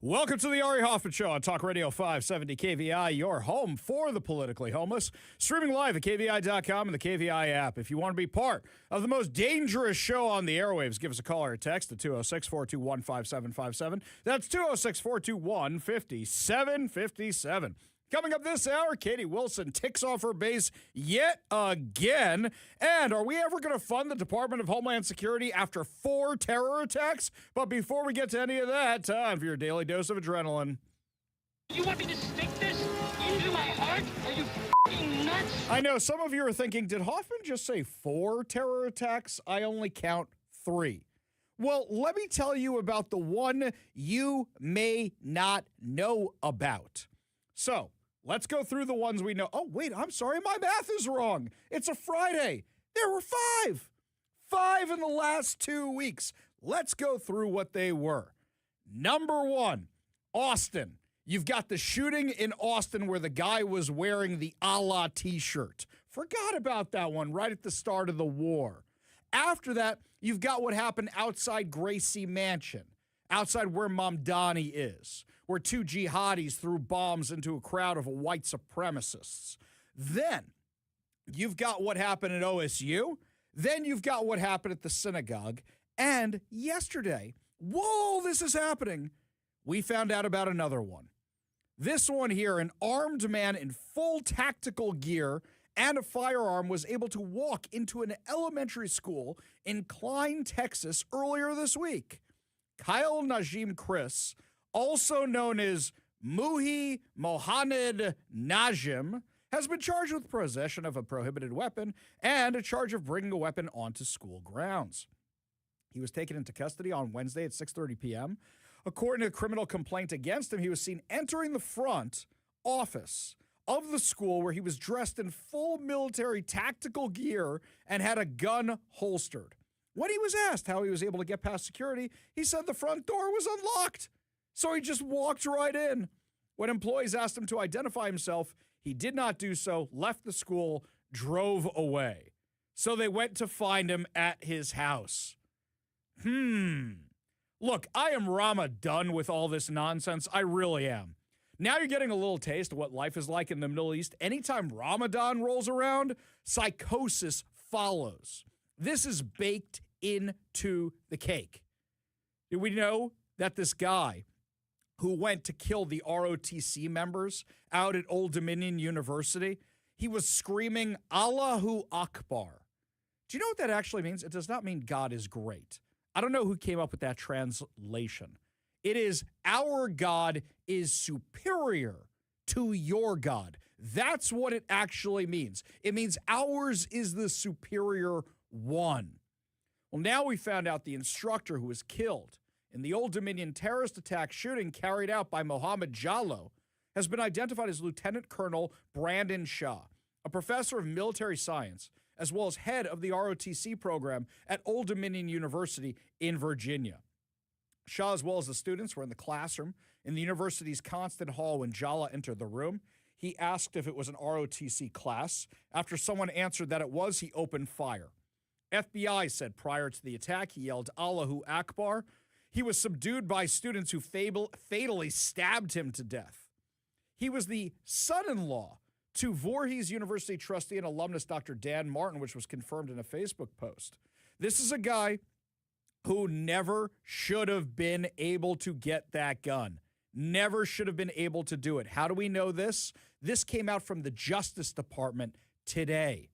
Welcome to the Ari Hoffman Show on Talk Radio 570 KVI, your home for the politically homeless. Streaming live at KVI.com and the KVI app. If you want to be part of the most dangerous show on the airwaves, give us a call or a text at 206-421-5757. That's 206-421-5757. Coming up this hour, Katie Wilson ticks off her base yet again. And are we ever going to fund the Department of Homeland Security after 4 terror attacks? But before we get to any of that, time for your daily dose of adrenaline. You want me to stick this into my heart? Are you f***ing nuts? I know some of you are thinking, did Hoffman just say 4 terror attacks? I only count 3. Well, let me tell you about the one you may not know about. So, let's go through the ones we know. Oh, wait, I'm sorry. My math is wrong. It's a Friday. There were 5. 5 in the last 2 weeks. Let's go through what they were. Number 1, Austin. You've got the shooting in Austin where the guy was wearing the Allah t-shirt. Forgot about that one right at the start of the war. After that, you've got what happened outside Gracie Mansion, outside where Mamdani is, where 2 jihadis threw bombs into a crowd of white supremacists. Then you've got what happened at OSU. Then you've got what happened at the synagogue. And yesterday, whoa, this is happening, we found out about another one. This one here, an armed man in full tactical gear and a firearm was able to walk into an elementary school in Klein, Texas earlier this week. Kyle Najim Chris, also known as Muhi Mohamed Najim, has been charged with possession of a prohibited weapon and a charge of bringing a weapon onto school grounds. He was taken into custody on Wednesday at 6:30 p.m. According to a criminal complaint against him, he was seen entering the front office of the school where he was dressed in full military tactical gear and had a gun holstered. When he was asked how he was able to get past security, he said the front door was unlocked. So he just walked right in. When employees asked him to identify himself, he did not do so, left the school, drove away. So they went to find him at his house. Look, I am Rama-done with all this nonsense. I really am. Now you're getting a little taste of what life is like in the Middle East. Anytime Ramadan rolls around, psychosis follows. This is baked into the cake. Do we know that this guy who went to kill the ROTC members out at Old Dominion University, he was screaming Allahu Akbar. Do you know what that actually means? It does not mean God is great. I don't know who came up with that translation. It is our God is superior to your God. That's what it actually means. It means ours is the superior one. Well, now we found out the instructor who was killed in the Old Dominion terrorist attack shooting carried out by Mohammed Jallo has been identified as Lieutenant Colonel Brandon Shah, a professor of military science, as well as head of the ROTC program at Old Dominion University in Virginia. Shah, as well as the students, were in the classroom in the university's constant hall when Jallo entered the room. He asked if it was an ROTC class. After someone answered that it was, he opened fire. FBI said prior to the attack, he yelled Allahu Akbar. He was subdued by students who fatally stabbed him to death. He was the son-in-law to Voorhees University trustee and alumnus Dr. Dan Martin, which was confirmed in a Facebook post. This is a guy who never should have been able to get that gun. Never should have been able to do it. How do we know this? This came out from the Justice Department today.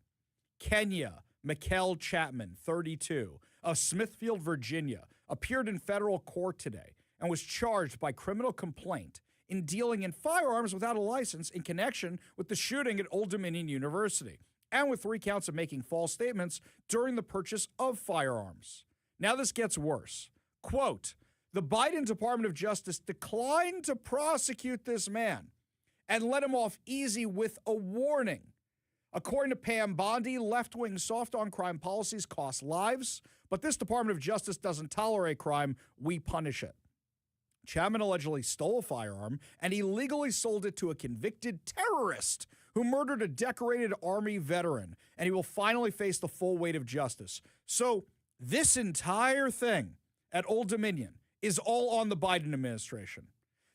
Kenya Mikkel Chapman, 32, of Smithfield, Virginia, appeared in federal court today and was charged by criminal complaint in dealing in firearms without a license in connection with the shooting at Old Dominion University, and with 3 counts of making false statements during the purchase of firearms. Now this gets worse. Quote, the Biden Department of Justice declined to prosecute this man and let him off easy with a warning. According to Pam Bondi, left-wing soft-on-crime policies cost lives, but this Department of Justice doesn't tolerate crime. We punish it. Chapman allegedly stole a firearm and illegally sold it to a convicted terrorist who murdered a decorated Army veteran, and he will finally face the full weight of justice. So this entire thing at Old Dominion is all on the Biden administration.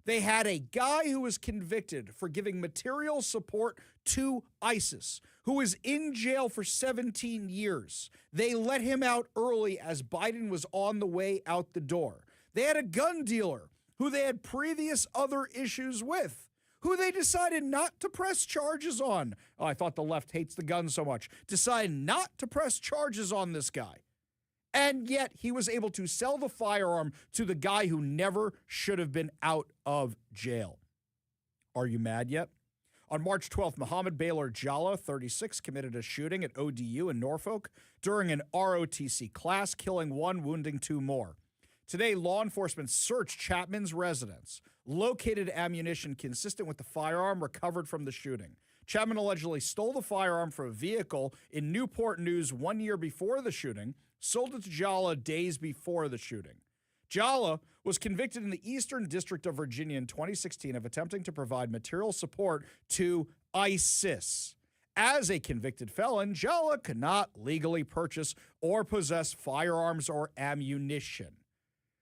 They had a guy who was convicted for giving material support to ISIS, who was in jail for 17 years. They let him out early as Biden was on the way out the door. They had a gun dealer who they had previous other issues with, who they decided not to press charges on. Oh, I thought the left hates the gun so much. Decided not to press charges on this guy. And yet he was able to sell the firearm to the guy who never should have been out of jail. Are you mad yet? On March 12th, Mohammed Baylor Jallah, 36, committed a shooting at ODU in Norfolk during an ROTC class, killing one, wounding two more. Today, law enforcement searched Chapman's residence, located ammunition consistent with the firearm recovered from the shooting. Chapman allegedly stole the firearm from a vehicle in Newport News 1 year before the shooting, sold it to Jallah days before the shooting. Jallah was convicted in the Eastern District of Virginia in 2016 of attempting to provide material support to ISIS. As a convicted felon, Jallah could not legally purchase or possess firearms or ammunition.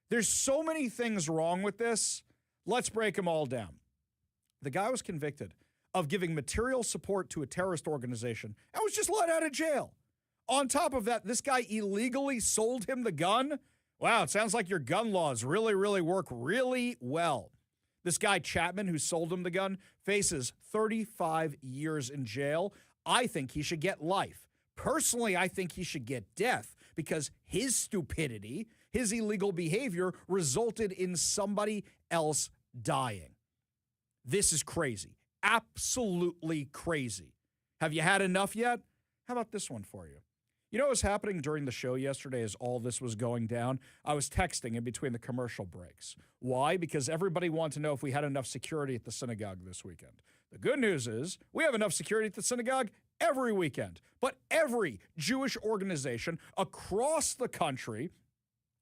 There's so many things wrong with this. Let's break them all down. The guy was convicted of giving material support to a terrorist organization and was just let out of jail. On top of that, this guy illegally sold him the gun. Wow, it sounds like your gun laws really work really well. This guy Chapman, who sold him the gun, faces 35 years in jail. I think he should get life. Personally, I think he should get death because his stupidity, his illegal behavior resulted in somebody else dying. This is crazy. Absolutely crazy. Have you had enough yet? How about this one for you? You know what was happening during the show yesterday as all this was going down? I was texting in between the commercial breaks. Why? Because everybody wanted to know if we had enough security at the synagogue this weekend. The good news is we have enough security at the synagogue every weekend. But every Jewish organization across the country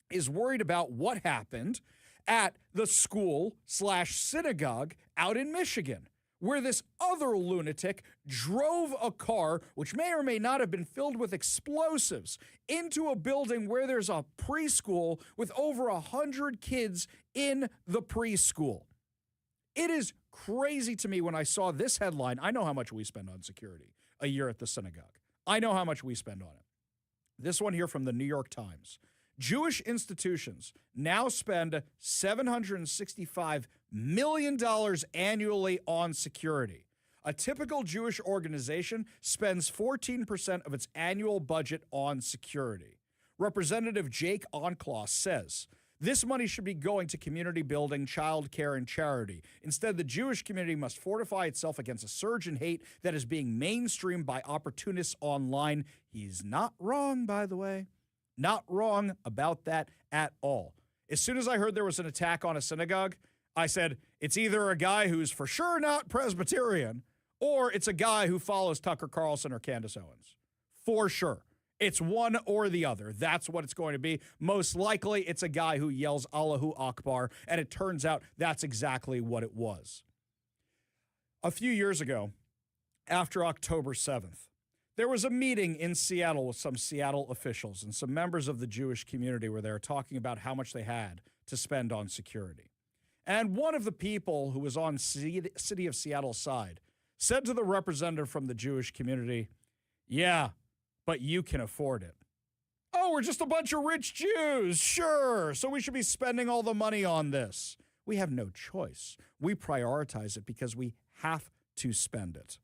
is worried about what happened at the school/synagogue out in Michigan, where this other lunatic drove a car, which may or may not have been filled with explosives, into a building where there's a preschool with over 100 kids in the preschool. It is crazy to me when I saw this headline. I know how much we spend on security a year at the synagogue. I know how much we spend on it. This one here from the New York Times. Jewish institutions now spend $765 million annually on security. A typical Jewish organization spends 14% of its annual budget on security. Representative Jake Onclaw says, this money should be going to community building, child care, and charity. Instead, the Jewish community must fortify itself against a surge in hate that is being mainstreamed by opportunists online. He's not wrong, by the way. Not wrong about that at all. As soon as I heard there was an attack on a synagogue, I said, it's either a guy who's for sure not Presbyterian or it's a guy who follows Tucker Carlson or Candace Owens. For sure. It's one or the other. That's what it's going to be. Most likely, it's a guy who yells Allahu Akbar, and it turns out that's exactly what it was. A few years ago, after October 7th, there was a meeting in Seattle with some Seattle officials, and some members of the Jewish community were there talking about how much they had to spend on security. And one of the people who was on City of Seattle's side said to the representative from the Jewish community, yeah, but you can afford it. Oh, we're just a bunch of rich Jews. Sure. So we should be spending all the money on this. We have no choice. We prioritize it because we have to spend it.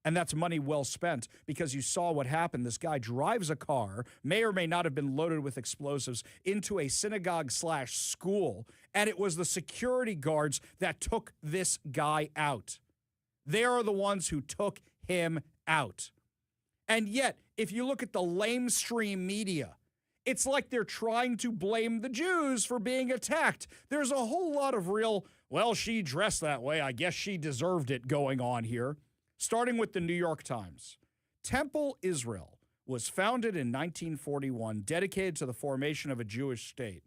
And that's money well spent because you saw what happened. This guy drives a car, may or may not have been loaded with explosives, into a synagogue/school, and it was the security guards that took this guy out. They are the ones who took him out. And yet, if you look at the lamestream media, it's like they're trying to blame the Jews for being attacked. There's a whole lot of real, well, she dressed that way, I guess she deserved it going on here. Starting with the New York Times. Temple Israel was founded in 1941, dedicated to the formation of a Jewish state.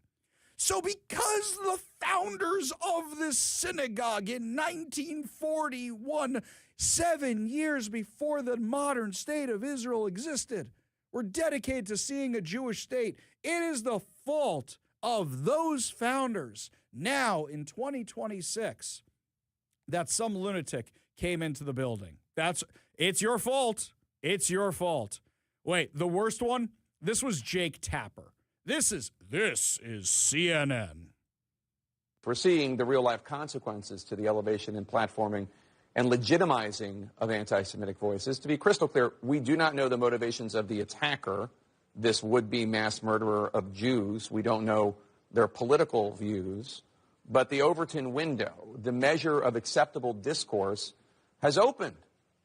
So because the founders of this synagogue in 1941, 7 years before the modern state of Israel existed, were dedicated to seeing a Jewish state, it is the fault of those founders now in 2026 that some lunatic came into the building. It's your fault. It's your fault. Wait, the worst one? This was Jake Tapper. This is CNN. Foreseeing the real-life consequences to the elevation and platforming and legitimizing of anti-Semitic voices. To be crystal clear, we do not know the motivations of the attacker, this would-be mass murderer of Jews. We don't know their political views. But the Overton window, the measure of acceptable discourse, has opened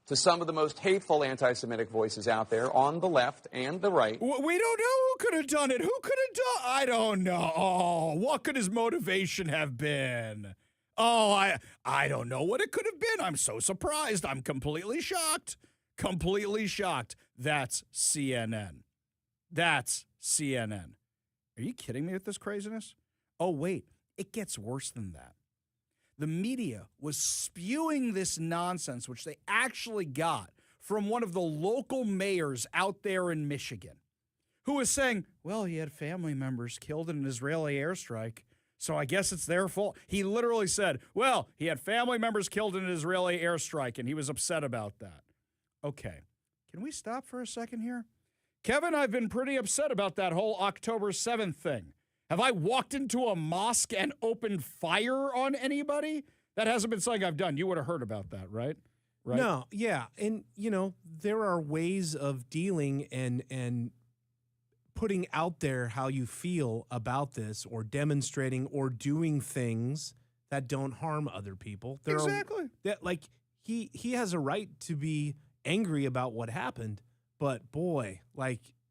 to some of the most hateful anti-Semitic voices out there on the left and the right. We don't know who could have done it. Who could have done? I don't know. Oh, what could his motivation have been? Oh, I don't know what it could have been. I'm so surprised. I'm completely shocked. Completely shocked. That's CNN. That's CNN. Are you kidding me with this craziness? Oh, wait. It gets worse than that. The media was spewing this nonsense, which they actually got from one of the local mayors out there in Michigan, who was saying, well, he had family members killed in an Israeli airstrike, so I guess it's their fault. He literally said, well, he had family members killed in an Israeli airstrike, and he was upset about that. Okay, can we stop for a second here? Kevin, I've been pretty upset about that whole October 7th thing. Have I walked into a mosque and opened fire on anybody? That hasn't been something I've done. You would have heard about that, right? No, yeah. And, there are ways of dealing and putting out there how you feel about this or demonstrating or doing things that don't harm other people. Exactly. He has a right to be angry about what happened, but boy,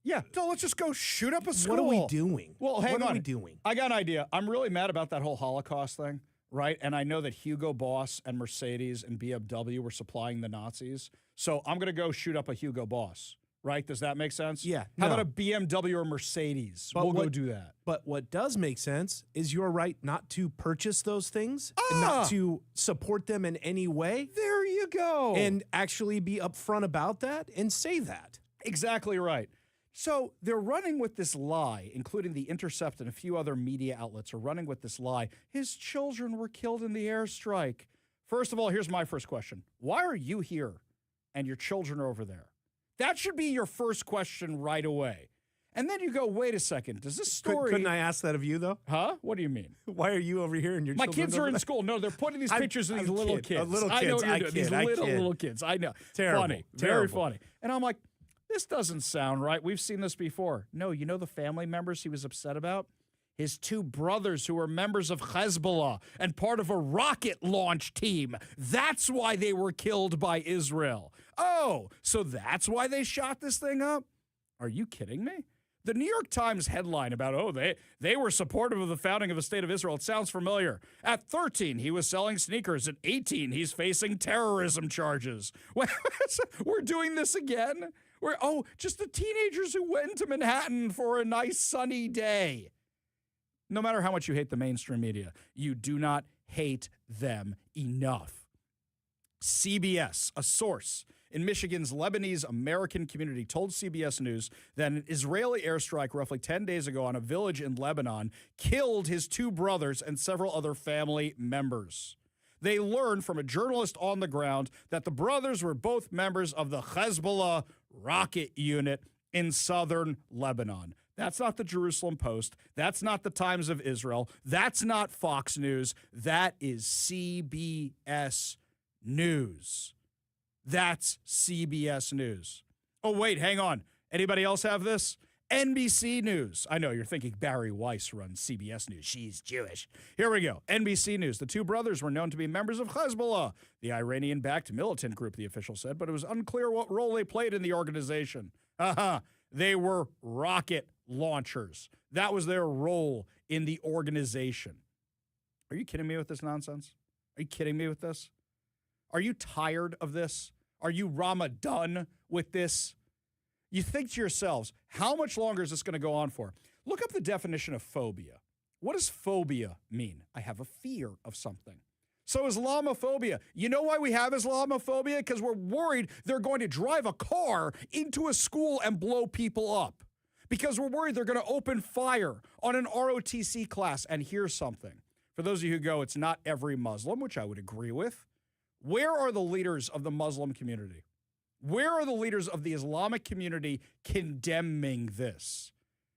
yeah, so let's just go shoot up a school. What are we doing? Well, hang on. What are we doing? I got an idea. I'm really mad about that whole Holocaust thing, right? And I know that Hugo Boss and Mercedes and BMW were supplying the Nazis. So I'm going to go shoot up a Hugo Boss, right? Does that make sense? Yeah. How about a BMW or Mercedes? We'll go do that. But what does make sense is your right not to purchase those things, and not to support them in any way. There you go. And actually be upfront about that and say that. Exactly right. So they're running with this lie, including The Intercept and a few other media outlets are running with this lie. His children were killed in the airstrike. First of all, here's my first question. Why are you here and your children are over there? That should be your first question right away. And then you go, wait a second, does this story... Couldn't I ask that of you, though? Huh? What do you mean? Why are you over here and your My children kids are over in there? school. No, they're putting these pictures of these little kids. Little I know kids. what you're doing. These little kids. I know. Terrible. Funny. Terrible. Very funny. And I'm like, this doesn't sound right. We've seen this before. No, you know the family members he was upset about? His two brothers who were members of Hezbollah and part of a rocket launch team. That's why they were killed by Israel. Oh, so that's why they shot this thing up? Are you kidding me? The New York Times headline about, they were supportive of the founding of the State of Israel. It sounds familiar. At 13, he was selling sneakers. At 18, he's facing terrorism charges. We're doing this again? Just the teenagers who went to Manhattan for a nice sunny day. No matter how much you hate the mainstream media, you do not hate them enough. CBS, a source in Michigan's Lebanese American community, told CBS News that an Israeli airstrike roughly 10 days ago on a village in Lebanon killed his two brothers and several other family members. They learned from a journalist on the ground that the brothers were both members of the Hezbollah rocket unit in southern Lebanon. That's not the Jerusalem Post. That's not the Times of Israel. That's not Fox News. That is CBS News. That's CBS News. Oh, wait, hang on. Anybody else have this? NBC News. I know you're thinking Barry Weiss runs CBS News. She's Jewish. Here we go. NBC News. The two brothers were known to be members of Hezbollah, the Iranian-backed militant group, the official said, but it was unclear what role they played in the organization. They were rocket launchers. That was their role in the organization. Are you kidding me with this nonsense? Are you kidding me with this? Are you tired of this? Are you Rama-done with this? You think to yourselves, how much longer is this going to go on for? Look up the definition of phobia. What does phobia mean? I have a fear of something. So Islamophobia. You know why we have Islamophobia? Because we're worried they're going to drive a car into a school and blow people up. because we're worried they're going to open fire on an ROTC class. And here's something. For those of you who go, it's not every Muslim, which I would agree with. Where are the leaders of the Muslim community? Where are the leaders of the Islamic community condemning this?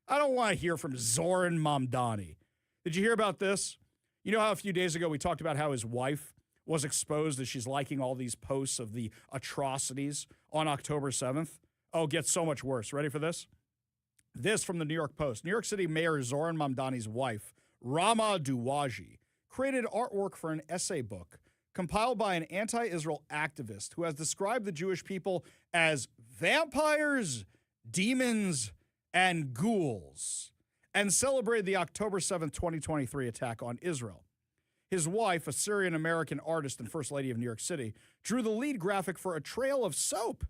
I don't want to hear from Zoran Mamdani. Did you hear about this? You know how a few days ago we talked about how his wife was exposed as she's liking all these posts of the atrocities on October 7th? Oh, it gets so much worse. Ready for this? This from the New York Post. New York City Mayor Zoran Mamdani's wife, Rama-done, created artwork for an essay book compiled by an anti-Israel activist who has described the Jewish people as vampires, demons, and ghouls, and celebrated the October 7th, 2023 attack on Israel. His wife, a Syrian-American artist and First Lady of New York City, drew the lead graphic for A Trail of Soap,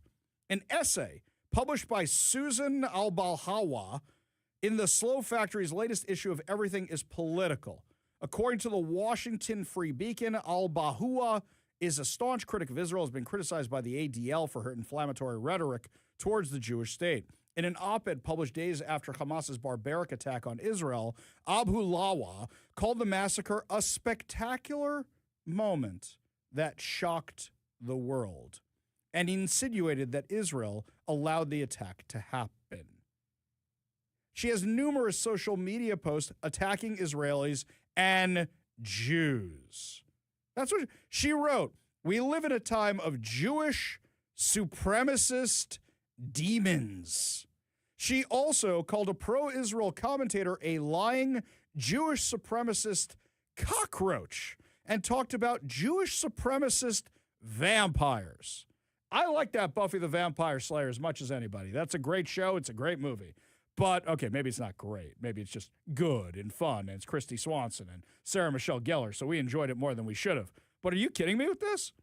an essay published by Susan Al-Balhawa in the Slow Factory's latest issue of Everything is Political. According to the Washington Free Beacon, Al-Bahua is a staunch critic of Israel, has been criticized by the ADL for her inflammatory rhetoric towards the Jewish state. In an op-ed published days after Hamas's barbaric attack on Israel, Abulawa called the massacre a spectacular moment that shocked the world and insinuated that Israel allowed the attack to happen. She has numerous social media posts attacking Israelis and Jews. That's what she wrote. We live in a time of Jewish supremacist demons. She also called a pro-Israel commentator a lying Jewish supremacist cockroach and talked about Jewish supremacist vampires. I like that Buffy the Vampire Slayer as much as anybody. That's a great show. It's a great movie. But, okay, maybe it's not great. Maybe it's just good and fun, and it's Christy Swanson and Sarah Michelle Gellar, so we enjoyed it more than we should have. But are you kidding me with this?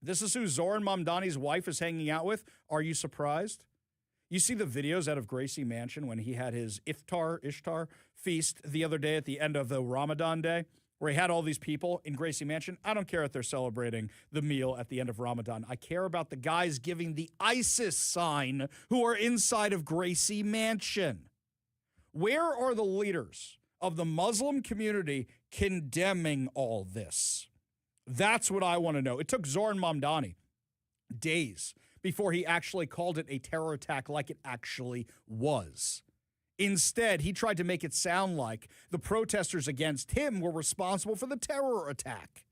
This is who Zoran Mamdani's wife is hanging out with? Are you surprised? You see the videos out of Gracie Mansion when he had his Ishtar feast the other day at the end of the Rama-done day, where he had all these people in Gracie Mansion. I don't care if they're celebrating the meal at the end of Rama-done. I care about the guys giving the ISIS sign who are inside of Gracie Mansion. Where are the leaders of the Muslim community condemning all this? That's what I want to know. It took Zoran Mamdani days before he actually called it a terror attack like it actually was. Instead, he tried to make it sound like the protesters against him were responsible for the terror attack.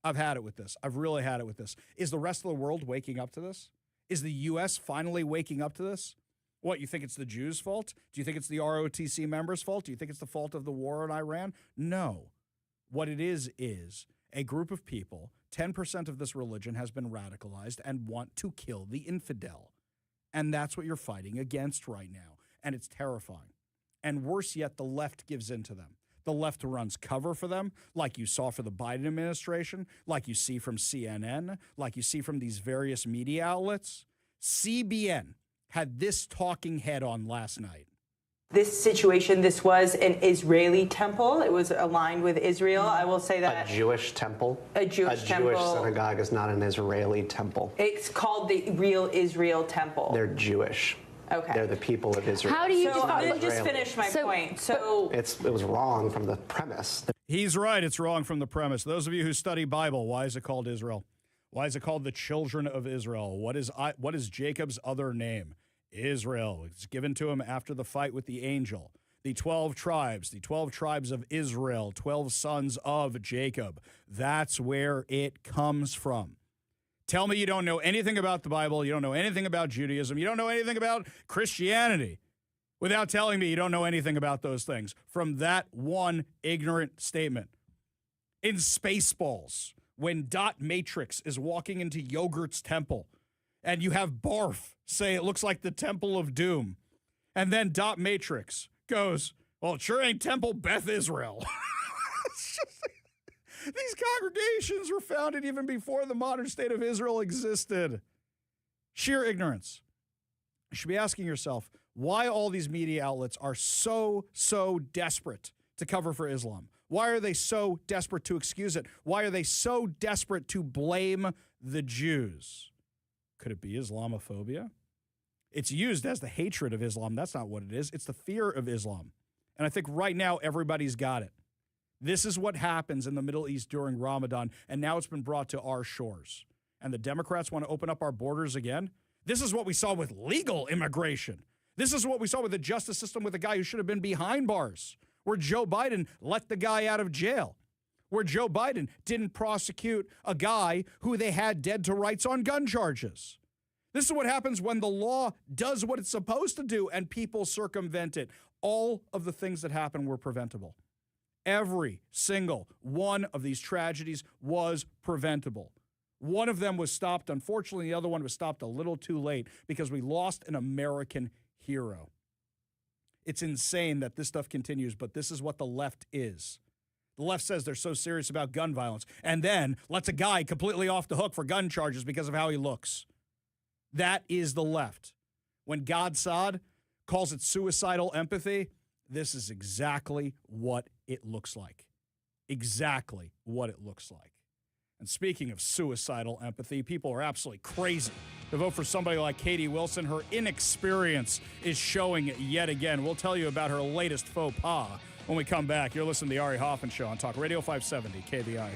I've had it with this. I've really had it with this. Is the rest of the world waking up to this? Is the U.S. finally waking up to this? What, you think it's the Jews' fault? Do you think it's the ROTC members' fault? Do you think it's the fault of the war in Iran? No. What it is a group of people, 10% of this religion has been radicalized and want to kill the infidel. And that's what you're fighting against right now. And it's terrifying. And worse yet, the left gives in to them. The left runs cover for them, like you saw for the Biden administration, like you see from CNN, like you see from these various media outlets. CBN had this talking head on last night. This situation, this was an Israeli temple. It was aligned with Israel. I will say that. A Jewish temple? A Jewish temple. A Jewish synagogue is not an Israeli temple. It's called the real Israel temple. They're Jewish. Okay. They're the people of Israel. How do you let me just finish my point. So it was wrong from the premise. He's right. It's wrong from the premise. Those of you who study Bible, why is it called Israel? Why is it called the children of Israel? What is Jacob's other name? Israel. It's given to him after the fight with the angel. The 12 tribes of Israel, 12 sons of Jacob. That's where it comes from. Tell me you don't know anything about the Bible, you don't know anything about Judaism, you don't know anything about Christianity without telling me you don't know anything about those things from that one ignorant statement. In Spaceballs, when Dot Matrix is walking into Yogurt's temple and you have Barf say it looks like the Temple of Doom, and then Dot Matrix goes, well, it sure ain't Temple Beth Israel. These congregations were founded even before the modern state of Israel existed. Sheer ignorance. You should be asking yourself why all these media outlets are so desperate to cover for Islam. Why are they so desperate to excuse it? Why are they so desperate to blame the Jews? Could it be Islamophobia? It's used as the hatred of Islam. That's not what it is. It's the fear of Islam. And I think right now everybody's got it. This is what happens in the Middle East during Ramadan, and now it's been brought to our shores. And the Democrats want to open up our borders again? This is what we saw with legal immigration. This is what we saw with the justice system with a guy who should have been behind bars, where Joe Biden let the guy out of jail, where Joe Biden didn't prosecute a guy who they had dead to rights on gun charges. This is what happens when the law does what it's supposed to do and people circumvent it. All of the things that happened were preventable. Every single one of these tragedies was preventable. One of them was stopped. Unfortunately, the other one was stopped a little too late because we lost an American hero. It's insane that this stuff continues, but this is what the left is. The left says they're so serious about gun violence and then lets a guy completely off the hook for gun charges because of how he looks. That is the left. When God Saad calls it suicidal empathy, this is exactly what it looks like. Exactly what it looks like. And speaking of suicidal empathy, people are absolutely crazy to vote for somebody like Katie Wilson. Her inexperience is showing yet again. We'll tell you about her latest faux pas when we come back. You're listening to the Ari Hoffman Show on Talk Radio 570 KBI.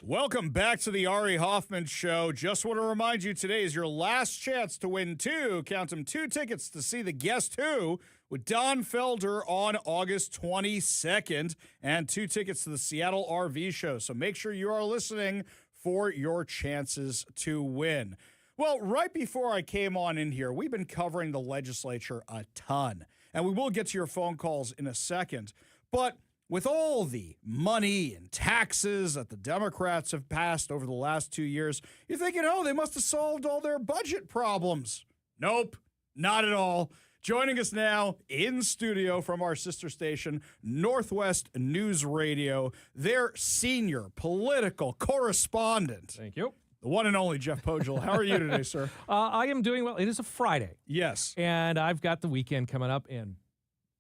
Welcome back to the Ari Hoffman Show. Just want to remind you, today is your last chance to win count them, 2 tickets to see the Guess Who with Don Felder on August 22nd, and 2 tickets to the Seattle RV Show. So make sure you are listening for your chances to win. Well, right before I came on in here, we've been covering the legislature a ton, and we will get to your phone calls in a second. But with all the money and taxes that the Democrats have passed over the last 2 years, you're thinking, oh, they must have solved all their budget problems. Nope, not at all. Joining us now in studio from our sister station, Northwest News Radio, their senior political correspondent. Thank you. The one and only Jeff Pogel. How are you today, sir? I am doing well. It is a Friday. Yes. And I've got the weekend coming up, and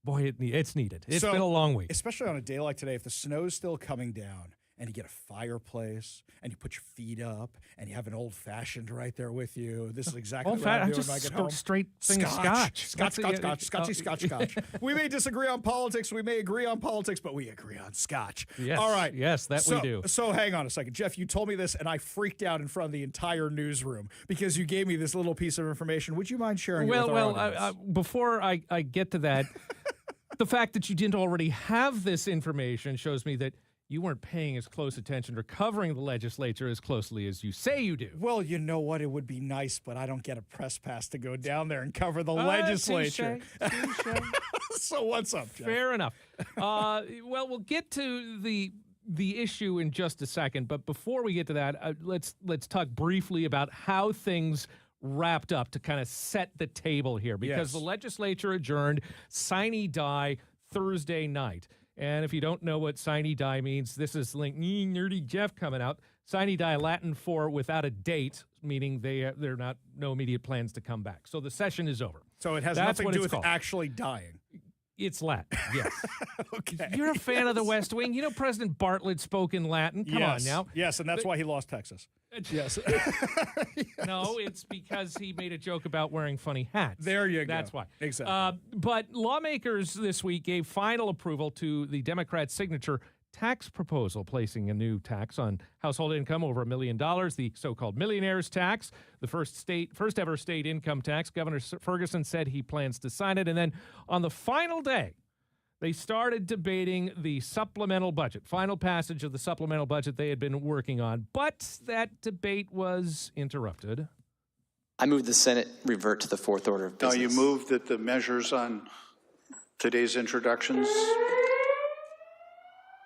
boy, it's needed. It's been a long week. Especially on a day like today, if the snow's still coming down and you get a fireplace and you put your feet up and you have an old-fashioned right there with you, this is exactly what I'm doing when I get home. Straight thing of scotch. Scotch. We may disagree on politics. We may agree on politics, but we agree on scotch. Yes. All right. Yes, we do. So hang on a second. Jeff, you told me this, and I freaked out in front of the entire newsroom because you gave me this little piece of information. Would you mind sharing it with our audience? Before I get to that, the fact that you didn't already have this information shows me that you weren't paying as close attention or covering the legislature as closely as you say you do. Well, you know what? It would be nice, but I don't get a press pass to go down there and cover the legislature. Touche. So what's up, Jeff? Fair enough. Well, we'll get to the issue in just a second, but before we get to that, let's talk briefly about how things wrapped up to kind of set the table here, because the legislature adjourned sine die Thursday night. And if you don't know what sine die means, this is nerdy Jeff coming out. Sine die, Latin for without a date, meaning they're not no immediate plans to come back. So the session is over. So it has nothing to do with actually dying. It's Latin, yes. Okay. You're a fan of the West Wing. You know President Bartlett spoke in Latin. Come on now. Yes, and that's why he lost Texas. Yes. No, it's because he made a joke about wearing funny hats. There you go. That's why. Exactly. But lawmakers this week gave final approval to the Democrat signature tax proposal, placing a new tax on household income over $1 million, the so-called millionaire's tax, the first ever state income tax. Governor Ferguson said he plans to sign it. And then on the final day, they started debating the supplemental budget, final passage of the supplemental budget they had been working on. But that debate was interrupted. I move the Senate revert to the fourth order of business. Now, you move that the measures on today's introductions.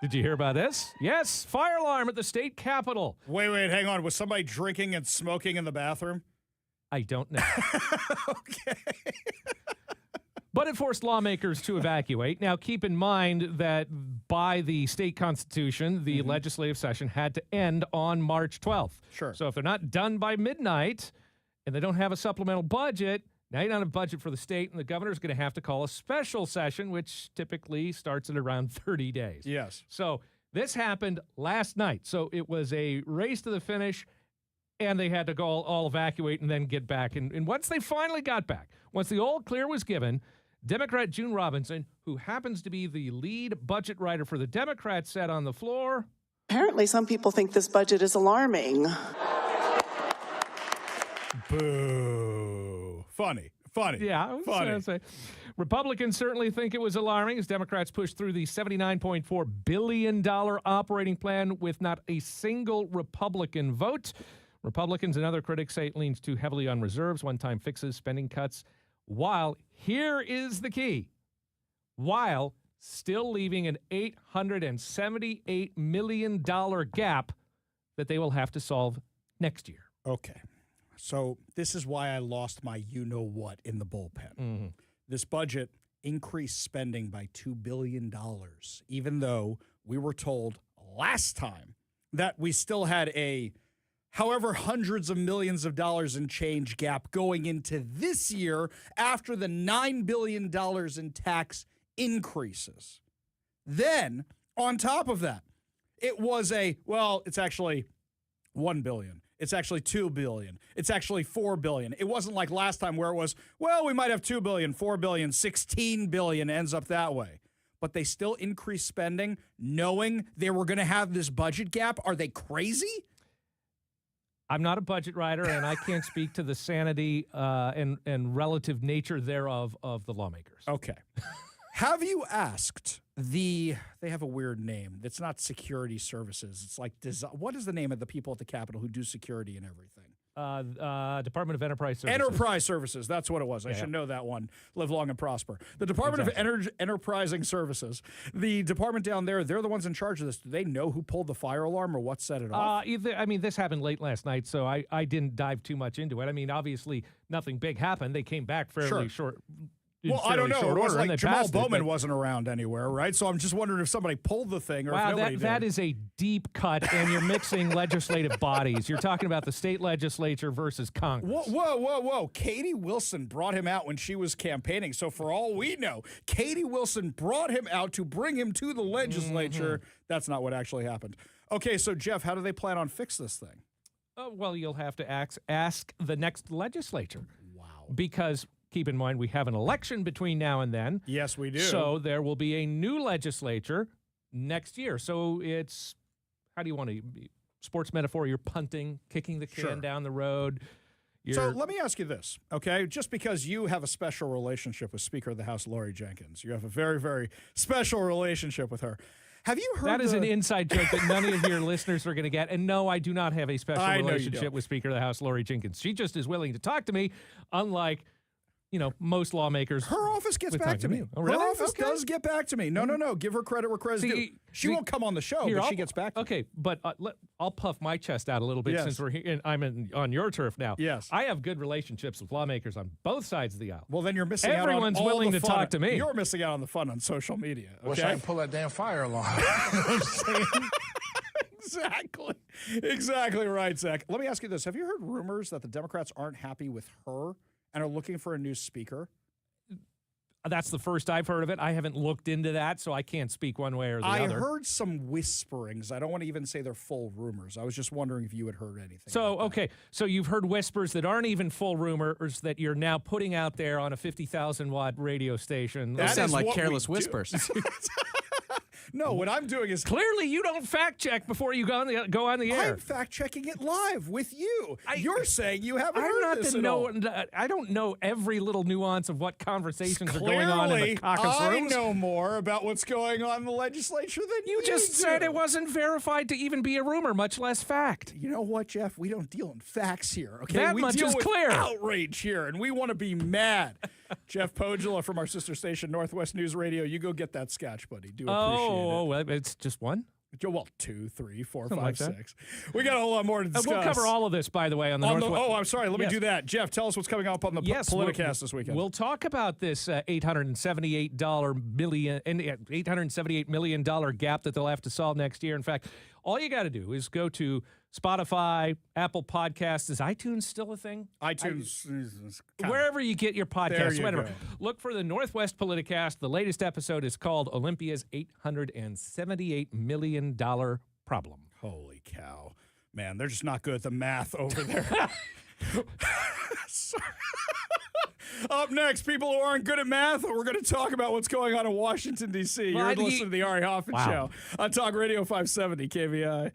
Did you hear about this? Yes, fire alarm at the state capitol. Wait, hang on. Was somebody drinking and smoking in the bathroom? I don't know. Okay. But it forced lawmakers to evacuate. Now, keep in mind that by the state constitution, the legislative session had to end on March 12th. Sure. So if they're not done by midnight and they don't have a supplemental budget, now you don't have a budget for the state, and the governor's going to have to call a special session, which typically starts at around 30 days. Yes. So this happened last night. So it was a race to the finish, and they had to go all evacuate and then get back. And once they finally got back, once the all clear was given, Democrat June Robinson, who happens to be the lead budget writer for the Democrats, said on the floor, apparently some people think this budget is alarming. Boo. Funny. Yeah, funny. Republicans certainly think it was alarming as Democrats pushed through the $79.4 billion operating plan with not a single Republican vote. Republicans and other critics say it leans too heavily on reserves, one-time fixes, spending cuts, while, here is the key, while still leaving an $878 million gap that they will have to solve next year. Okay. So this is why I lost my you-know-what in the bullpen. This budget increased spending by $2 billion, even though we were told last time that we still had a however hundreds of millions of dollars in change gap going into this year after the $9 billion in tax increases. Then, on top of that, it was it's actually $1 billion. It's actually $2 billion. It's actually $4 billion. It wasn't like last time where it was, we might have $2 billion, $4 billion, $16 billion, ends up that way. But they still increased spending knowing they were going to have this budget gap. Are they crazy? I'm not a budget writer, and I can't speak to the sanity and relative nature thereof of the lawmakers. Okay. Have you asked they have a weird name. It's not security services. It's like, what is the name of the people at the Capitol who do security and everything? Department of Enterprise Services. Enterprise Services, that's what it was. I should know that one. Live long and prosper. The Department of Enterprising Services. The department down there, they're the ones in charge of this. Do they know who pulled the fire alarm or what set it off? This happened late last night, so I didn't dive too much into it. I mean, obviously, nothing big happened. They came back fairly short. Well, I don't know. It was like Jamal Bowman but wasn't around anywhere, right? So I'm just wondering if somebody pulled the thing or if nobody did. That is a deep cut, and you're mixing legislative bodies. You're talking about the state legislature versus Congress. Whoa. Katie Wilson brought him out when she was campaigning. So for all we know, Katie Wilson brought him out to bring him to the legislature. That's not what actually happened. Okay, so Jeff, how do they plan on fix this thing? Well, you'll have to ask the next legislature. Wow. Because keep in mind, we have an election between now and then. Yes, we do. So there will be a new legislature next year. So it's, how do you want to, sports metaphor, you're punting, kicking the can down the road. So let me ask you this, okay? Just because you have a special relationship with Speaker of the House, Lori Jenkins, you have a very, very special relationship with her. Have you heard that is an inside joke that none of your listeners are going to get. And no, I do not have a special relationship with Speaker of the House, Lori Jenkins. She just is willing to talk to me, unlike most lawmakers. Her office gets back to me. Oh, really? Her office does get back to me. No. Give her credit where credit's due. She won't come on the show, but she gets back to me. Okay, but I'll puff my chest out a little bit since we're here, and I'm on your turf now. Yes. I have good relationships with lawmakers on both sides of the aisle. Well, then you're missing out on all Everyone's willing to talk to me. You're missing out on the fun on social media. Okay? Wish I could pull that damn fire alarm. Exactly right, Zach. Let me ask you this. Have you heard rumors that the Democrats aren't happy with her and are looking for a new speaker? That's the first I've heard of it. I haven't looked into that, so I can't speak one way or the other. I heard some whisperings. I don't want to even say they're full rumors. I was just wondering if you had heard anything. So, so you've heard whispers that aren't even full rumors that you're now putting out there on a 50,000-watt radio station. Those sound like careless whispers. No, what I'm doing is clearly you don't fact check before you go on the air. I'm fact checking it live with you. You're saying you haven't heard this at all. I don't know every little nuance of what conversations are going on in the caucus rooms. I know more about what's going on in the legislature than you just said. It wasn't verified to even be a rumor, much less fact. You know what, Jeff? We don't deal in facts here. Okay, that we much deal is with clear. Outrage here, and we want to be mad. Jeff Pogula from our sister station, Northwest News Radio. You go get that scotch, buddy. Do appreciate it. Oh, well, it's just one? Well, 2, 3, 4, Something 5, like 6. We got a whole lot more to discuss. We'll cover all of this, by the way, on the Northwest. Oh, I'm sorry. Let me do that. Jeff, tell us what's coming up on the Politicast this weekend. We'll talk about this $878 million gap that they'll have to solve next year. In fact, all you got to do is go to Spotify, Apple Podcasts. Is iTunes still a thing? iTunes. Wherever you get your podcasts, There you whatever. go. Look for the Northwest Politicast. The latest episode is called Olympia's $878 million problem. Holy cow. Man, they're just not good at the math over there. Up next, people who aren't good at math, we're going to talk about what's going on in Washington, D.C. You're listening to the Ari Hoffman Show on Talk Radio 570 KVI.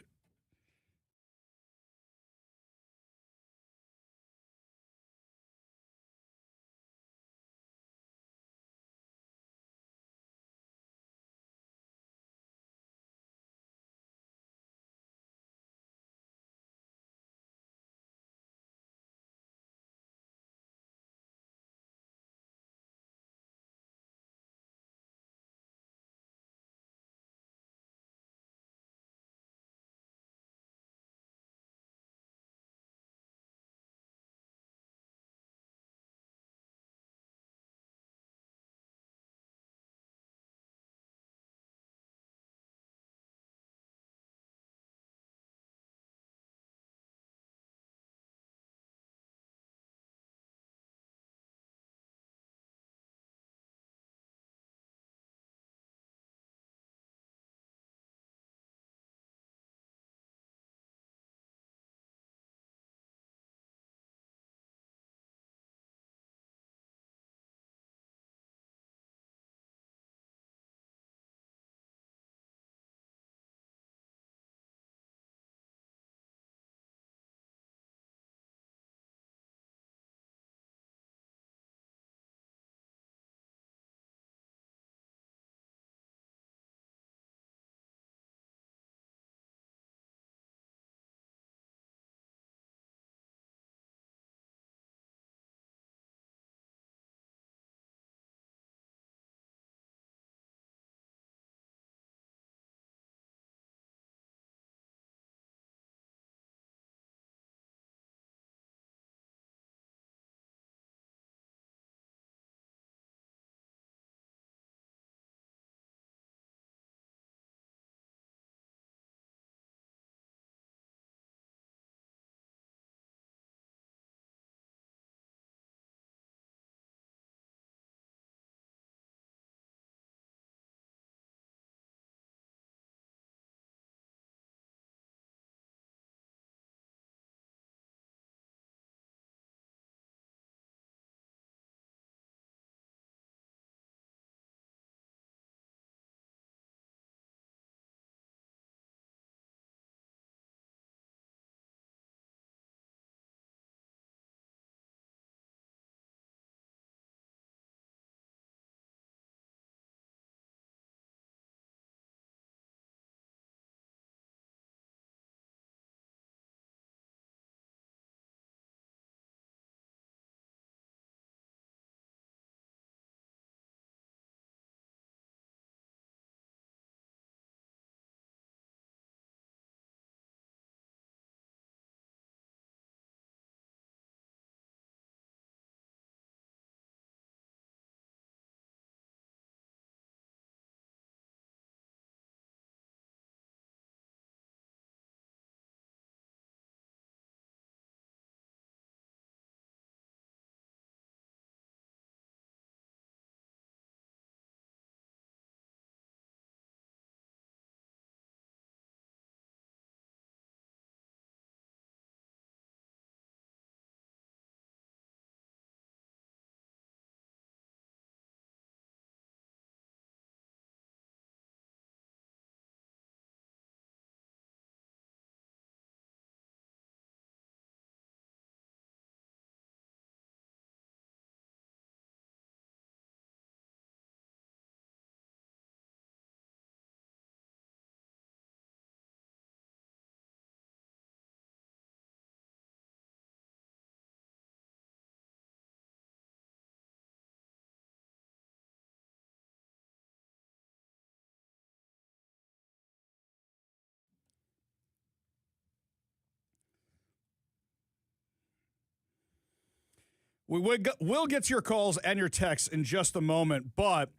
We'll get to your calls and your texts in just a moment, but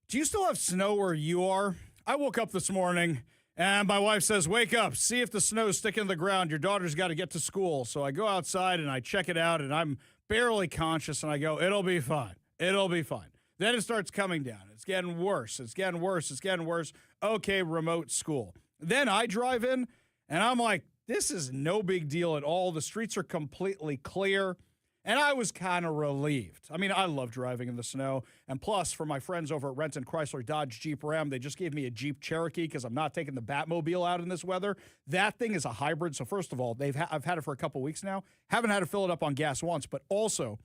do you still have snow where you are? I woke up this morning, and my wife says, wake up, see if the snow's sticking to the ground. Your daughter's got to get to school. So I go outside, and I check it out, and I'm barely conscious, and I go, it'll be fine. It'll be fine. Then it starts coming down. It's getting worse. It's getting worse. It's getting worse. Okay, remote school. Then I drive in, and I'm like, this is no big deal at all. The streets are completely clear. And I was kind of relieved. I mean, I love driving in the snow. And plus, for my friends over at Renton Chrysler Dodge Jeep Ram, they just gave me a Jeep Cherokee because I'm not taking the Batmobile out in this weather. That thing is a hybrid. So first of all, I've had it for a couple weeks now. Haven't had to fill it up on gas once. But also,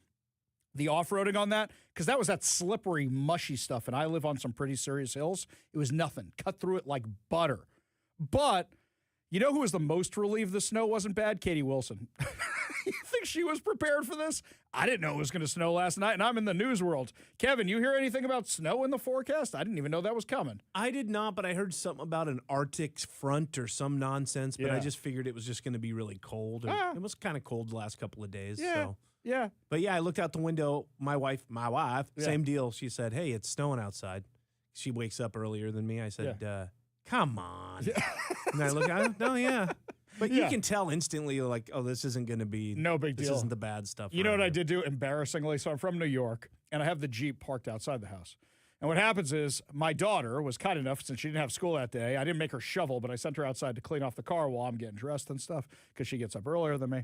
the off-roading on that, because that was that slippery, mushy stuff. And I live on some pretty serious hills. It was nothing. Cut through it like butter. But you know who was the most relieved the snow wasn't bad? Katie Wilson. You think she was prepared for this? I didn't know it was going to snow last night, and I'm in the news world. Kevin, you hear anything about snow in the forecast? I didn't even know that was coming. I did not, but I heard something about an Arctic front or some nonsense, but I just figured it was just going to be really cold. It was kind of cold the last couple of days. Yeah. So. Yeah. But yeah, I looked out the window. My wife, same deal. She said, hey, it's snowing outside. She wakes up earlier than me. I said, come on. Yeah. And I look out, no, yeah. But you can tell instantly, like, oh, this isn't going to be no big deal. This isn't the bad stuff. You know what I did do embarrassingly? So I'm from New York, and I have the Jeep parked outside the house. And what happens is my daughter was kind enough, since she didn't have school that day, I didn't make her shovel, but I sent her outside to clean off the car while I'm getting dressed and stuff because she gets up earlier than me.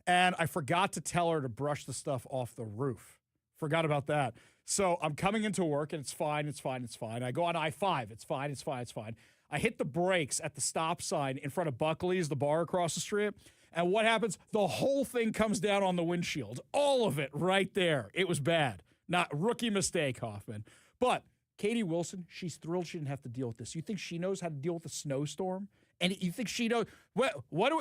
And I forgot to tell her to brush the stuff off the roof. Forgot about that. So I'm coming into work, and it's fine, it's fine, it's fine. I go on I-5. It's fine, it's fine, it's fine. I hit the brakes at the stop sign in front of Buckley's, the bar across the street. And what happens? The whole thing comes down on the windshield. All of it right there. It was bad. Not rookie mistake, Hoffman. But Katie Wilson, she's thrilled she didn't have to deal with this. You think she knows how to deal with a snowstorm? And you think she knows?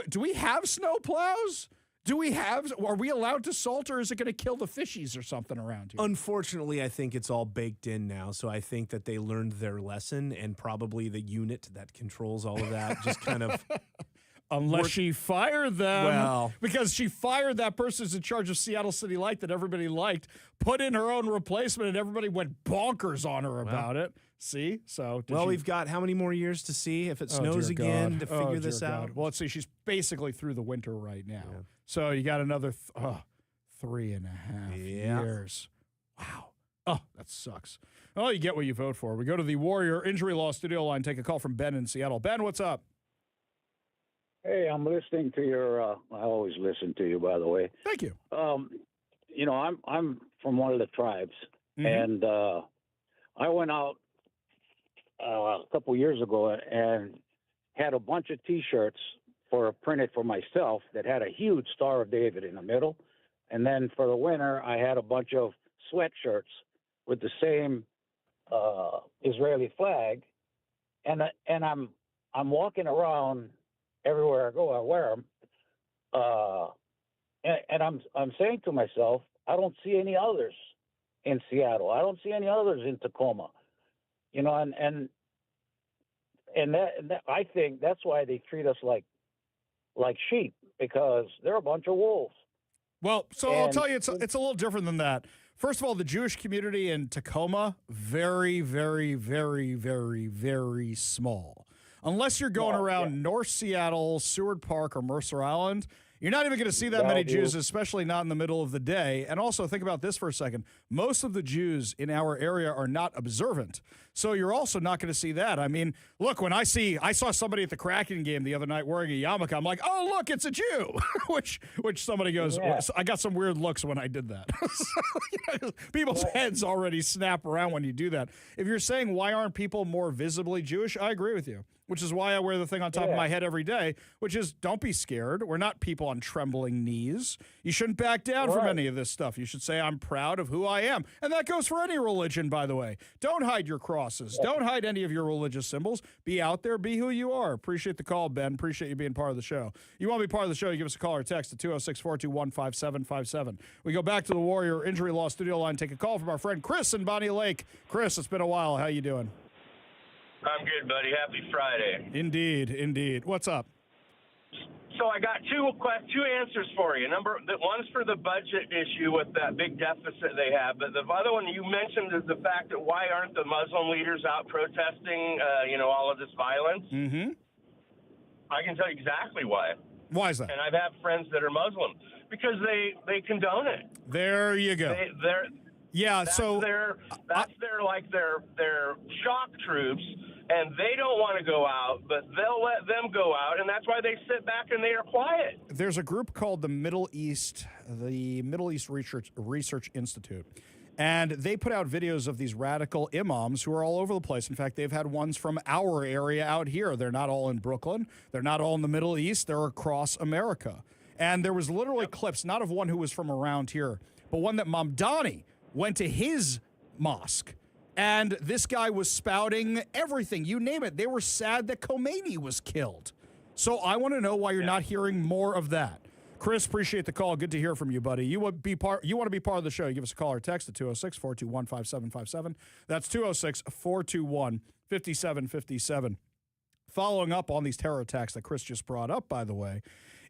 Do we have snow plows? Are we allowed to salt, or is it going to kill the fishies or something around here? Unfortunately, I think it's all baked in now. So I think that they learned their lesson, and probably the unit that controls all of that just kind of. Unless she fired them. Well. Because she fired that person who's in charge of Seattle City Light that everybody liked, put in her own replacement, and everybody went bonkers on her about it. See? So we've got how many more years to see if it snows again to figure this out? Well, let's see. She's basically through the winter right now. Yeah. So you got another 3.5 years. Wow. Oh, that sucks. Oh, you get what you vote for. We go to the Warrior Injury Law studio line, take a call from Ben in Seattle. Ben, what's up? Hey, I'm listening to your. I always listen to you, by the way. Thank you. You know, I'm from one of the tribes, and I went out a couple years ago and had a bunch of T-shirts printed for myself that had a huge Star of David in the middle, and then for the winter I had a bunch of sweatshirts with the same Israeli flag, and I'm walking around. Everywhere I go, I wear them, and I'm saying to myself, I don't see any others in Seattle. I don't see any others in Tacoma, you know, and that I think that's why they treat us like sheep, because they're a bunch of wolves. Well, I'll tell you, it's a little different than that. First of all, the Jewish community in Tacoma, very, very, very, very, very small. Unless you're going around North Seattle, Seward Park, or Mercer Island, you're not even going to see that many Jews, especially not in the middle of the day. And also, think about this for a second. Most of the Jews in our area are not observant. So you're also not going to see that. I mean, look, when I saw somebody at the Kraken game the other night wearing a yarmulke, I'm like, oh, look, it's a Jew, which somebody goes, I got some weird looks when I did that. People's heads already snap around when you do that. If you're saying, why aren't people more visibly Jewish? I agree with you, which is why I wear the thing on top of my head every day, which is, don't be scared. We're not people on trembling knees. You shouldn't back down from any of this stuff. You should say, I'm proud of who I am. And that goes for any religion, by the way. Don't hide your crosses. Don't hide any of your religious symbols. Be out there. Be who you are. Appreciate the call, Ben. Appreciate you being part of the show. You want to be part of the show, you give us a call or text at 206-421-5757. We go back to the Warrior Injury Law studio line, take a call from our friend Chris in Bonnie Lake. Chris, it's been a while. How you doing? I'm good, buddy. Happy Friday. Indeed, indeed. What's up? So So I got two answers for you. One's for the budget issue with that big deficit they have, but the other one you mentioned is the fact that why aren't the Muslim leaders out protesting, all of this violence? Mm-hmm. I can tell you exactly why. Why is that? And I've had friends that are Muslim because they condone it. There you go. That's their shock troops. And they don't want to go out, but they'll let them go out, and that's why they sit back and they are quiet. There's a group called the Middle East Research Institute, and they put out videos of these radical imams who are all over the place. In fact, they've had ones from our area out here. They're not all in Brooklyn. They're not all in the Middle East. They're across America. And there was literally clips, not of one who was from around here, but one that Mamdani went to his mosque. And this guy was spouting everything, you name it. They were sad that Khomeini was killed. So I want to know why you're not hearing more of that. Chris, appreciate the call. Good to hear from you, buddy. You want to be part of the show, you give us a call or text at 206-421-5757. That's 206-421-5757. Following up on these terror attacks that Chris just brought up, by the way,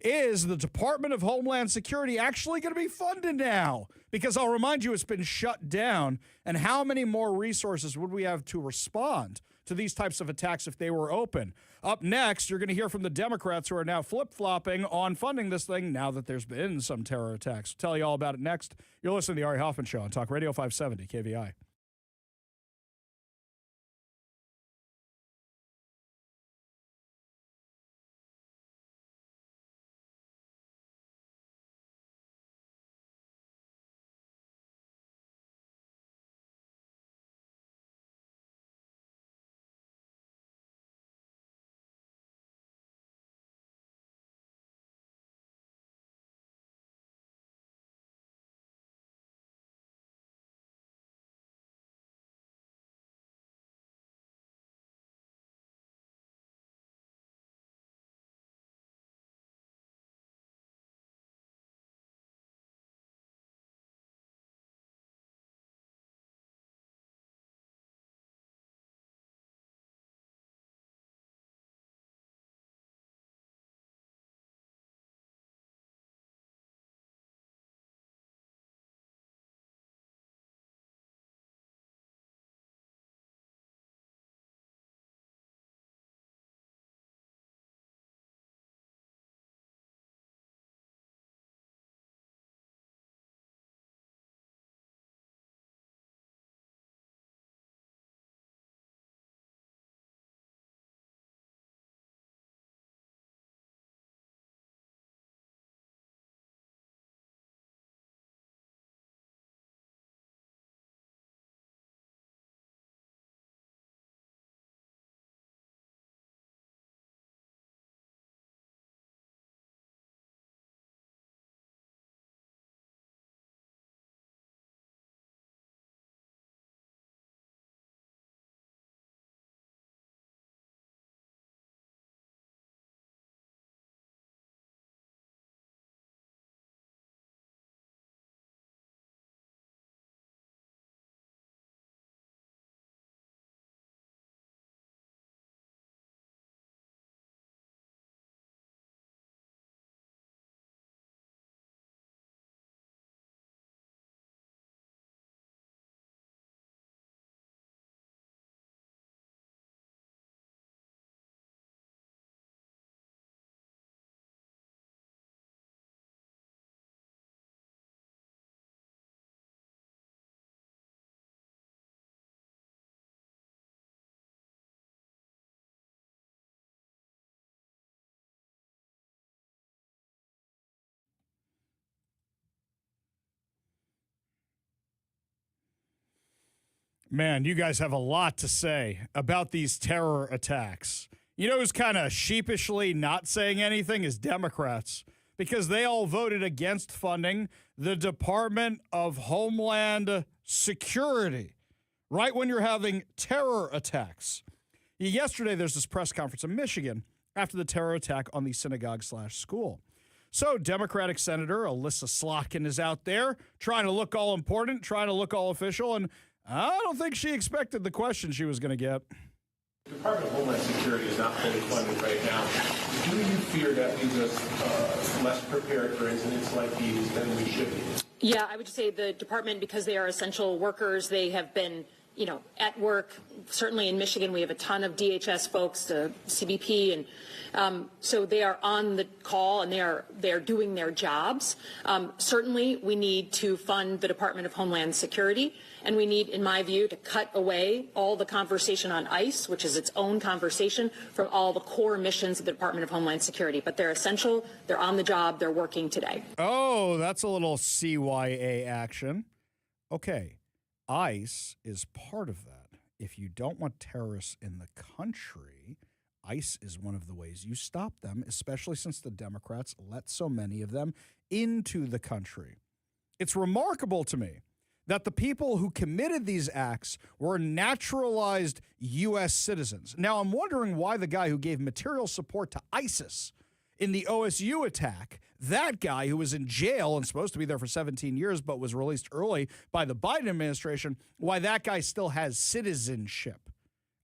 is the Department of Homeland Security actually going to be funded now? Because I'll remind you, it's been shut down. And how many more resources would we have to respond to these types of attacks if they were open? Up next, you're going to hear from the Democrats who are now flip-flopping on funding this thing now that there's been some terror attacks. I'll tell you all about it next. You're listening to the Ari Hoffman Show on Talk Radio 570 KVI. Man, you guys have a lot to say about these terror attacks. You know who's kind of sheepishly not saying anything is Democrats, because they all voted against funding the Department of Homeland Security right when you're having terror attacks. Yesterday, there's this press conference in Michigan after the terror attack on the synagogue/school. So Democratic Senator Alyssa Slotkin is out there trying to look all important, trying to look all official, and I don't think she expected the question she was going to get. The Department of Homeland Security is not fully funded right now. Do you fear that leaves us less prepared for incidents like these than we should be? Yeah, I would say the department, because they are essential workers, they have been, at work. Certainly in Michigan, we have a ton of DHS folks, CBP, and so they are on the call and they are doing their jobs. Certainly, we need to fund the Department of Homeland Security, and we need, in my view, to cut away all the conversation on ICE, which is its own conversation, from all the core missions of the Department of Homeland Security. But they're essential. They're on the job. They're working today. Oh, that's a little CYA action. Okay, ICE is part of that. If you don't want terrorists in the country, ICE is one of the ways you stop them, especially since the Democrats let so many of them into the country. It's remarkable to me that the people who committed these acts were naturalized U.S. citizens. Now, I'm wondering why the guy who gave material support to ISIS in the OSU attack, that guy who was in jail and supposed to be there for 17 years but was released early by the Biden administration, why that guy still has citizenship.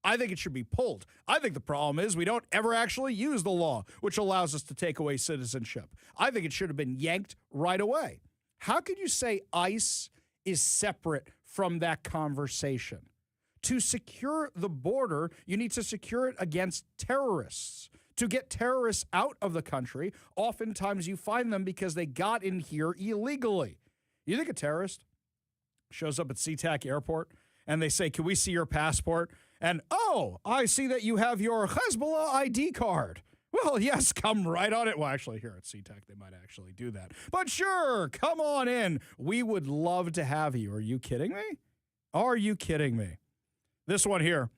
I think it should be pulled. I think the problem is we don't ever actually use the law, which allows us to take away citizenship. I think it should have been yanked right away. How could you say ICE is separate from that conversation? To secure the border, you need to secure it against terrorists. To get terrorists out of the country, oftentimes you find them because they got in here illegally. You think a terrorist shows up at SeaTac Airport and they say, "Can we see your passport?" And, "Oh, I see that you have your Hezbollah ID card." Well, yes, come right on it. Well, actually, here at SeaTac, they might actually do that. But sure, come on in. We would love to have you. Are you kidding me? Are you kidding me? This one here.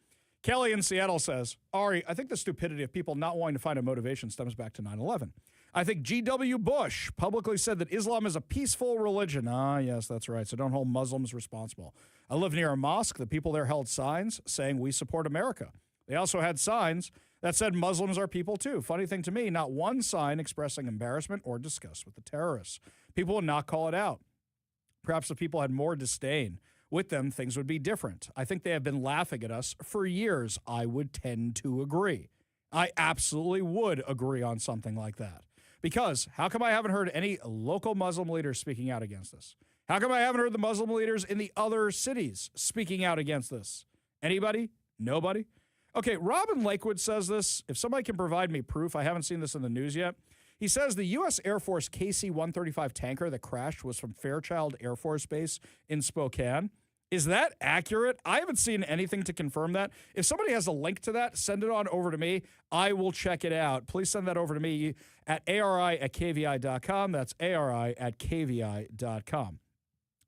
Kelly in Seattle says, "Ari, I think the stupidity of people not wanting to find a motivation stems back to 9/11. I think G.W. Bush publicly said that Islam is a peaceful religion." Ah, yes, that's right. So don't hold Muslims responsible. I live near a mosque. The people there held signs saying we support America. They also had signs that said Muslims are people too. Funny thing to me, not one sign expressing embarrassment or disgust with the terrorists. People would not call it out. Perhaps if people had more disdain with them, things would be different. I think they have been laughing at us for years. I would tend to agree. I absolutely would agree on something like that. Because how come I haven't heard any local Muslim leaders speaking out against this? How come I haven't heard the Muslim leaders in the other cities speaking out against this? Anybody? Nobody? Okay, Robin Lakewood says this. If somebody can provide me proof, I haven't seen this in the news yet. He says the U.S. Air Force KC-135 tanker that crashed was from Fairchild Air Force Base in Spokane. Is that accurate? I haven't seen anything to confirm that. If somebody has a link to that, send it on over to me. I will check it out. Please send that over to me at ari@kvi.com. That's ari@kvi.com.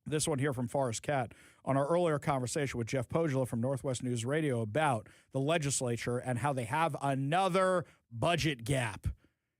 This one here from Forrest Cat on our earlier conversation with Jeff Pogula from Northwest News Radio about the legislature and how they have another budget gap.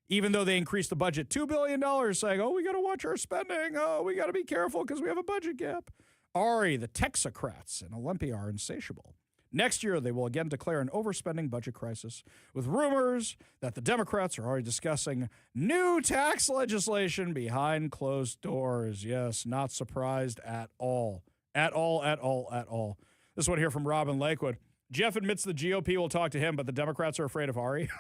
Even though they increased the budget $2 billion, saying, "Oh, we got to watch our spending. Oh, we got to be careful because we have a budget gap." Ari, the Texocrats in Olympia are insatiable. Next year, they will again declare an overspending budget crisis with rumors that the Democrats are already discussing new tax legislation behind closed doors. Yes, not surprised at all. At all. This one here from Robin Lakewood. Jeff admits the GOP will talk to him, but the Democrats are afraid of Ari.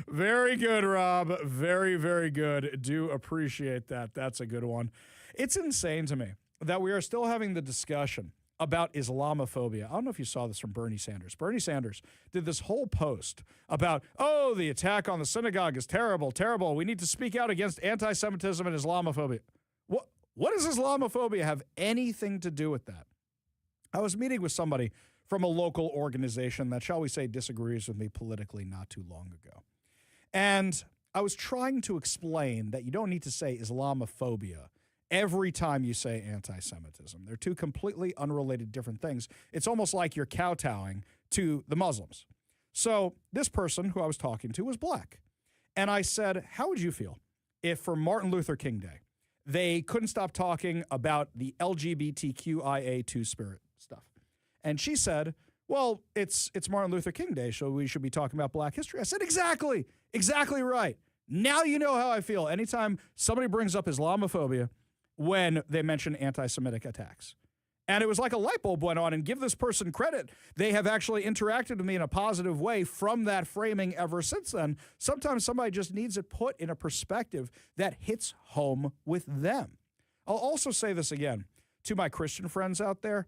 Very good, Rob. Very, very good. Do appreciate that. That's a good one. It's insane to me that we are still having the discussion about Islamophobia. I don't know if you saw this from Bernie Sanders. Bernie Sanders did this whole post about, "Oh, the attack on the synagogue is terrible, terrible. We need to speak out against anti-Semitism and Islamophobia." What does Islamophobia have anything to do with that? I was meeting with somebody from a local organization that, shall we say, disagrees with me politically not too long ago. And I was trying to explain that you don't need to say Islamophobia every time you say anti-Semitism. They're two completely unrelated different things. It's almost like you're kowtowing to the Muslims. So this person who I was talking to was black. And I said, how would you feel if for Martin Luther King Day, they couldn't stop talking about the LGBTQIA two-spirit stuff? And she said, well, it's Martin Luther King Day, so we should be talking about black history. I said, exactly right. Now you know how I feel anytime somebody brings up Islamophobia when they mention anti-Semitic attacks. And it was like a light bulb went on, and give this person credit. They have actually interacted with me in a positive way from that framing ever since then. Sometimes somebody just needs it put in a perspective that hits home with them. I'll also say this again to my Christian friends out there.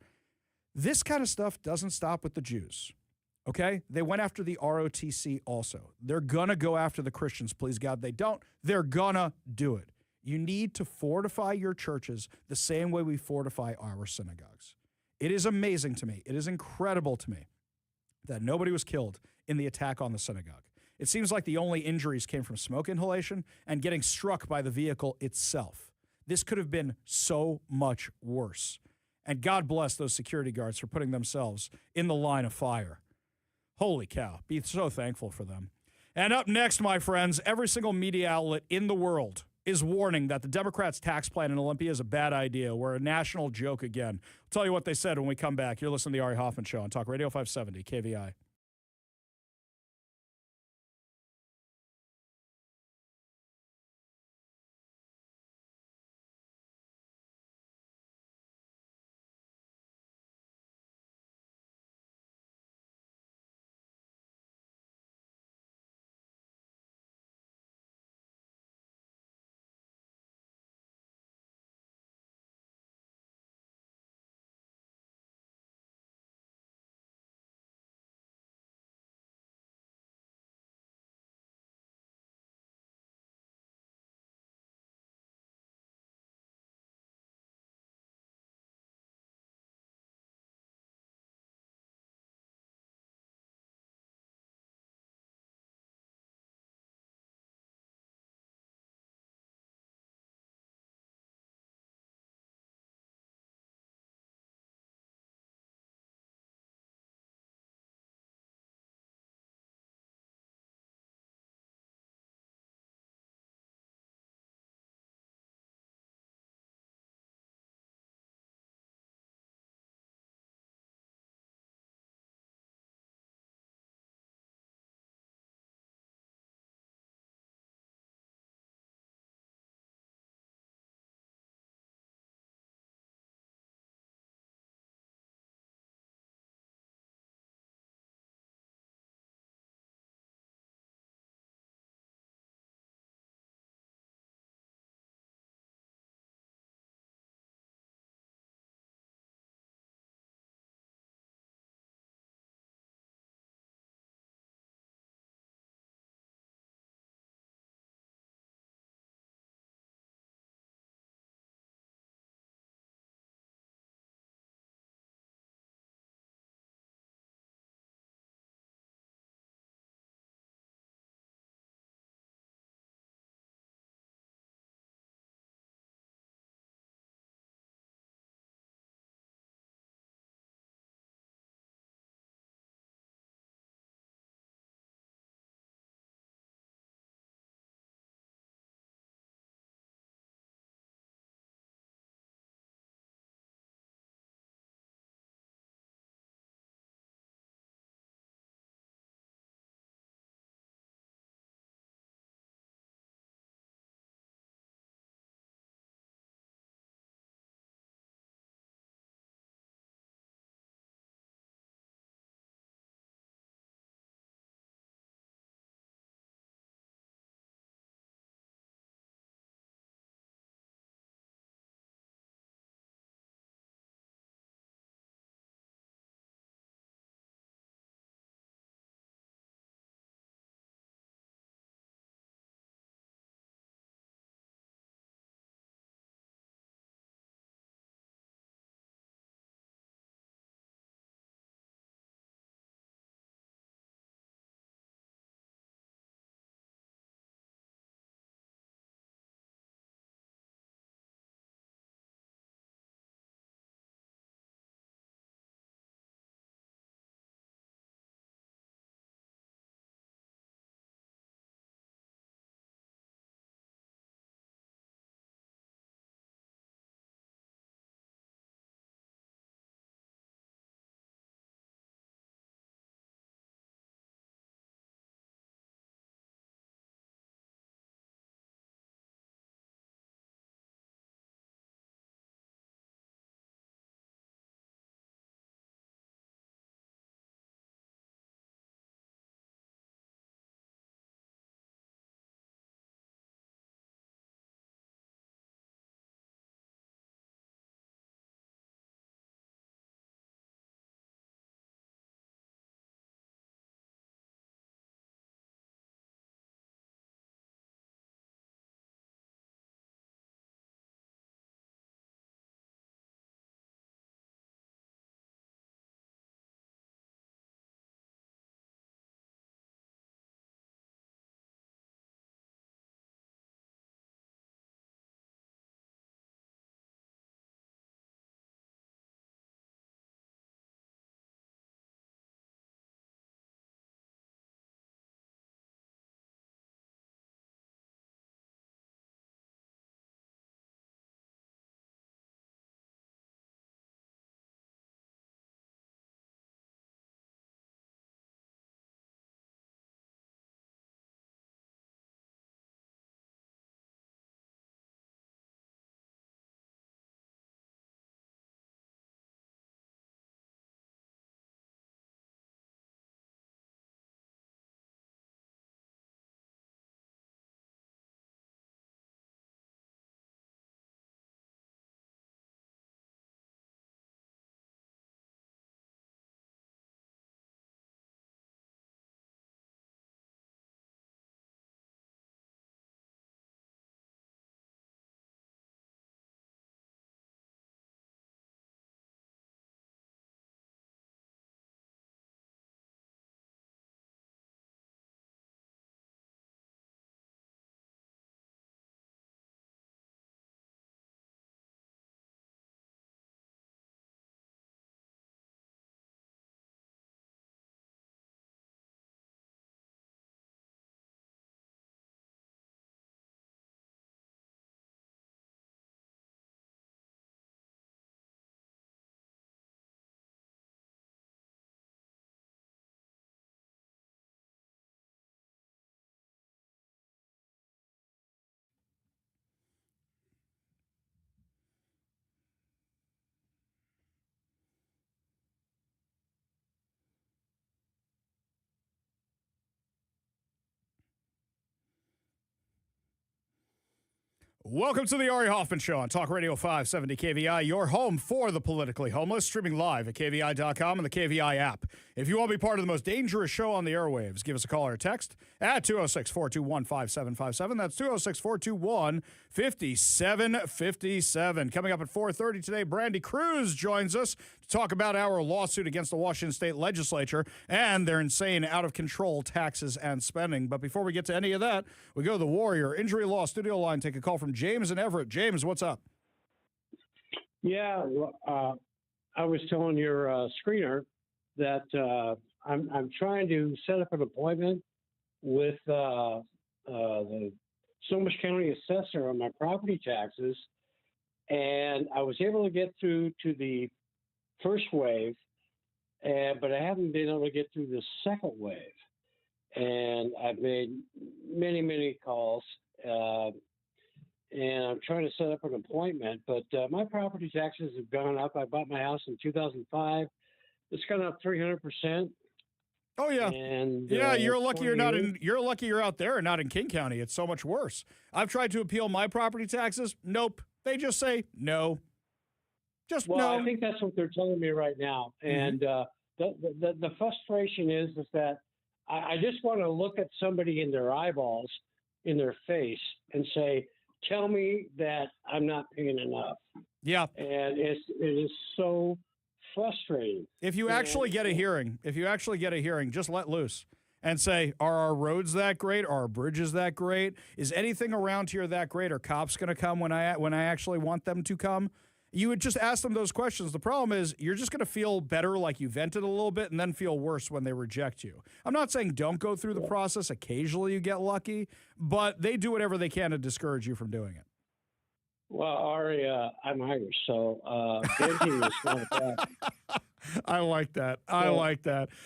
This kind of stuff doesn't stop with the Jews, okay? They went after the ROTC also. They're going to go after the Christians. Please, God, they don't. They're going to do it. You need to fortify your churches the same way we fortify our synagogues. It is amazing to me. It is incredible to me that nobody was killed in the attack on the synagogue. It seems like the only injuries came from smoke inhalation and getting struck by the vehicle itself. This could have been so much worse. And God bless those security guards for putting themselves in the line of fire. Holy cow. Be so thankful for them. And up next, my friends, every single media outlet in the world is warning that the Democrats' tax plan in Olympia is a bad idea. We're a national joke again. I'll tell you what they said when we come back. You're listening to the Ari Hoffman Show on Talk Radio 570, KVI. Welcome to the Ari Hoffman Show on Talk Radio 570 KVI, your home for the politically homeless, streaming live at KVI.com and the KVI app. If you want to be part of the most dangerous show on the airwaves, give us a call or a text at 206-421-5757. That's 206-421-5757. Coming up at 4:30 today, Brandy Cruz joins us to talk about our lawsuit against the Washington State Legislature and their insane, out-of-control taxes and spending. But before we get to any of that, we go to the Warrior Injury Law Studio line, take a call from James and Everett. James, what's up? Yeah, I was telling your screener that I'm trying to set up an appointment with the Snohomish County assessor on my property taxes, and I was able to get through to the first wave, but I haven't been able to get through the second wave. And I've made many calls. And I'm trying to set up an appointment, but my property taxes have gone up. I bought my house in 2005. It's gone up 300%. Oh yeah, and you're lucky you're not in. You're lucky you're out there and not in King County. It's so much worse. I've tried to appeal my property taxes. Nope, they just say no. Just well, no. I think that's what they're telling me right now, and the frustration is that I just want to look at somebody in their eyeballs, in their face, and say, tell me that I'm not paying enough. Yeah. And it is so frustrating. If you actually get a hearing, just let loose and say, are our roads that great? Are our bridges that great? Is anything around here that great? Are cops going to come when I actually want them to come? You would just ask them those questions. The problem is you're just going to feel better like you vented a little bit and then feel worse when they reject you. I'm not saying don't go through the process. Occasionally you get lucky, but they do whatever they can to discourage you from doing it. Well, Ari, I'm Irish, so venting is not a problem. I like that.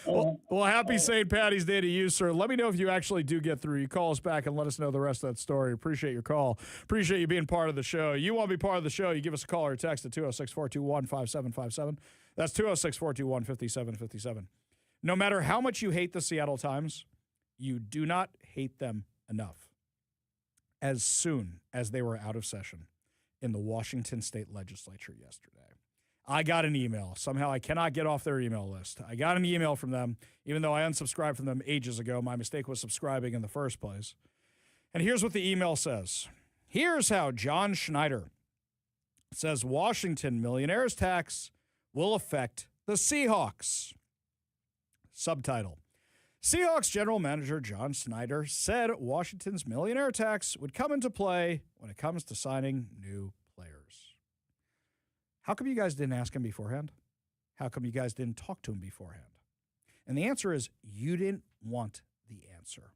Well, happy St. Patty's Day to you, sir. Let me know if you actually do get through. You call us back and let us know the rest of that story. Appreciate your call. Appreciate you being part of the show. You want to be part of the show, you give us a call or a text at 206-421-5757. That's 206-421-5757. No matter how much you hate the Seattle Times, you do not hate them enough. As soon as they were out of session in the Washington State Legislature yesterday, I got an email. Somehow I cannot get off their email list. I got an email from them, even though I unsubscribed from them ages ago. My mistake was subscribing in the first place. And here's what the email says. Here's how John Schneider says Washington millionaires tax will affect the Seahawks. Subtitle. Seahawks general manager John Schneider said Washington's millionaire tax would come into play when it comes to signing new players. How come you guys didn't ask him beforehand? How come you guys didn't talk to him beforehand? And the answer is you didn't want the answer.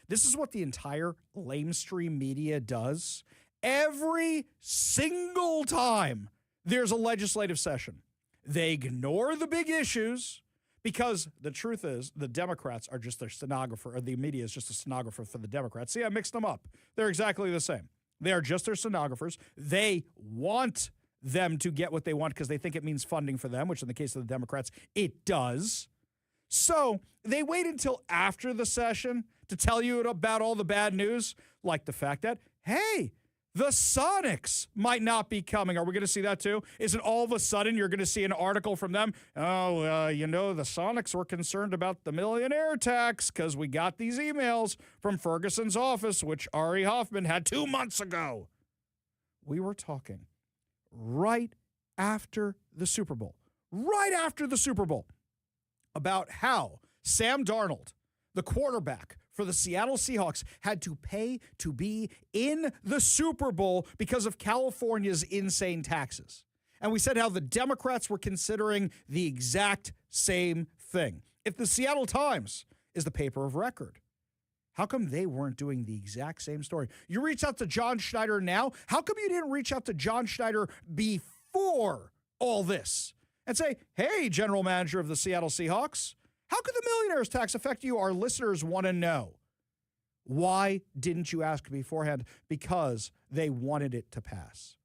This is what the entire lamestream media does every single time there's a legislative session. They ignore the big issues because the truth is the Democrats are just their stenographer, or the media is just a stenographer for the Democrats. See, I mixed them up. They're exactly the same. They are just their stenographers. They want them to get what they want because they think it means funding for them, which in the case of the Democrats, it does. So they wait until after the session to tell you about all the bad news, like the fact that, hey, the Sonics might not be coming. Are we going to see that too? Isn't all of a sudden you're going to see an article from them? The Sonics were concerned about the millionaire tax because we got these emails from Ferguson's office, which Ari Hoffman had 2 months ago. We were talking right after the Super Bowl, about how Sam Darnold, the quarterback for the Seattle Seahawks, had to pay to be in the Super Bowl because of California's insane taxes. And we said how the Democrats were considering the exact same thing. If the Seattle Times is the paper of record, how come they weren't doing the exact same story? You reach out to John Schneider now. How come you didn't reach out to John Schneider before all this and say, hey, general manager of the Seattle Seahawks, how could the millionaires tax affect you? Our listeners want to know. Why didn't you ask beforehand? Because they wanted it to pass.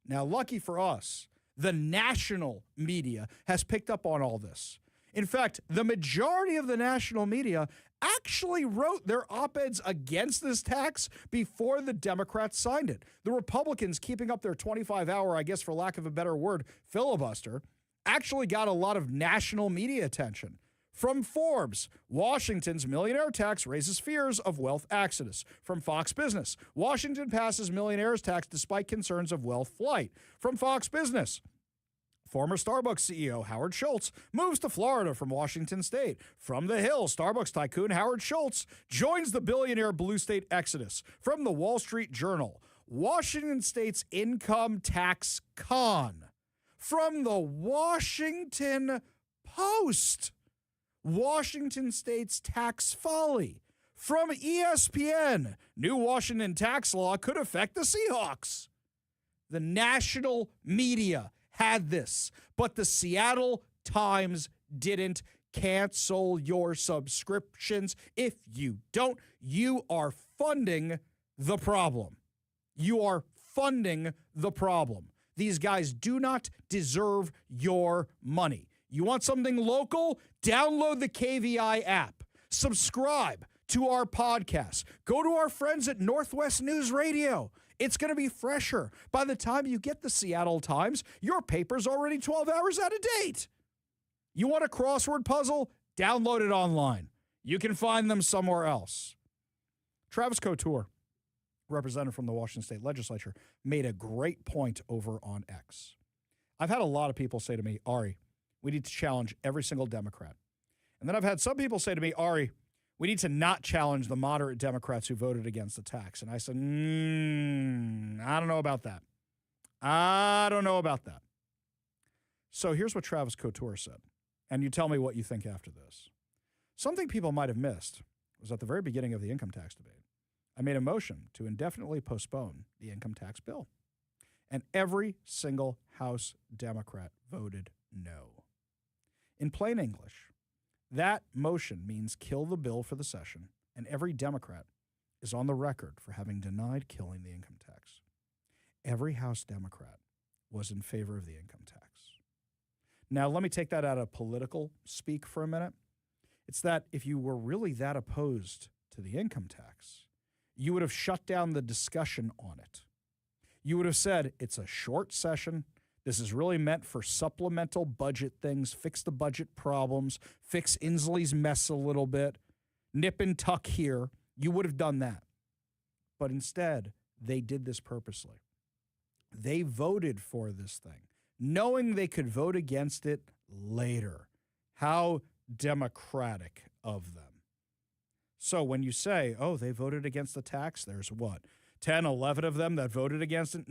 Now, lucky for us, the national media has picked up on all this. In fact, the majority of the national media actually wrote their op-eds against this tax before the Democrats signed it. The Republicans, keeping up their 25-hour, I guess for lack of a better word, filibuster, actually got a lot of national media attention. From Forbes, Washington's millionaire tax raises fears of wealth exodus. From Fox Business, Washington passes millionaires tax despite concerns of wealth flight. From Fox Business, former Starbucks CEO Howard Schultz moves to Florida from Washington State. From The Hill, Starbucks tycoon Howard Schultz joins the billionaire blue state exodus. From the Wall Street Journal, Washington State's income tax con. From the Washington Post, Washington State's tax folly. From ESPN, new Washington tax law could affect the Seahawks. The national media had this, but the Seattle Times didn't. Cancel your subscriptions. If you don't, you are funding the problem. You are funding the problem. These guys do not deserve your money. You want something local? Download the KVI app. Subscribe to our podcast. Go to our friends at Northwest News Radio. It's going to be fresher. By the time you get the Seattle Times, your paper's already 12 hours out of date. You want a crossword puzzle? Download it online. You can find them somewhere else. Travis Couture, representative from the Washington State Legislature, made a great point over on X. I've had a lot of people say to me, Ari, we need to challenge every single Democrat. And then I've had some people say to me, Ari, we need to not challenge the moderate Democrats who voted against the tax. And I said, I don't know about that. I don't know about that. So here's what Travis Couture said. And you tell me what you think after this. Something people might have missed was at the very beginning of the income tax debate, I made a motion to indefinitely postpone the income tax bill. And every single House Democrat voted no. In plain English, that motion means kill the bill for the session, and every Democrat is on the record for having denied killing the income tax. Every House Democrat was in favor of the income tax. Now, let me take that out of political speak for a minute. It's that if you were really that opposed to the income tax, you would have shut down the discussion on it. You would have said, it's a short session. This is really meant for supplemental budget things, fix the budget problems, fix Inslee's mess a little bit, nip and tuck here. You would have done that. But instead, they did this purposely. They voted for this thing, knowing they could vote against it later. How democratic of them. So when you say, oh, they voted against the tax, there's what, 10, 11 of them that voted against it?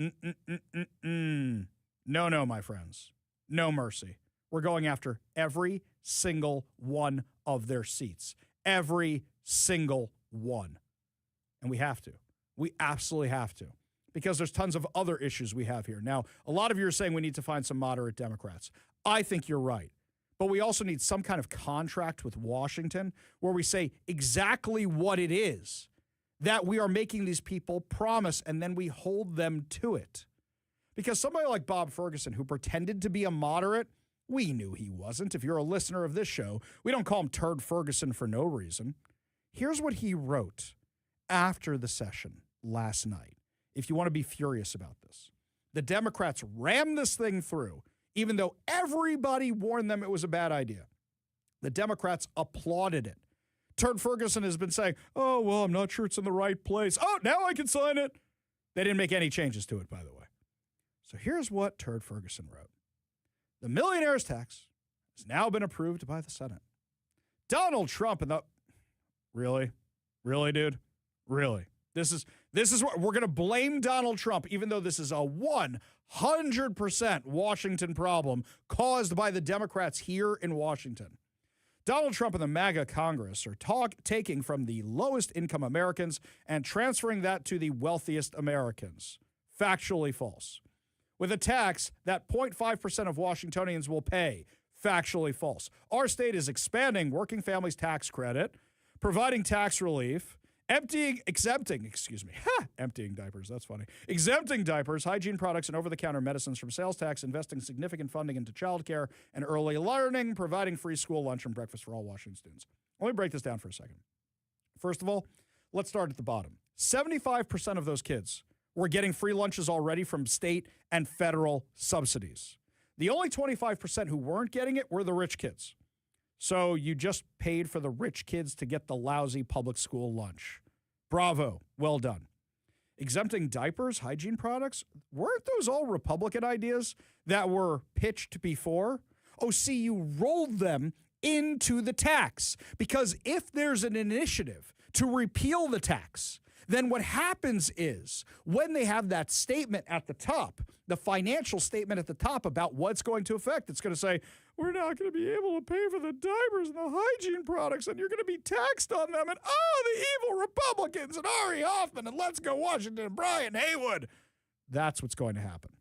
No, my friends. No mercy. We're going after every single one of their seats. Every single one. And we have to. We absolutely have to. Because there's tons of other issues we have here. Now, a lot of you are saying we need to find some moderate Democrats. I think you're right. But we also need some kind of contract with Washington where we say exactly what it is that we are making these people promise, and then we hold them to it. Because somebody like Bob Ferguson, who pretended to be a moderate, we knew he wasn't. If you're a listener of this show, we don't call him Turd Ferguson for no reason. Here's what he wrote after the session last night, if you want to be furious about this. The Democrats rammed this thing through, even though everybody warned them it was a bad idea. The Democrats applauded it. Turd Ferguson has been saying, oh, well, I'm not sure it's in the right place. Oh, now I can sign it. They didn't make any changes to it, by the way. So here's what Turd Ferguson wrote. The millionaire's tax has now been approved by the Senate. Donald Trump and the... Really? Really, dude? Really? This is what we're going to blame Donald Trump, even though this is a 100% Washington problem caused by the Democrats here in Washington. Donald Trump and the MAGA Congress are taking from the lowest income Americans and transferring that to the wealthiest Americans. Factually false. With a tax that 0.5% of Washingtonians will pay. Factually false. Our state is expanding working families' tax credit, providing tax relief, Exempting diapers, that's funny. Exempting diapers, hygiene products, and over-the-counter medicines from sales tax, investing significant funding into childcare and early learning, providing free school lunch and breakfast for all Washington students. Let me break this down for a second. First of all, let's start at the bottom. 75% of those kids were getting free lunches already from state and federal subsidies. The only 25% who weren't getting it were the rich kids. So you just paid for the rich kids to get the lousy public school lunch. Bravo. Well done. Exempting diapers, hygiene products, weren't those all Republican ideas that were pitched before? Oh, see, you rolled them into the tax because if there's an initiative to repeal the tax, then what happens is when they have that statement at the top, the financial statement at the top about what's going to affect, it's going to say, we're not going to be able to pay for the diapers and the hygiene products, and you're going to be taxed on them, and the evil Republicans and Ari Hoffman and Let's Go Washington and Brian Haywood. That's what's going to happen.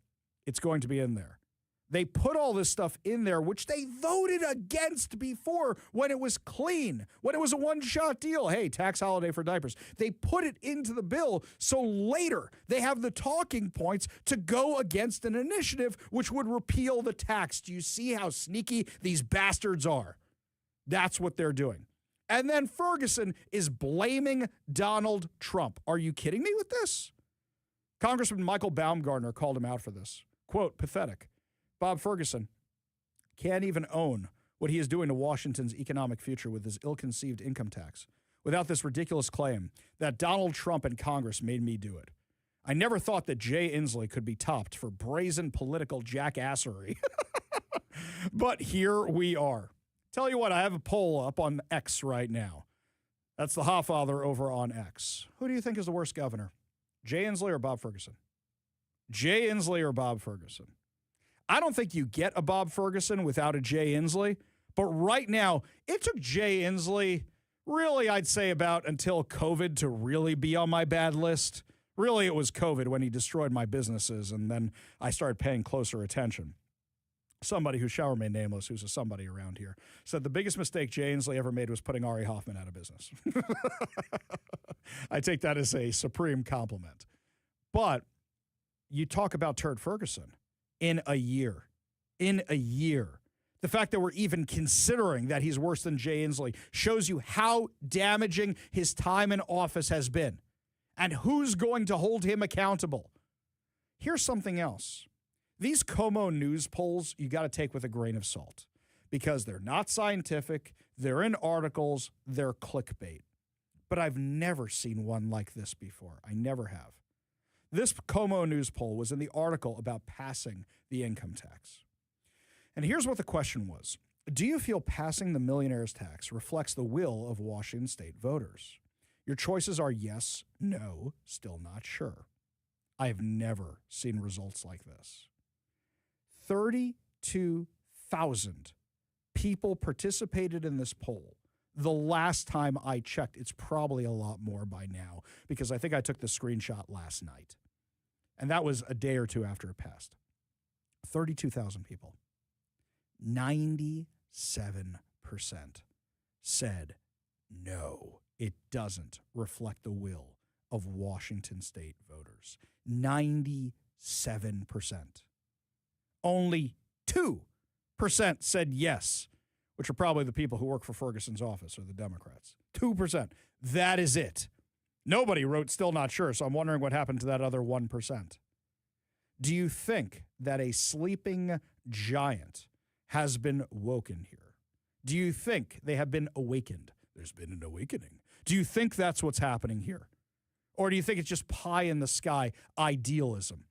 It's going to be in there. They put all this stuff in there, which they voted against before when it was clean, when it was a one-shot deal. Hey, tax holiday for diapers. They put it into the bill so later they have the talking points to go against an initiative which would repeal the tax. Do you see how sneaky these bastards are? That's what they're doing. And then Ferguson is blaming Donald Trump. Are you kidding me with this? Congressman Michael Baumgartner called him out for this. Quote, pathetic. Bob Ferguson can't even own what he is doing to Washington's economic future with his ill-conceived income tax without this ridiculous claim that Donald Trump and Congress made me do it. I never thought that Jay Inslee could be topped for brazen political jackassery. But here we are. Tell you what, I have a poll up on X right now. That's the Hoffather over on X. Who do you think is the worst governor? Jay Inslee or Bob Ferguson? Jay Inslee or Bob Ferguson? I don't think you get a Bob Ferguson without a Jay Inslee, but right now, it took Jay Inslee, really, I'd say about until COVID to really be on my bad list. Really, it was COVID when he destroyed my businesses, and then I started paying closer attention. Somebody who shall remain nameless, who's a somebody around here, said the biggest mistake Jay Inslee ever made was putting Ari Hoffman out of business. I take that as a supreme compliment. But you talk about Turd Ferguson. In a year, the fact that we're even considering that he's worse than Jay Inslee shows you how damaging his time in office has been and who's going to hold him accountable. Here's something else. These Como News polls, you got to take with a grain of salt because they're not scientific, they're in articles, they're clickbait. But I've never seen one like this before. I never have. This Como News poll was in the article about passing the income tax. And here's what the question was. Do you feel passing the millionaire's tax reflects the will of Washington state voters? Your choices are yes, no, still not sure. I have never seen results like this. 32,000 people participated in this poll. The last time I checked, it's probably a lot more by now because I think I took the screenshot last night. And that was a day or two after it passed. 32,000 people. 97% said no, it doesn't reflect the will of Washington state voters. 97%. Only 2% said yes, which are probably the people who work for Ferguson's office or the Democrats. 2%. That is it. Nobody wrote still not sure, so I'm wondering what happened to that other 1%. Do you think that a sleeping giant has been woken here? Do you think they have been awakened? There's been an awakening. Do you think that's what's happening here? Or do you think it's just pie in the sky idealism?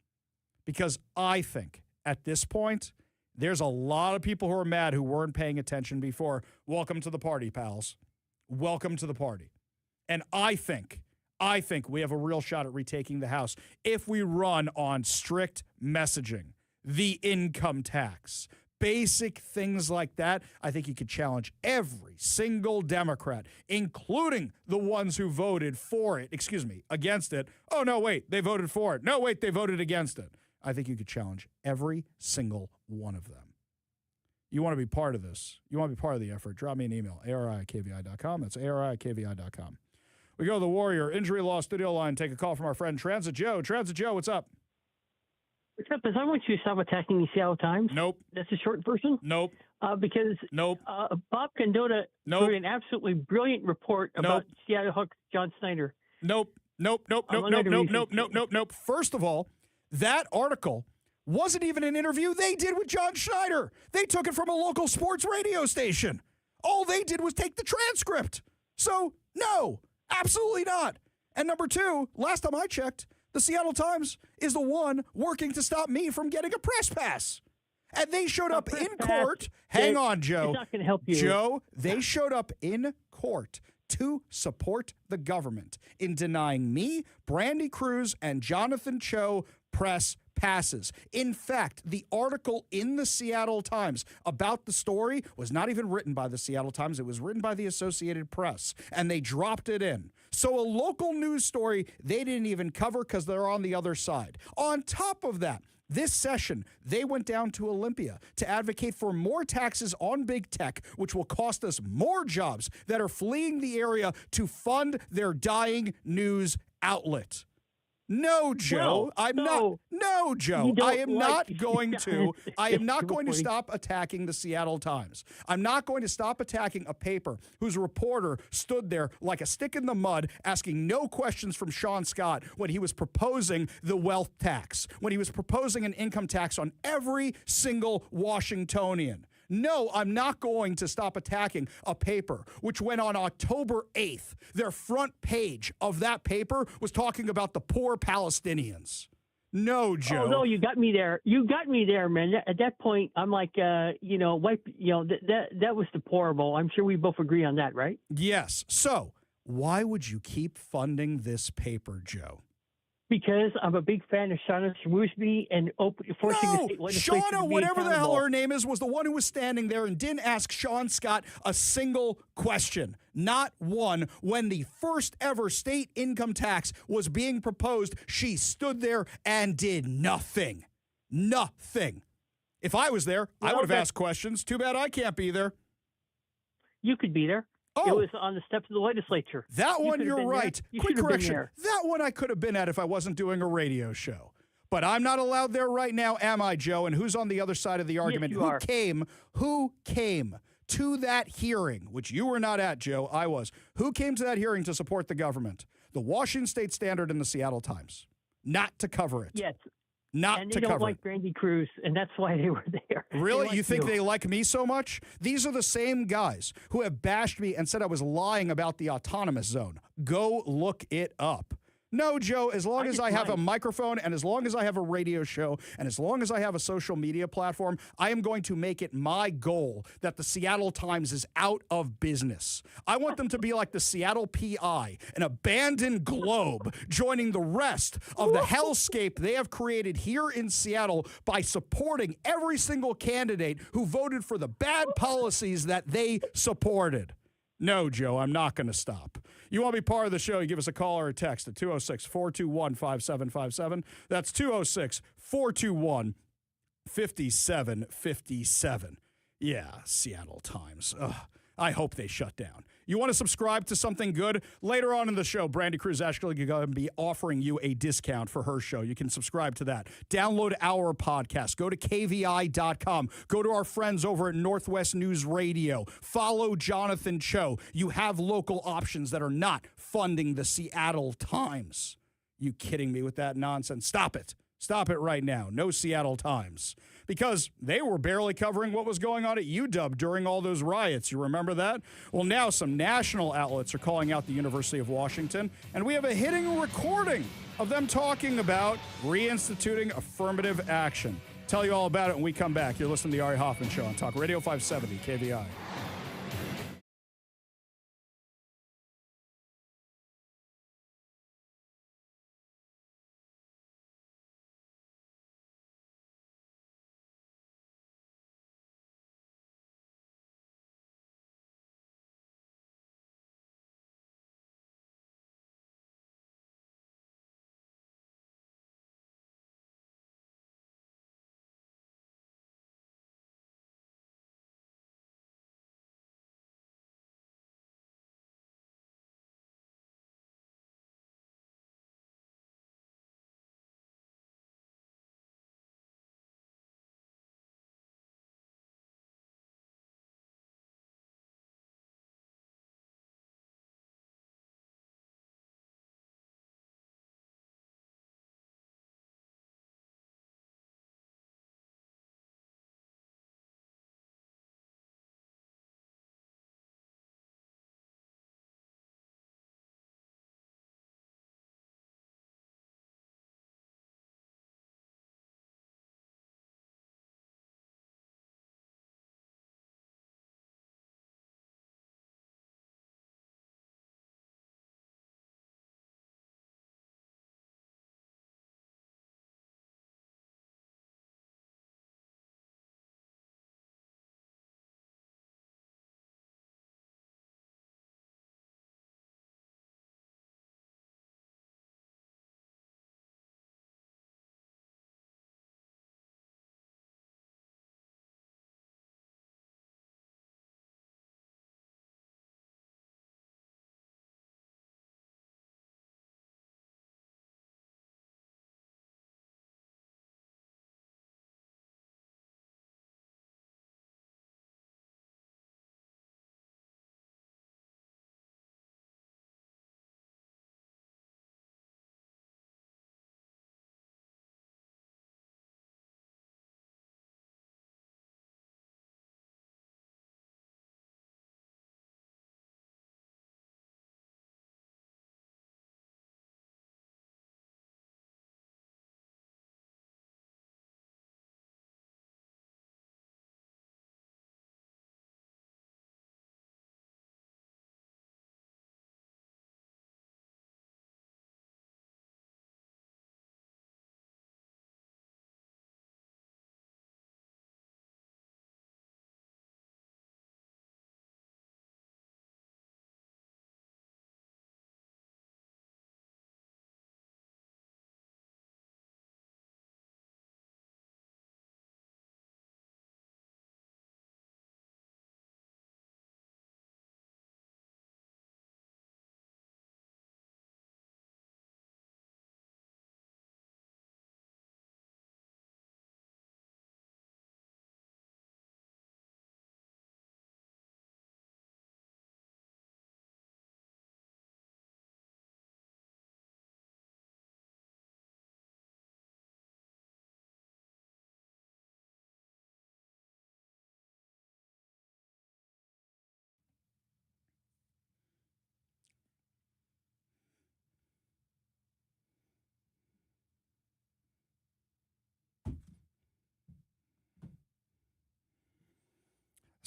Because I think at this point, there's a lot of people who are mad who weren't paying attention before. Welcome to the party, pals. Welcome to the party. And I think we have a real shot at retaking the House if we run on strict messaging, the income tax, basic things like that. I think you could challenge every single Democrat, including the ones who voted for it, against it. Oh, no, wait, they voted for it. No, wait, they voted against it. I think you could challenge every single one of them. You want to be part of this. You want to be part of the effort. Drop me an email, ari@kvi.com. That's ari@kvi.com. We go to the Warrior Injury Law Studio line, take a call from our friend Transit Joe. Transit Joe, what's up? What's up? Is I want you to stop attacking the Seattle Times. Nope. That's a short version. Nope. Because nope. Bob Condota nope. wrote an absolutely brilliant report about Seattle Hook John Snyder. Nope. First of all, that article wasn't even an interview they did with John Schneider. They took it from a local sports radio station. All they did was take the transcript. So, no, absolutely not. And number two, last time I checked, the Seattle Times is the one working to stop me from getting a press pass. And they showed up in court. Hang on, Joe. It's not going to help you. Joe, they showed up in court to support the government in denying me, Brandy Cruz, and Jonathan Cho press passes. In fact, the article in the Seattle Times about the story was not even written by the Seattle Times. It was written by the Associated Press, and they dropped it in. So a local news story they didn't even cover because they're on the other side. On top of that, this session, they went down to Olympia to advocate for more taxes on big tech, which will cost us more jobs that are fleeing the area to fund their dying news outlet. No, Joe, No, Joe, I am not going to stop attacking the Seattle Times. I'm not going to stop attacking a paper whose reporter stood there like a stick in the mud asking no questions from Sean Scott when he was proposing the wealth tax, when he was proposing an income tax on every single Washingtonian. No, I'm not going to stop attacking a paper which went on October 8th. Their front page of that paper was talking about the poor Palestinians. No, Joe. Oh, no, you got me there. You got me there, man. At that point, I'm like, that was deplorable. I'm sure we both agree on that, right? Yes. So why would you keep funding this paper, Joe? Because I'm a big fan of Shauna Shrewsbury and forcing the state legislature to be whatever the hell accountable. her name is, was the one who was standing there and didn't ask Sean Scott a single question. Not one. When the first ever state income tax was being proposed, she stood there and did nothing. Nothing. If I was there, I would have asked questions. Too bad I can't be there. You could be there. Oh. It was on the steps of the legislature. That one, you're right. Quick correction. There. That one I could have been at if I wasn't doing a radio show. But I'm not allowed there right now, am I, Joe? And who's on the other side of the argument? Yes, Who came to that hearing, which you were not at, Joe? I was. Who came to that hearing to support the government? The Washington State Standard and the Seattle Times. Not to cover it. Yes. Not to cover it. And they don't like Brandy Cruz, and that's why they were there. Really? You think they like me so much? These are the same guys who have bashed me and said I was lying about the autonomous zone. Go look it up. No, Joe, as long as I have a microphone and as long as I have a radio show and as long as I have a social media platform, I am going to make it my goal that the Seattle Times is out of business. I want them to be like the Seattle PI, an abandoned globe, joining the rest of the hellscape they have created here in Seattle by supporting every single candidate who voted for the bad policies that they supported. No, Joe, I'm not going to stop. You want to be part of the show, you give us a call or a text at 206-421-5757. That's 206-421-5757. Yeah, Seattle Times. Ugh, I hope they shut down. You want to subscribe to something good? Later on in the show, Brandy Cruz actually going to be offering you a discount for her show. You can subscribe to that. Download our podcast. Go to KVI.com. Go to our friends over at Northwest News Radio. Follow Jonathan Cho. You have local options that are not funding the Seattle Times. You kidding me with that nonsense? Stop it. Stop it right now. No Seattle Times. Because they were barely covering what was going on at UW during all those riots. You remember that? Well, now some national outlets are calling out the University of Washington, and we have a hitting recording of them talking about reinstituting affirmative action. Tell you all about it when we come back. You're listening to the Ari Hoffman Show on Talk Radio 570 KVI.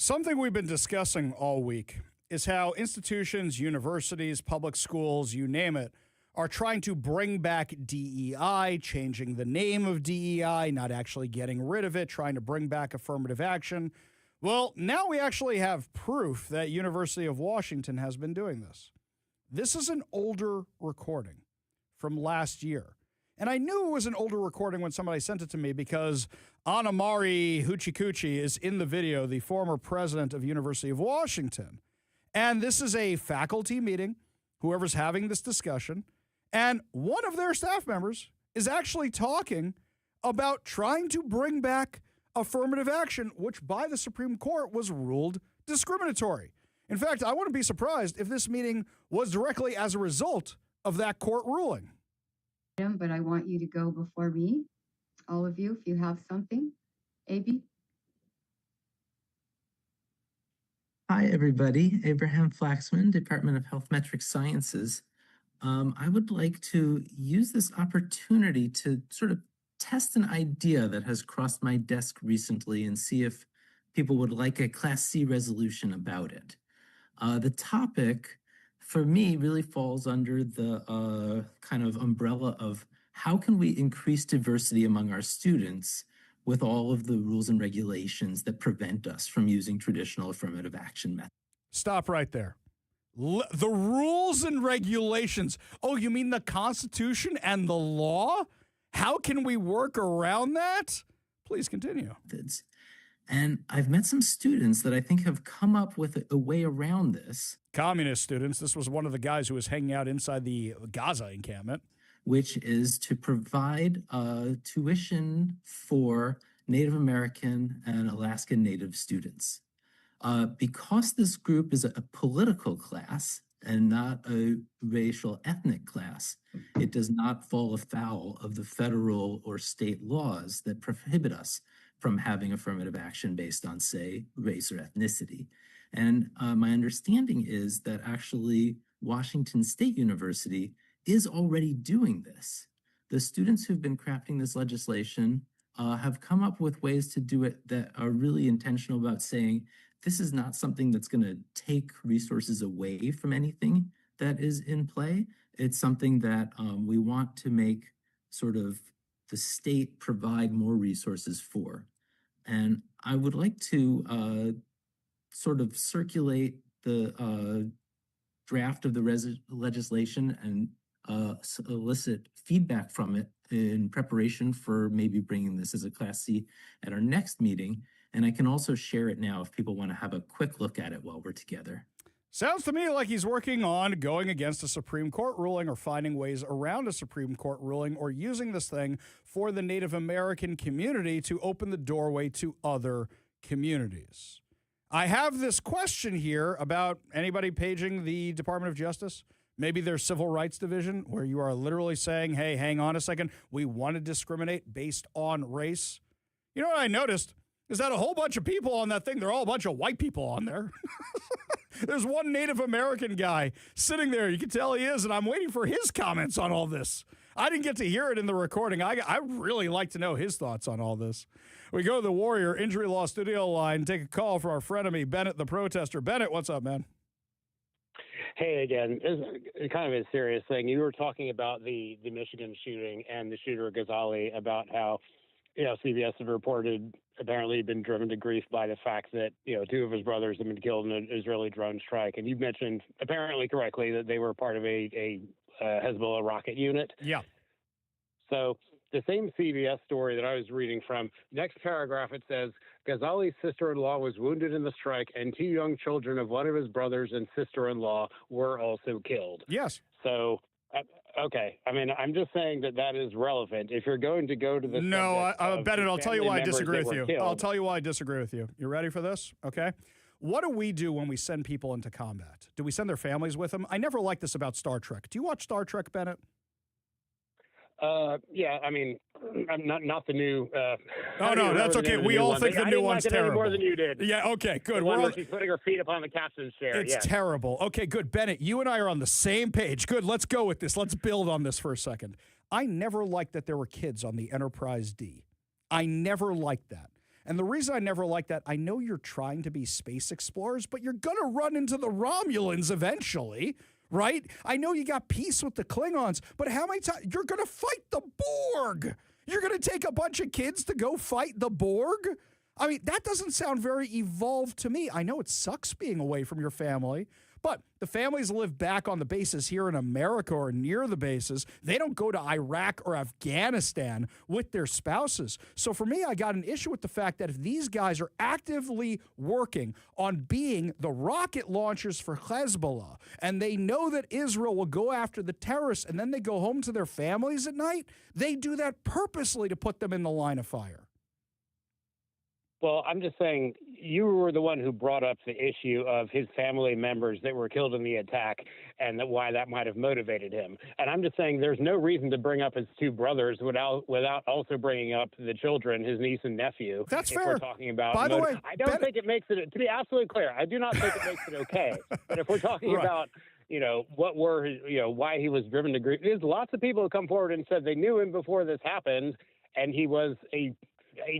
Something we've been discussing all week is how institutions, universities, public schools, you name it, are trying to bring back DEI, changing the name of DEI, not actually getting rid of it, trying to bring back affirmative action. Well, now we actually have proof that University of Washington has been doing this. This is an older recording from last year. And I knew it was an older recording when somebody sent it to me because Anamari Hoochie is in the video, the former president of University of Washington. And this is a faculty meeting, whoever's having this discussion. And one of their staff members is actually talking about trying to bring back affirmative action, which by the Supreme Court was ruled discriminatory. In fact, I wouldn't be surprised if this meeting was directly as a result of that court ruling. But I want you to go before me, all of you, if you have something. AB? Hi, everybody. Abraham Flaxman, Department of Health Metric Sciences. I would like to use this opportunity to sort of test an idea that has crossed my desk recently and see if people would like a Class C resolution about it. The topic, for me, really falls under the kind of umbrella of how can we increase diversity among our students with all of the rules and regulations that prevent us from using traditional affirmative action methods. Stop right there. The rules and regulations. Oh, you mean the Constitution and the law? How can we work around that? Please continue. And I've met some students that I think have come up with a way around this. Communist students. This was one of the guys who was hanging out inside the Gaza encampment. Which is to provide tuition for Native American and Alaskan Native students. Because this group is a political class and not a racial ethnic class, it does not fall afoul of the federal or state laws that prohibit us from having affirmative action based on, say, race or ethnicity. And my understanding is that actually Washington State University is already doing this. The students who've been crafting this legislation have come up with ways to do it that are really intentional about saying, this is not something that's going to take resources away from anything that is in play. It's something that we want to make sort of the state provide more resources for. And I would like to sort of circulate the draft of the legislation and solicit feedback from it in preparation for maybe bringing this as a Class C at our next meeting. And I can also share it now if people want to have a quick look at it while we're together. Sounds to me like he's working on going against a Supreme Court ruling or finding ways around a Supreme Court ruling or using this thing for the Native American community to open the doorway to other communities. I have this question here about anybody paging the Department of Justice, maybe their Civil Rights Division, where you are literally saying, hey, hang on a second, we want to discriminate based on race. You know what I noticed? Is that a whole bunch of people on that thing, they're all a bunch of white people on there. There's one Native American guy sitting there. You can tell he is, and I'm waiting for his comments on all this. I didn't get to hear it in the recording. I really like to know his thoughts on all this. We go to the Warrior Injury Law Studio line, take a call from our frenemy, Bennett the Protester. Bennett, what's up, man? Hey, again, this is kind of a serious thing. You were talking about the Michigan shooting and the shooter Ghazali, about how, CBS have reported apparently been driven to grief by the fact that, two of his brothers have been killed in an Israeli drone strike. And you mentioned, apparently correctly, that they were part of a Hezbollah rocket unit. Yeah. So the same CBS story that I was reading from, next paragraph, it says, Ghazali's sister-in-law was wounded in the strike, and two young children of one of his brothers and sister-in-law were also killed. Yes. So, okay. I mean, I'm just saying that is relevant. If you're going to go to the Bennett, I'll tell you why I disagree with you. Killed. I'll tell you why I disagree with you. You ready for this? Okay. What do we do when we send people into combat? Do we send their families with them? I never liked this about Star Trek. Do you watch Star Trek, Bennett? Yeah, I mean, I'm not the new. Oh no, that's okay. We all think the new one's terrible. More than you did. Yeah, okay, good. We're all, she's putting her feet up on the captain's chair. It's terrible. Okay, good. Bennett, you and I are on the same page. Good. Let's go with this. Let's build on this for a second. I never liked that there were kids on the Enterprise D. I never liked that. And the reason I never like that, I know you're trying to be space explorers, but you're going to run into the Romulans eventually, right? I know you got peace with the Klingons, but how many times you're going to fight the Borg? You're going to take a bunch of kids to go fight the Borg? I mean, that doesn't sound very evolved to me. I know it sucks being away from your family, but the families live back on the bases here in America or near the bases. They don't go to Iraq or Afghanistan with their spouses. So for me, I got an issue with the fact that if these guys are actively working on being the rocket launchers for Hezbollah, and they know that Israel will go after the terrorists, and then they go home to their families at night, they do that purposely to put them in the line of fire. Well, I'm just saying you were the one who brought up the issue of his family members that were killed in the attack and why that might have motivated him. And I'm just saying there's no reason to bring up his two brothers without also bringing up the children, his niece and nephew. That's fair. We're talking about By the way, I don't think it makes it, to be absolutely clear, I do not think it makes it okay. But if we're talking about why he was driven to grief, there's lots of people who come forward and said they knew him before this happened, and he was a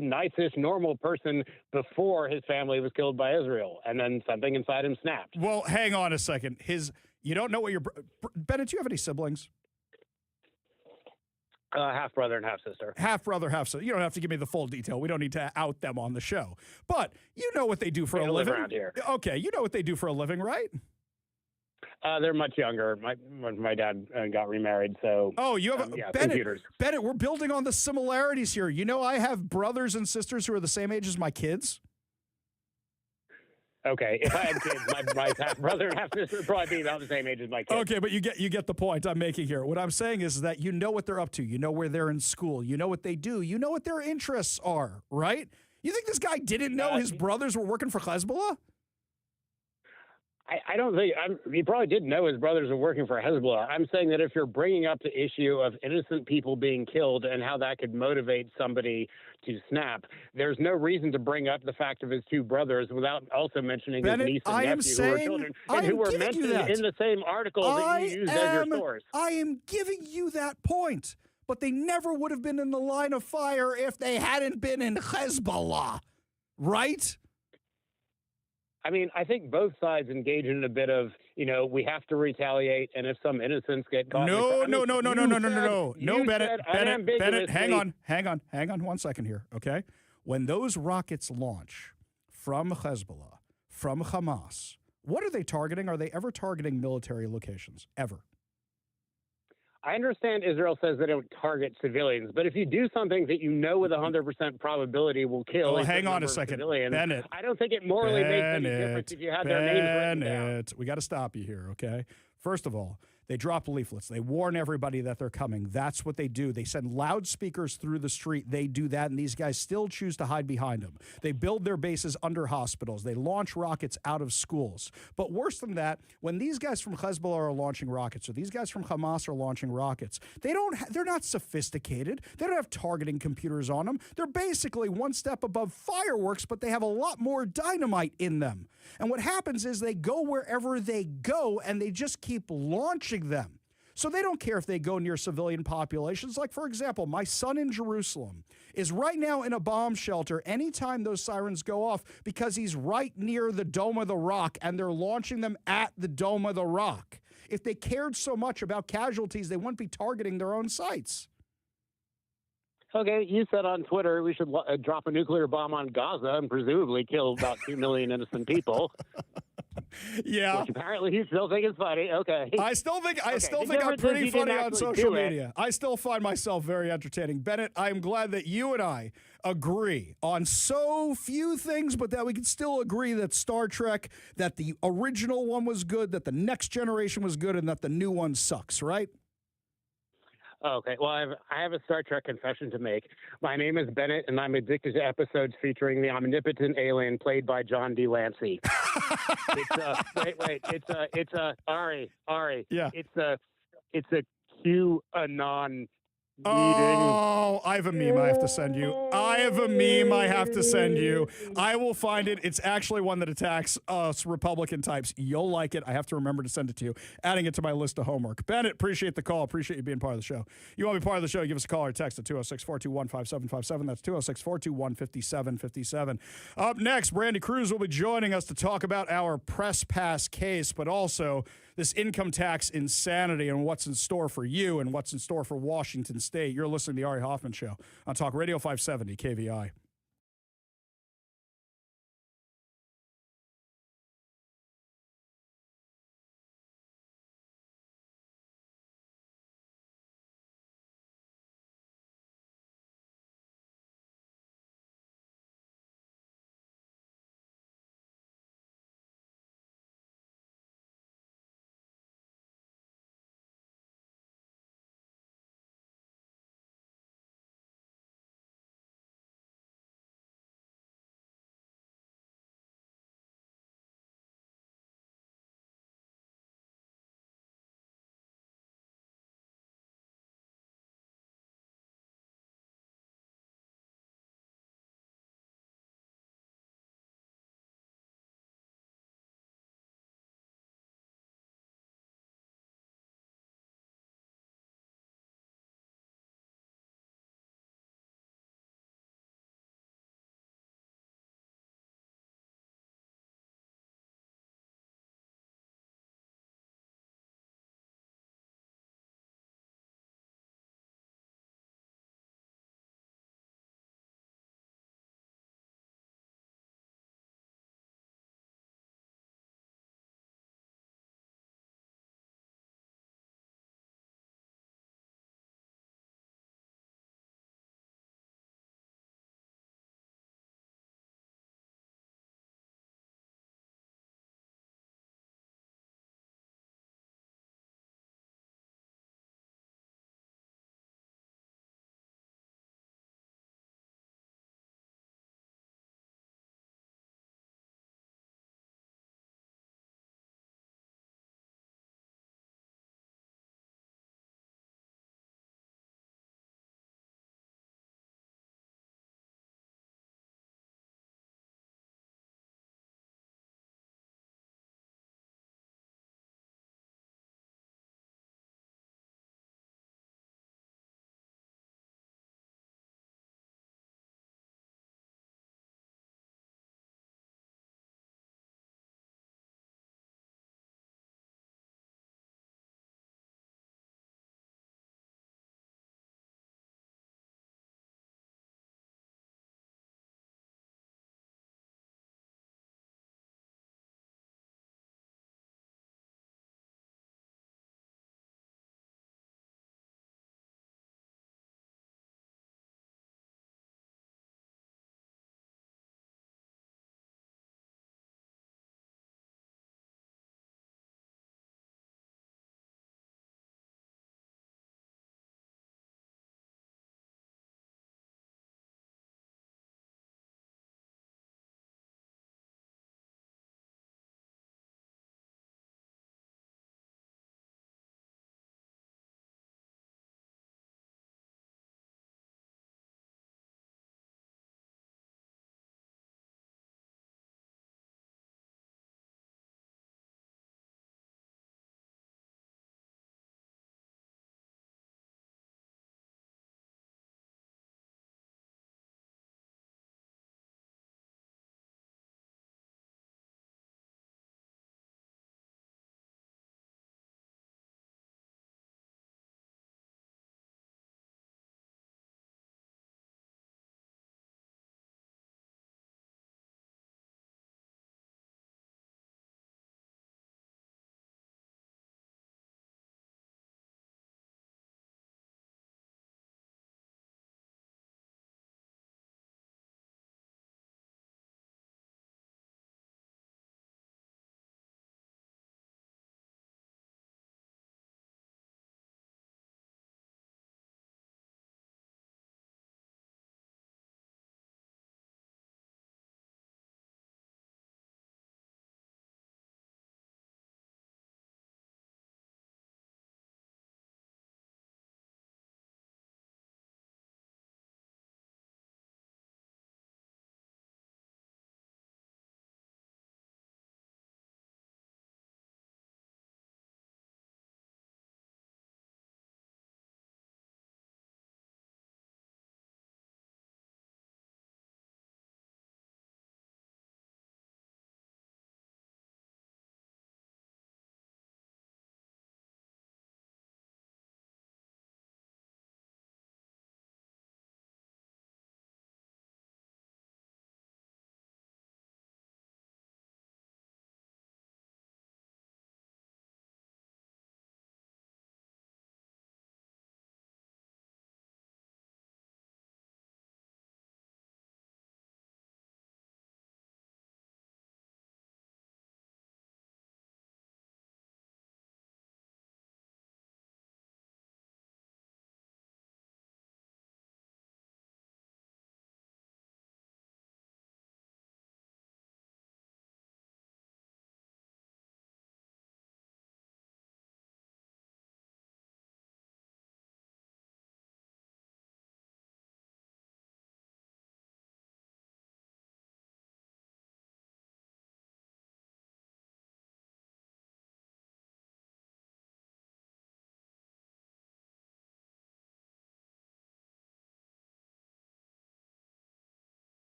nice-ish, normal person before his family was killed by Israel, and then something inside him snapped. Well, hang on a second. You don't know what your Bennett, do you have any siblings? Half brother and half sister. Half brother, half sister. You don't have to give me the full detail. We don't need to out them on the show. But you know what they do for a living. Around here. Okay, you know what they do for a living, right? They're much younger. My dad got remarried, so you have Bennett, computers. Bennett, we're building on the similarities here. You know, I have brothers and sisters who are the same age as my kids. Okay, if I had kids, my half brother and half sister would probably be about the same age as my kids. Okay, but you get the point I'm making here. What I'm saying is that you know what they're up to. You know where they're in school. You know what they do. You know what their interests are, right? You think this guy didn't know his brothers were working for Hezbollah? I don't think he probably didn't know his brothers were working for Hezbollah. I'm saying that if you're bringing up the issue of innocent people being killed and how that could motivate somebody to snap, there's no reason to bring up the fact of his two brothers without also mentioning Bennett, his niece and nephew who were children and who were mentioned in the same article that you used as your source. I am giving you that point, but they never would have been in the line of fire if they hadn't been in Hezbollah, right? I mean, I think both sides engage in a bit of, we have to retaliate, and if some innocents get caught. No, Bennett, hang on 1 second here, okay? When those rockets launch from Hezbollah, from Hamas, what are they targeting? Are they ever targeting military locations? Ever? I understand Israel says they don't target civilians, but if you do something that you know with 100% probability will kill hang on a second, Bennett. I don't think it morally makes any difference if you have their names written down. We got to stop you here, okay? First of all, they drop leaflets. They warn everybody that they're coming. That's what they do. They send loudspeakers through the street. They do that, and these guys still choose to hide behind them. They build their bases under hospitals. They launch rockets out of schools. But worse than that, when these guys from Hezbollah are launching rockets, or these guys from Hamas are launching rockets, they're not sophisticated. They don't have targeting computers on them. They're basically one step above fireworks, but they have a lot more dynamite in them. And what happens is they go wherever they go, and they just keep launching them. So they don't care if they go near civilian populations. Like, for example, my son in Jerusalem is right now in a bomb shelter anytime those sirens go off because he's right near the Dome of the Rock, and they're launching them at the Dome of the Rock. If they cared so much about casualties, they wouldn't be targeting their own sites. Okay, you said on Twitter we should drop a nuclear bomb on Gaza and presumably kill about 2 million innocent people. Yeah. Which apparently you still think is funny. Okay. I still think I'm pretty funny on social media. I still find myself very entertaining. Bennett, I'm glad that you and I agree on so few things, but that we can still agree that Star Trek, that the original one was good, that the next generation was good, and that the new one sucks, right? Okay, well, I have a Star Trek confession to make. My name is Bennett, and I'm addicted to episodes featuring the omnipotent alien played by John D. Lancey. It's Ari. Yeah. It's a QAnon Oh, I have a meme I have to send you. I will find it. It's actually one that attacks us Republican types. You'll like it. I have to remember to send it to you. Adding it to my list of homework. Bennett, appreciate the call. Appreciate you being part of the show. You want to be part of the show, give us a call or text at 206-421-5757. That's 206-421-5757. Up next, Brandy Cruz will be joining us to talk about our press pass case, but also this income tax insanity and what's in store for you and what's in store for Washington State. You're listening to the Ari Hoffman Show on Talk Radio 570 KVI.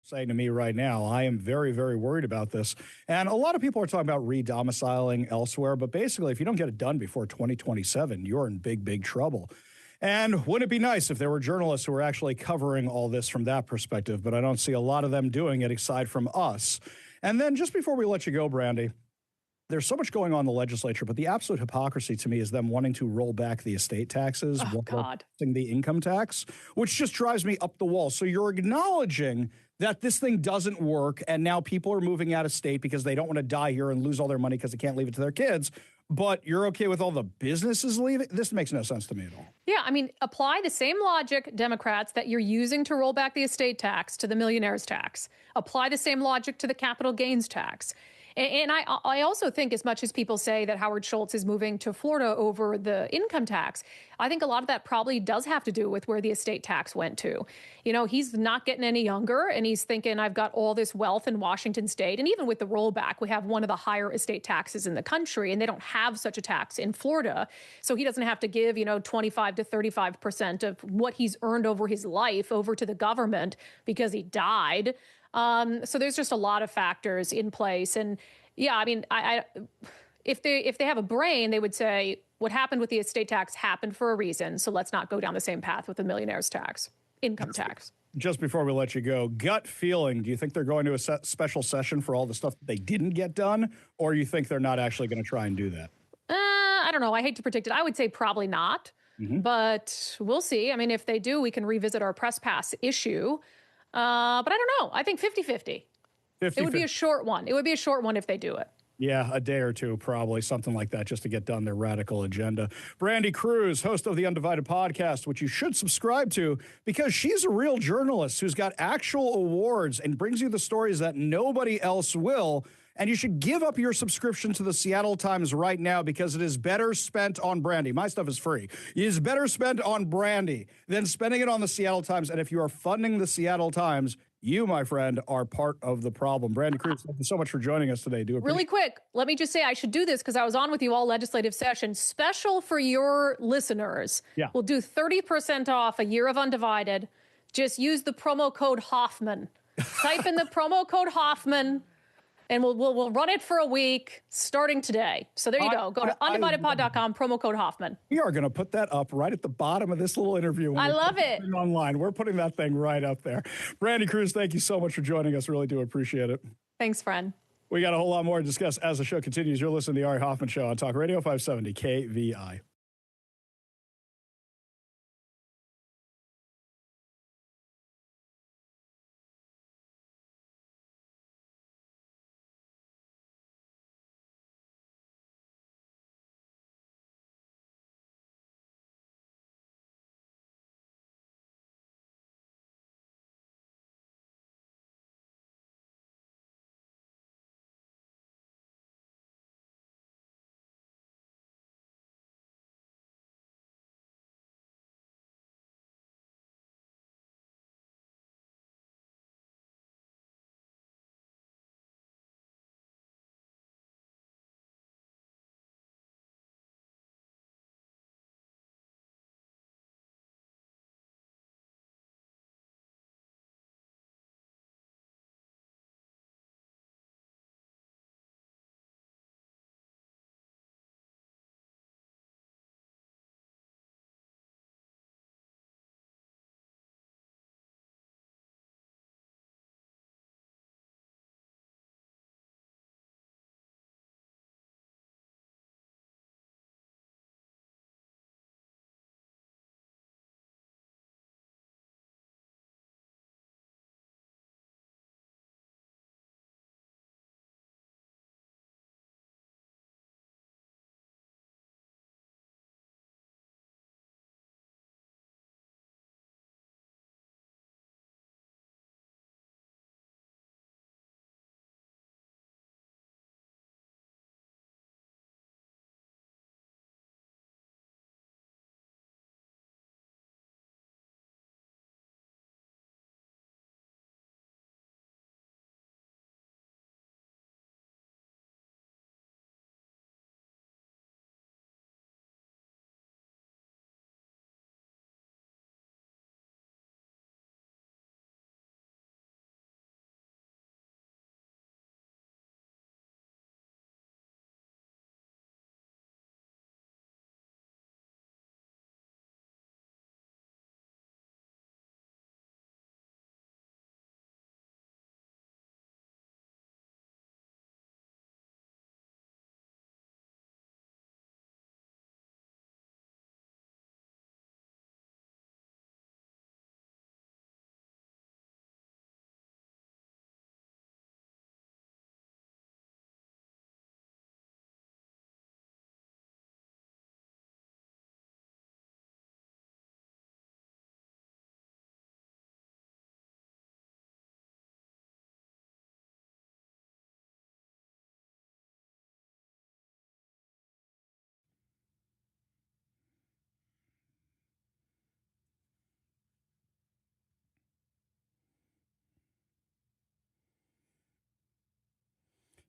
saying to me right now, I am very, very worried about this. And a lot of people are talking about re-domiciling elsewhere, but basically, if you don't get it done before 2027, you're in big, big trouble. And wouldn't it be nice if there were journalists who were actually covering all this from that perspective? But I don't see a lot of them doing it aside from us. And then just before we let you go, Brandy, there's so much going on in the legislature, but the absolute hypocrisy to me is them wanting to roll back the estate taxes, the income tax, which just drives me up the wall. So you're acknowledging that this thing doesn't work, and now people are moving out of state because they don't want to die here and lose all their money because they can't leave it to their kids. But you're okay with all the businesses leaving? This makes no sense to me at all. Yeah, I mean, apply the same logic, Democrats, that you're using to roll back the estate tax to the millionaire's tax. Apply the same logic to the capital gains tax. And I also think, as much as people say that Howard Schultz is moving to Florida over the income tax, I think a lot of that probably does have to do with where the estate tax went to. You know, he's not getting any younger, and he's thinking, I've got all this wealth in Washington state. And even with the rollback, we have one of the higher estate taxes in the country, and they don't have such a tax in Florida. So he doesn't have to give, 25 to 35% of what he's earned over his life over to the government because he died. So there's just a lot of factors in place. And yeah, I mean, if they have a brain, they would say what happened with the estate tax happened for a reason. So let's not go down the same path with the millionaire's tax, income tax. Just before we let you go, gut feeling, do you think they're going to a special session for all the stuff that they didn't get done? Or you think they're not actually going to try and do that? I don't know. I hate to predict it. I would say probably not, but we'll see. I mean, if they do, we can revisit our press pass issue. But I don't know. I think 50-50. It would be a short one. It would be a short one if they do it. Yeah, a day or two, probably, something like that, just to get done their radical agenda. Brandy Cruz, host of the Undivided podcast, which you should subscribe to because she's a real journalist who's got actual awards and brings you the stories that nobody else will. And you should give up your subscription to the Seattle Times right now because it is better spent on Brandy. My stuff is free. It is better spent on Brandy than spending it on the Seattle Times. And if you are funding the Seattle Times, you, my friend, are part of the problem. Brandy Cruz, thank you so much for joining us today. Really quick, let me just say I should do this because I was on with you all legislative session. Special for your listeners. Yeah. We'll do 30% off a year of Undivided. Just use the promo code Hoffman. Type in the promo code Hoffman. And we'll run it for a week starting today. So there you go. Go to undividedpod.com, promo code Hoffman. We are going to put that up right at the bottom of this little interview. I love it. Online. We're putting that thing right up there. Brandy Cruz, thank you so much for joining us. Really do appreciate it. Thanks, friend. We got a whole lot more to discuss as the show continues. You're listening to the Ari Hoffman Show on Talk Radio 570 KVI.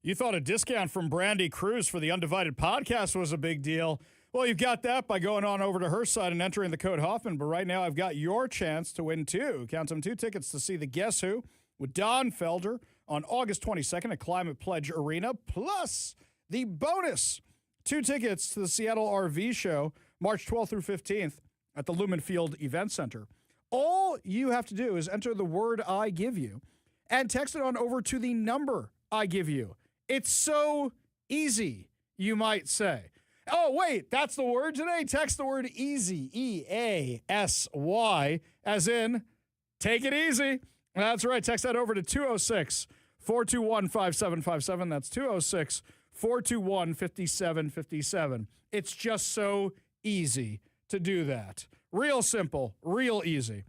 You thought a discount from Brandy Cruz for the Undivided podcast was a big deal. Well, you've got that by going on over to her site and entering the code Hoffman. But right now, I've got your chance to win two. Count them, 2 tickets to see the Guess Who with Don Felder on August 22nd at Climate Pledge Arena, plus the bonus 2 tickets to the Seattle RV Show, March 12th through 15th at the Lumen Field Event Center. All you have to do is enter the word I give you and text it on over to the number I give you. It's so easy, you might say. Oh, wait, that's the word today. Text the word easy, E-A-S-Y, as in take it easy. That's right. Text that over to 206-421-5757. That's 206-421-5757. It's just so easy to do that. Real simple, real easy.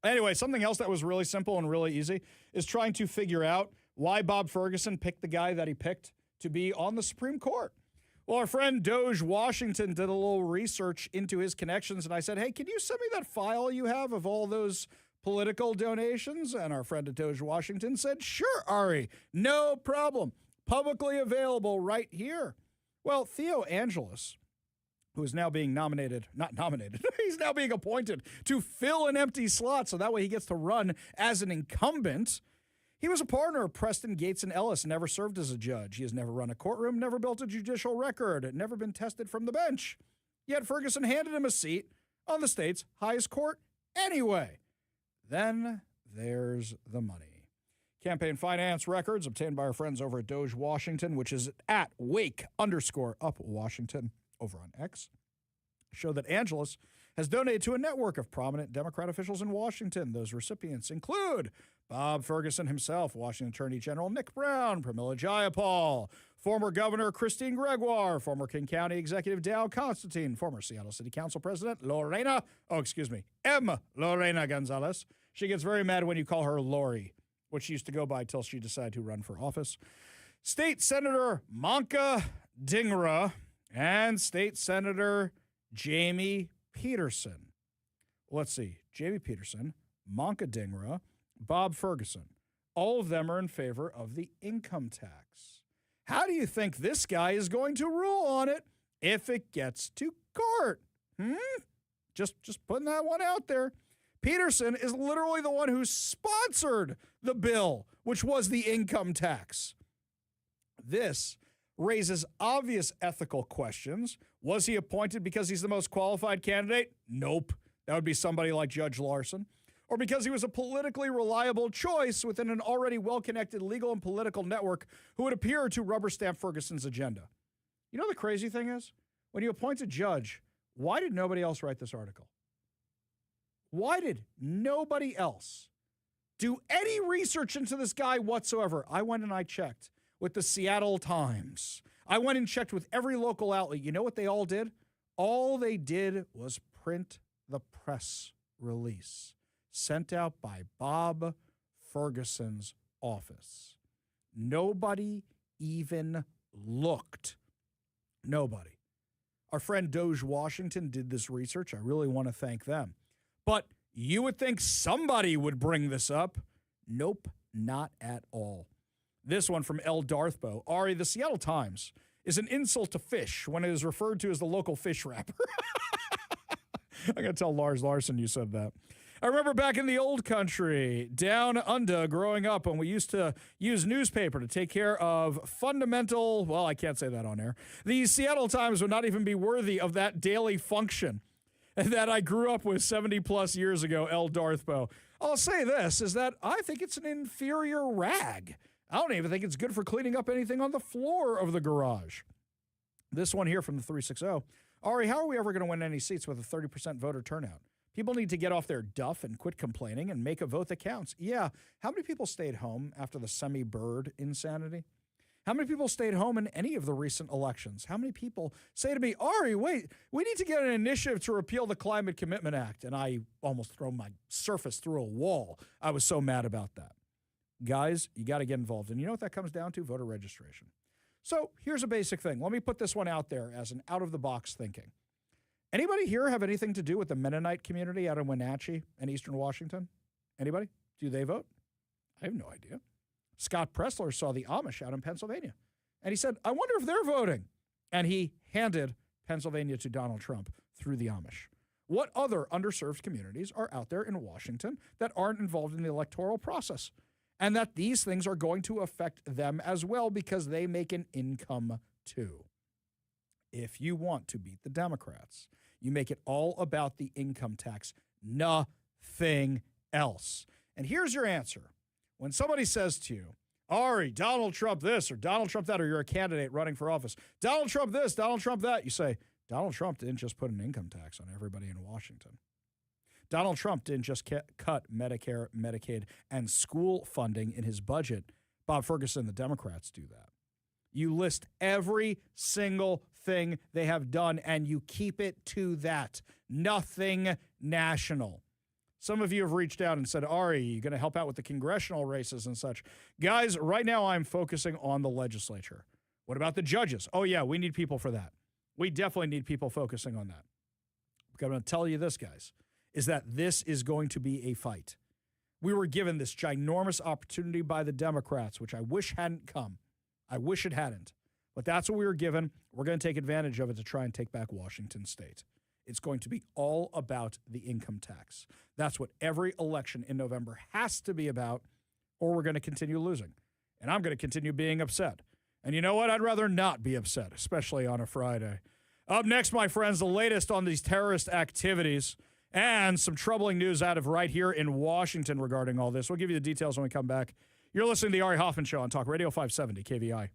Anyway, something else that was really simple and really easy is trying to figure out why Bob Ferguson picked the guy that he picked to be on the Supreme Court. Well, our friend Doge Washington did a little research into his connections, and I said, hey, can you send me that file you have of all those political donations? And our friend at Doge Washington said, sure, Ari, no problem. Publicly available right here. Well, Theo Angelis, who is now being he's now being appointed to fill an empty slot, so that way he gets to run as an incumbent. He was a partner of Preston, Gates, and Ellis, never served as a judge. He has never run a courtroom, never built a judicial record, never been tested from the bench. Yet Ferguson handed him a seat on the state's highest court anyway. Then there's the money. Campaign finance records obtained by our friends over at Doge Washington, which is at Wake_up Washington over on X, show that Angelis has donated to a network of prominent Democrat officials in Washington. Those recipients include Bob Ferguson himself, Washington Attorney General Nick Brown, Pramila Jayapal, former Governor Christine Gregoire, former King County Executive Dow Constantine, former Seattle City Council President Lorena Gonzalez. She gets very mad when you call her Lori, which she used to go by till she decided to run for office. State Senator Manka Dhingra and State Senator Jamie Peterson. Let's see. Jamie Peterson, Manka Dhingra, Bob Ferguson. All of them are in favor of the income tax. How do you think this guy is going to rule on it if it gets to court? Just putting that one out there. Peterson is literally the one who sponsored the bill, which was the income tax. This raises obvious ethical questions. Was he appointed because he's the most qualified candidate? Nope. That would be somebody like Judge Larson. Or because he was a politically reliable choice within an already well-connected legal and political network who would appear to rubber stamp Ferguson's agenda. You know the crazy thing is? When you appoint a judge, why did nobody else write this article? Why did nobody else do any research into this guy whatsoever? I went and I checked with the Seattle Times. I went and checked with every local outlet. You know what they all did? All they did was print the press release sent out by Bob Ferguson's office. Nobody even looked. Nobody. Our friend Doge Washington did this research. I really want to thank them. But you would think somebody would bring this up. Nope, not at all. This one from L. Darthbo. Ari, the Seattle Times is an insult to fish when it is referred to as the local fish wrapper. I'm going to tell Lars Larson you said that. I remember back in the old country, down under, growing up, when we used to use newspaper to take care of fundamental, well, I can't say that on air. The Seattle Times would not even be worthy of that daily function that I grew up with 70 plus years ago, L. Darthbo. I'll say this, is that I think it's an inferior rag. I don't even think it's good for cleaning up anything on the floor of the garage. This one here from the 360. Ari, how are we ever going to win any seats with a 30% voter turnout? People need to get off their duff and quit complaining and make a vote that counts. Yeah, how many people stayed home after the semi-bird insanity? How many people stayed home in any of the recent elections? How many people say to me, Ari, wait, we need to get an initiative to repeal the Climate Commitment Act? And I almost throw my Surface through a wall. I was so mad about that. Guys, you got to get involved. And you know what that comes down to? Voter registration. So here's a basic thing. Let me put this one out there as an out-of-the-box thinking. Anybody here have anything to do with the Mennonite community out in Wenatchee and Eastern Washington? Anybody? Do they vote? I have no idea. Scott Pressler saw the Amish out in Pennsylvania. And he said, I wonder if they're voting. And he handed Pennsylvania to Donald Trump through the Amish. What other underserved communities are out there in Washington that aren't involved in the electoral process? And that these things are going to affect them as well because they make an income too. If you want to beat the Democrats, you make it all about the income tax, nothing else. And here's your answer. When somebody says to you, Ari, Donald Trump this or Donald Trump that, or you're a candidate running for office, Donald Trump this, Donald Trump that, you say, Donald Trump didn't just put an income tax on everybody in Washington. Donald Trump didn't just cut Medicare, Medicaid, and school funding in his budget. Bob Ferguson, the Democrats do that. You list every single thing they have done, and you keep it to that. Nothing national. Some of you have reached out and said, Ari, you're going to help out with the congressional races and such. Guys, right now I'm focusing on the legislature. What about the judges? Oh, yeah, we need people for that. We definitely need people focusing on that. But I'm going to tell you this, guys, is that this is going to be a fight. We were given this ginormous opportunity by the Democrats, which I wish hadn't come. I wish it hadn't. But that's what we were given. We're going to take advantage of it to try and take back Washington State. It's going to be all about the income tax. That's what every election in November has to be about, or we're going to continue losing. And I'm going to continue being upset. And you know what? I'd rather not be upset, especially on a Friday. Up next, my friends, the latest on these terrorist activities and some troubling news out of right here in Washington regarding all this. We'll give you the details when we come back. You're listening to the Ari Hoffman Show on Talk Radio 570 KVI.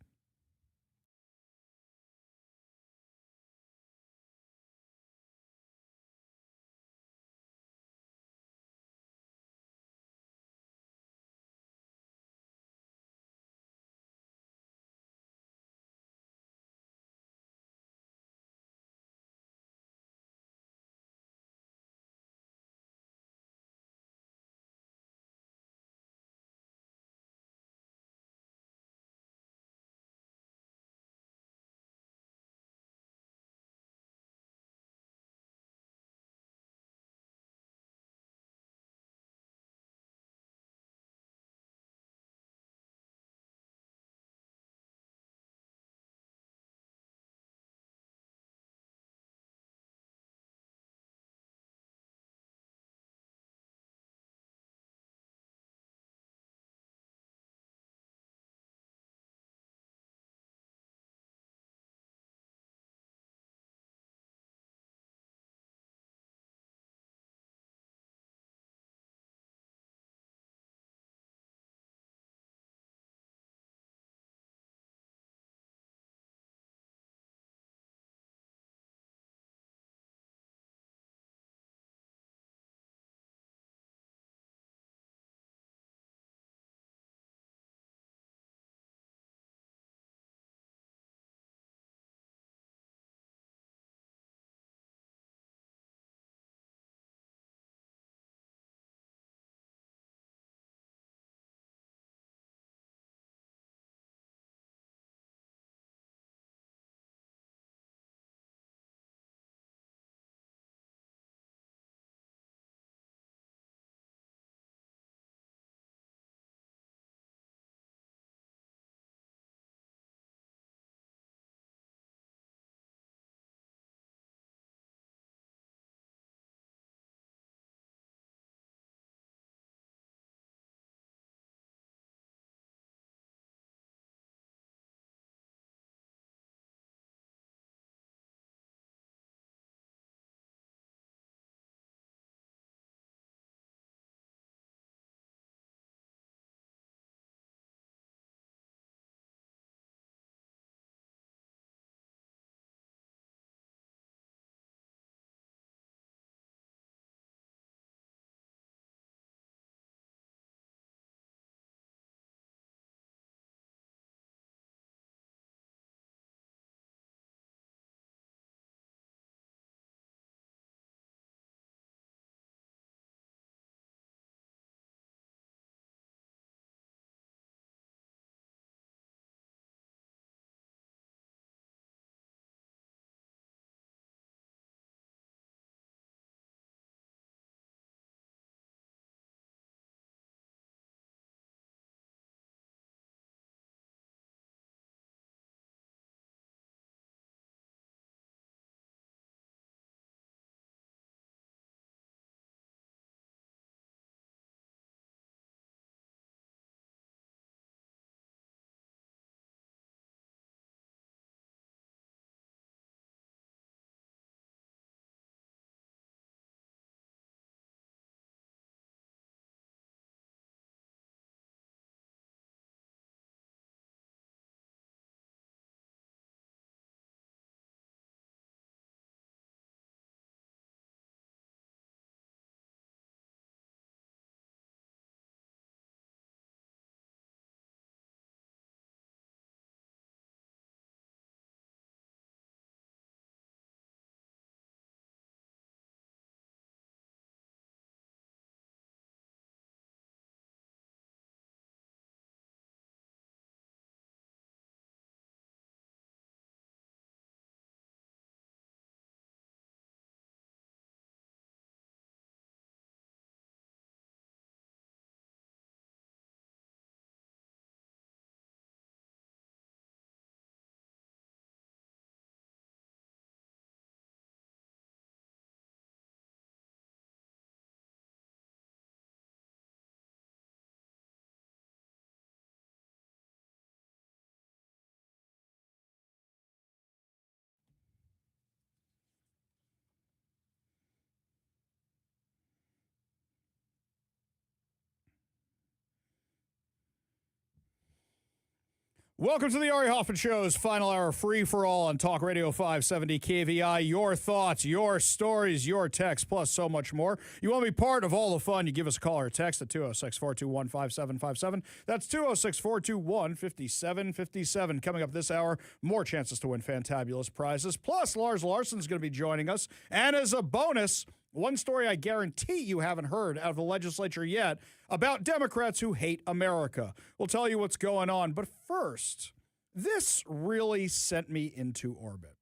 Welcome to the Ari Hoffman Show's final hour free for all on Talk Radio 570 KVI. Your thoughts, your stories, your texts, plus so much more. You want to be part of all the fun, you give us a call or a text at 206-421-5757. That's 206-421-5757. Coming up this hour, more chances to win fantabulous prizes. Plus, Lars Larson's going to be joining us. And as a bonus, one story I guarantee you haven't heard out of the legislature yet about Democrats who hate America. We'll tell you what's going on. But first, this really sent me into orbit.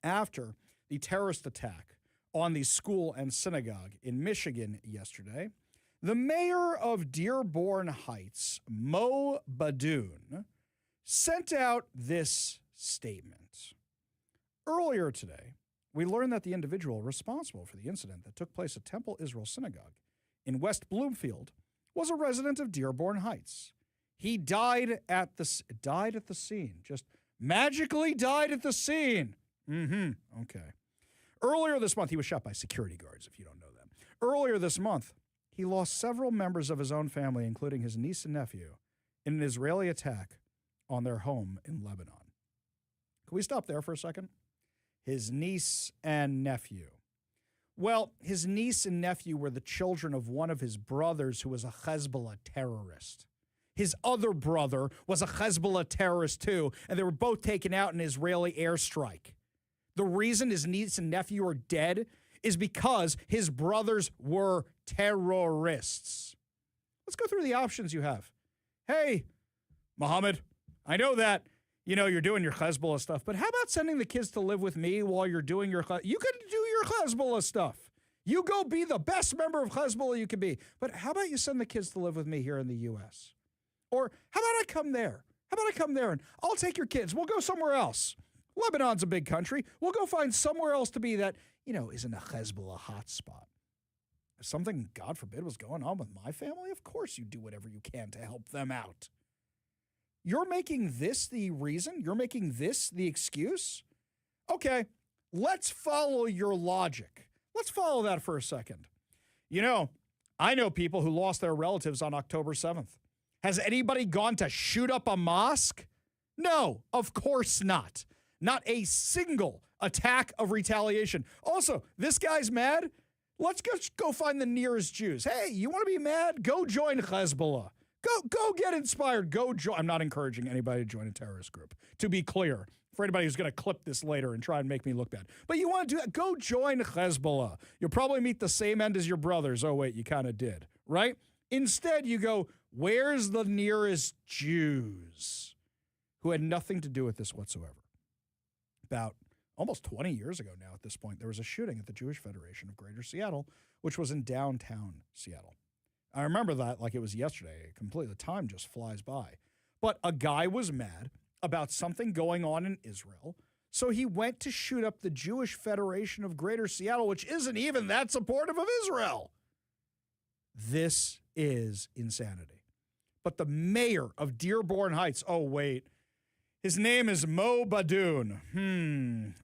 After the terrorist attack on the school and synagogue in Michigan yesterday, the mayor of Dearborn Heights, Mo Badoon, sent out this statement. Earlier today, we learned that the individual responsible for the incident that took place at Temple Israel Synagogue in West Bloomfield was a resident of Dearborn Heights. He died at the scene. Just magically died at the scene. Okay. Earlier this month, he was shot by security guards, if you don't know that. Earlier this month, he lost several members of his own family, including his niece and nephew, in an Israeli attack on their home in Lebanon. Can we stop there for a second? His niece and nephew. Well, his niece and nephew were the children of one of his brothers who was a Hezbollah terrorist. His other brother was a Hezbollah terrorist too, and they were both taken out in an Israeli airstrike. The reason his niece and nephew are dead is because his brothers were terrorists. Let's go through the options you have. Hey, Mohammed, I know that you're doing your Hezbollah stuff, but how about sending the kids to live with me while you're doing your you could do your Hezbollah stuff. You go be the best member of Hezbollah you can be. But how about you send the kids to live with me here in the U.S.? Or how about I come there? How about I come there and I'll take your kids. We'll go somewhere else. Lebanon's a big country. We'll go find somewhere else to be that, isn't a Hezbollah hotspot. If something, God forbid, was going on with my family, of course you do whatever you can to help them out. You're making this the reason? You're making this the excuse? Okay, let's follow your logic. Let's follow that for a second. I know people who lost their relatives on October 7th. Has anybody gone to shoot up a mosque? No, of course not. Not a single attack of retaliation. Also, this guy's mad. Let's go find the nearest Jews. Hey, you want to be mad? Go join Hezbollah. Go get inspired. Go join. I'm not encouraging anybody to join a terrorist group, to be clear, for anybody who's going to clip this later and try and make me look bad. But you want to do that, go join Hezbollah. You'll probably meet the same end as your brothers. Oh, wait, you kind of did, right? Instead, you go, where's the nearest Jews who had nothing to do with this whatsoever? About almost 20 years ago now at this point, there was a shooting at the Jewish Federation of Greater Seattle, which was in downtown Seattle. I remember that like it was yesterday. Completely, the time just flies by. But a guy was mad about something going on in Israel, so he went to shoot up the Jewish Federation of Greater Seattle, which isn't even that supportive of Israel. This is insanity. But the mayor of Dearborn Heights, oh, wait, his name is Mo Badoon.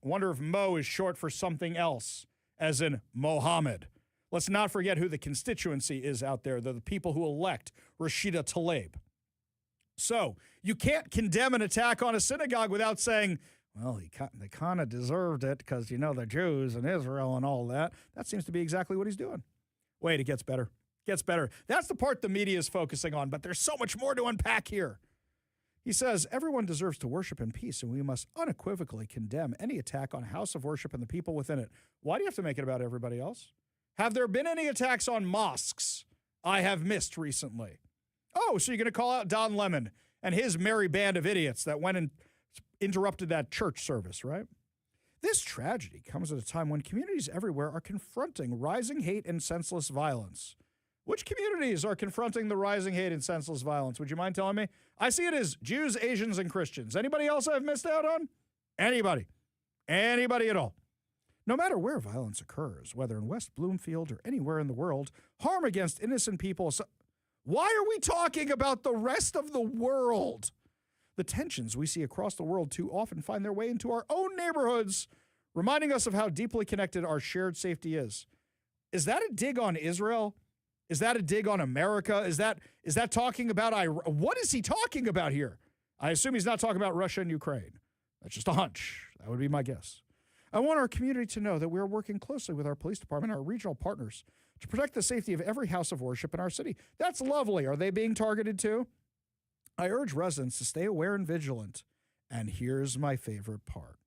Wonder if Mo is short for something else, as in Mohammed. Let's not forget who the constituency is out there. They're the people who elect Rashida Tlaib. So you can't condemn an attack on a synagogue without saying, well, they kind of deserved it because, they're Jews and Israel and all that. That seems to be exactly what he's doing. Wait, it gets better. Gets better. That's the part the media is focusing on, but there's so much more to unpack here. He says, everyone deserves to worship in peace, and we must unequivocally condemn any attack on a house of worship and the people within it. Why do you have to make it about everybody else? Have there been any attacks on mosques I have missed recently? Oh, so you're going to call out Don Lemon and his merry band of idiots that went and interrupted that church service, right? This tragedy comes at a time when communities everywhere are confronting rising hate and senseless violence. Which communities are confronting the rising hate and senseless violence? Would you mind telling me? I see it as Jews, Asians, and Christians. Anybody else I've missed out on? Anybody. Anybody at all. No matter where violence occurs, whether in West Bloomfield or anywhere in the world, harm against innocent people. Why are we talking about the rest of the world? The tensions we see across the world too often find their way into our own neighborhoods, reminding us of how deeply connected our shared safety is. Is that a dig on Israel? Is that a dig on America? Is that talking about Iran? What is he talking about here? I assume he's not talking about Russia and Ukraine. That's just a hunch. That would be my guess. I want our community to know that we are working closely with our police department and our regional partners to protect the safety of every house of worship in our city. That's lovely. Are they being targeted too? I urge residents to stay aware and vigilant. And here's my favorite part.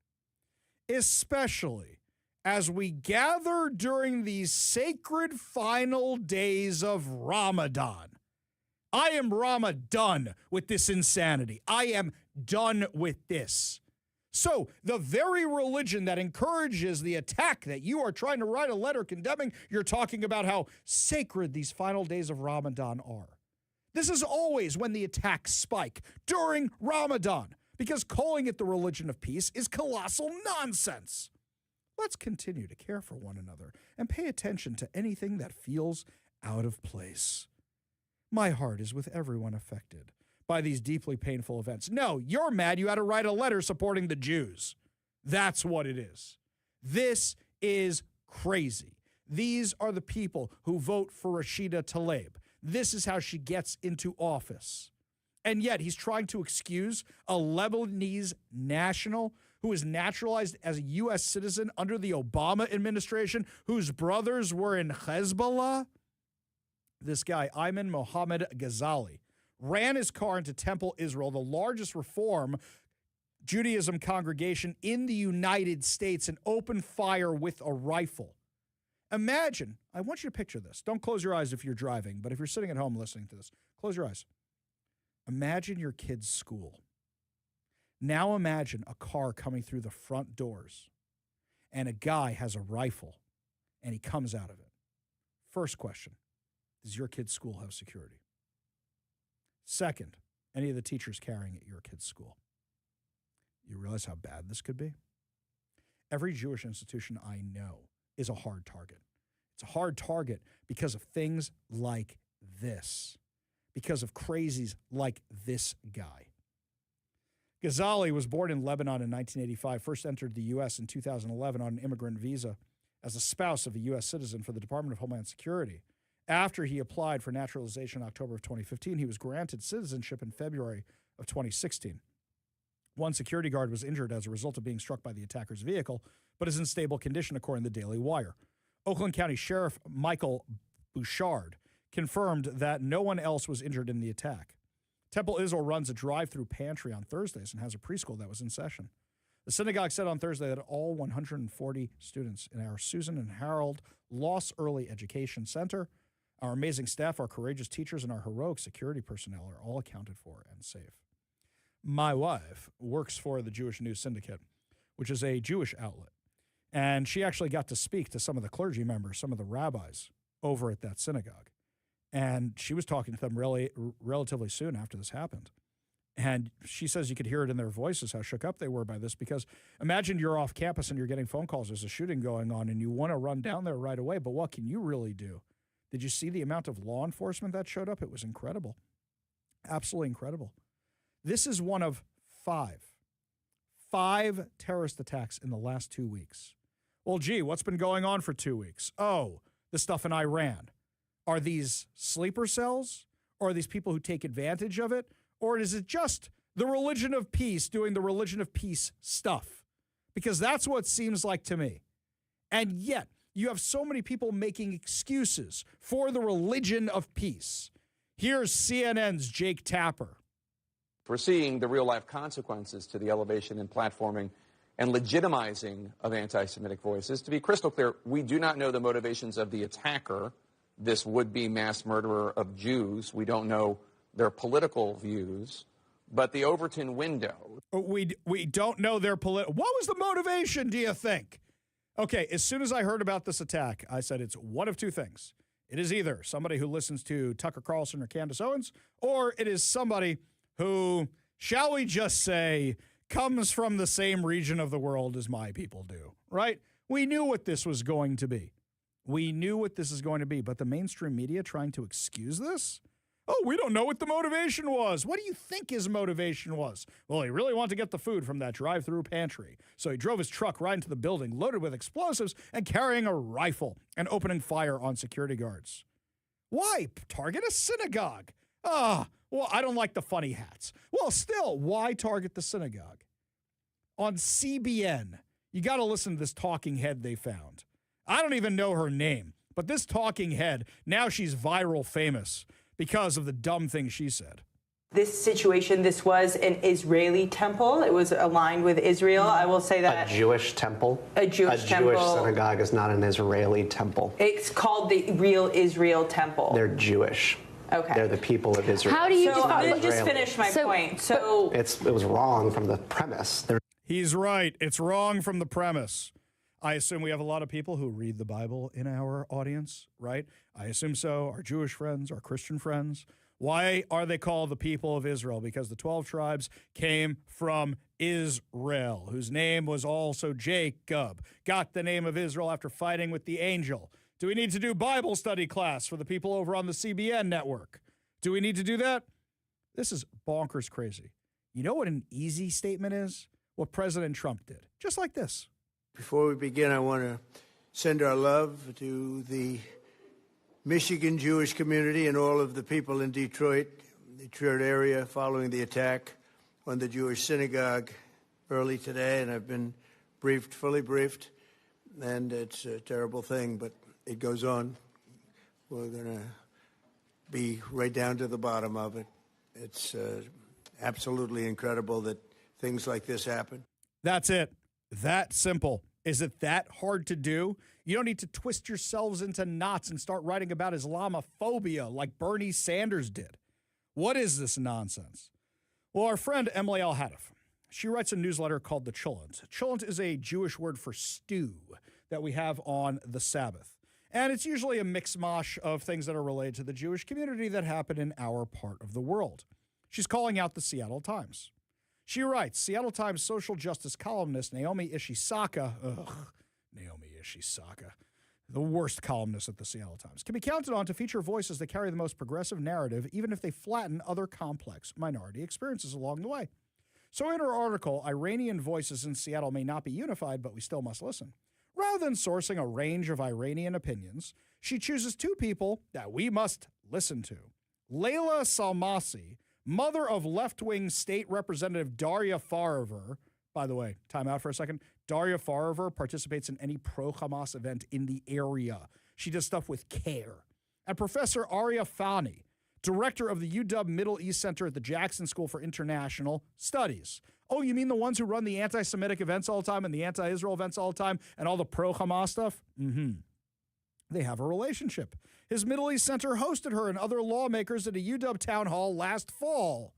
Especially as we gather during these sacred final days of Ramadan. I am Rama-done with this insanity. I am done with this. So the very religion that encourages the attack that you are trying to write a letter condemning, you're talking about how sacred these final days of Ramadan are. This is always when the attacks spike, during Ramadan, because calling it the religion of peace is colossal nonsense. Let's continue to care for one another and pay attention to anything that feels out of place. My heart is with everyone affected by these deeply painful events. No, you're mad you had to write a letter supporting the Jews. That's what it is. This is crazy. These are the people who vote for Rashida Tlaib. This is how she gets into office. And yet he's trying to excuse a Lebanese national who is naturalized as a U.S. citizen under the Obama administration, whose brothers were in Hezbollah. This guy, Ayman Mohammed Ghazali, ran his car into Temple, Israel, the largest Reform Judaism congregation in the United States, and opened fire with a rifle. Imagine, I want you to picture this. Don't close your eyes if you're driving, but if you're sitting at home listening to this, close your eyes. Imagine your kid's school. Now imagine a car coming through the front doors, and a guy has a rifle, and he comes out of it. First question, does your kid's school have security? Second, any of the teachers carrying at your kid's school? You realize how bad this could be? Every Jewish institution I know is a hard target. It's a hard target because of things like this, because of crazies like this guy. Ghazali was born in Lebanon in 1985, first entered the U.S. in 2011 on an immigrant visa as a spouse of a U.S. citizen for the Department of Homeland Security. After he applied for naturalization in October of 2015, he was granted citizenship in February of 2016. One security guard was injured as a result of being struck by the attacker's vehicle, but is in stable condition, according to the Daily Wire. Oakland County Sheriff Michael Bouchard confirmed that no one else was injured in the attack. Temple Israel runs a drive-through pantry on Thursdays and has a preschool that was in session. The synagogue said on Thursday that all 140 students in our Susan and Harold Loss Early Education Center, our amazing staff, our courageous teachers, and our heroic security personnel are all accounted for and safe. My wife works for the Jewish News Syndicate, which is a Jewish outlet. And she actually got to speak to some of the clergy members, some of the rabbis over at that synagogue. And she was talking to them relatively soon after this happened. And she says you could hear it in their voices how shook up they were by this, because imagine you're off campus and you're getting phone calls. There's a shooting going on and you want to run down there right away. But what can you really do? Did you see the amount of law enforcement that showed up? It was incredible. Absolutely incredible. This is one of five terrorist attacks in the last 2 weeks. Well, gee, what's been going on for 2 weeks? Oh, the stuff in Iran. Are these sleeper cells? Or are these people who take advantage of it? Or is it just the religion of peace doing the religion of peace stuff? Because that's what it seems like to me. And yet, you have so many people making excuses for the religion of peace. Here's CNN's Jake Tapper. Foreseeing the real-life consequences to the elevation and platforming and legitimizing of anti-Semitic voices. To be crystal clear, we do not know the motivations of the attacker, this would-be mass murderer of Jews. We don't know their political views, but the Overton window. We don't know their political. What was the motivation, do you think? Okay, as soon as I heard about this attack, I said it's one of two things. It is either somebody who listens to Tucker Carlson or Candace Owens, or it is somebody who, shall we just say, comes from the same region of the world as my people do, right? We knew what this was going to be. We knew what this is going to be, but the mainstream media trying to excuse this? Oh, we don't know what the motivation was. What do you think his motivation was? Well, he really wanted to get the food from that drive-through pantry. So he drove his truck right into the building, loaded with explosives and carrying a rifle and opening fire on security guards. Why target a synagogue? Well, I don't like the funny hats. Well, still, why target the synagogue? On CBN, you got to listen to this talking head they found. I don't even know her name, but this talking head, now she's viral famous because of the dumb thing she said. This situation, this was an Israeli temple. It was aligned with Israel. I will say that. A Jewish temple? A Jewish temple. A Jewish synagogue is not an Israeli temple. It's called the real Israel temple. They're Jewish. Okay. They're the people of Israel. How do you let me just finish my point. So it was wrong from the premise. He's right. It's wrong from the premise. I assume we have a lot of people who read the Bible in our audience, right? I assume so. Our Jewish friends, our Christian friends. Why are they called the people of Israel? Because the 12 tribes came from Israel, whose name was also Jacob. Got the name of Israel after fighting with the angel. Do we need to do Bible study class for the people over on the CBN network? Do we need to do that? This is bonkers crazy. You know what an easy statement is? What President Trump did. Just like this. Before we begin, I want to send our love to the Michigan Jewish community and all of the people in Detroit area following the attack on the Jewish synagogue early today. And I've been fully briefed, and it's a terrible thing, but it goes on. We're going to be right down to the bottom of it. It's absolutely incredible that things like this happen. That's it. That simple. Is it that hard to do? You don't need to twist yourselves into knots and start writing about Islamophobia like Bernie Sanders did. What is this nonsense? Well, our friend Emily Al-Hadif, she writes a newsletter called The Cholent. Cholent is a Jewish word for stew that we have on the Sabbath. And it's usually a mix-mosh of things that are related to the Jewish community that happen in our part of the world. She's calling out the Seattle Times. She writes, Seattle Times social justice columnist Naomi Ishisaka, the worst columnist at the Seattle Times, can be counted on to feature voices that carry the most progressive narrative, even if they flatten other complex minority experiences along the way. So in her article, Iranian voices in Seattle may not be unified, but we still must listen. Rather than sourcing a range of Iranian opinions, she chooses two people that we must listen to. Layla Salmasi, mother of left-wing state representative Daria Fariver. By the way, time out for a second. Daria Fariver participates in any pro-Hamas event in the area. She does stuff with care. And Professor Ari Hoffman, director of the UW Middle East Center at the Jackson School for International Studies. Oh, you mean the ones who run the anti-Semitic events all the time and the anti-Israel events all the time and all the pro-Hamas stuff? Mm-hmm. They have a relationship. His Middle East Center hosted her and other lawmakers at a UW town hall last fall.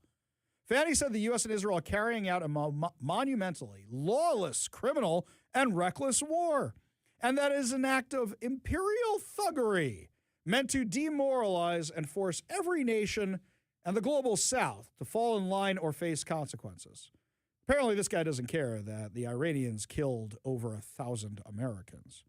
Fanny said the U.S. and Israel are carrying out a monumentally lawless, criminal, and reckless war. And that is an act of imperial thuggery meant to demoralize and force every nation and the global south to fall in line or face consequences. Apparently, this guy doesn't care that the Iranians killed over 1,000 Americans.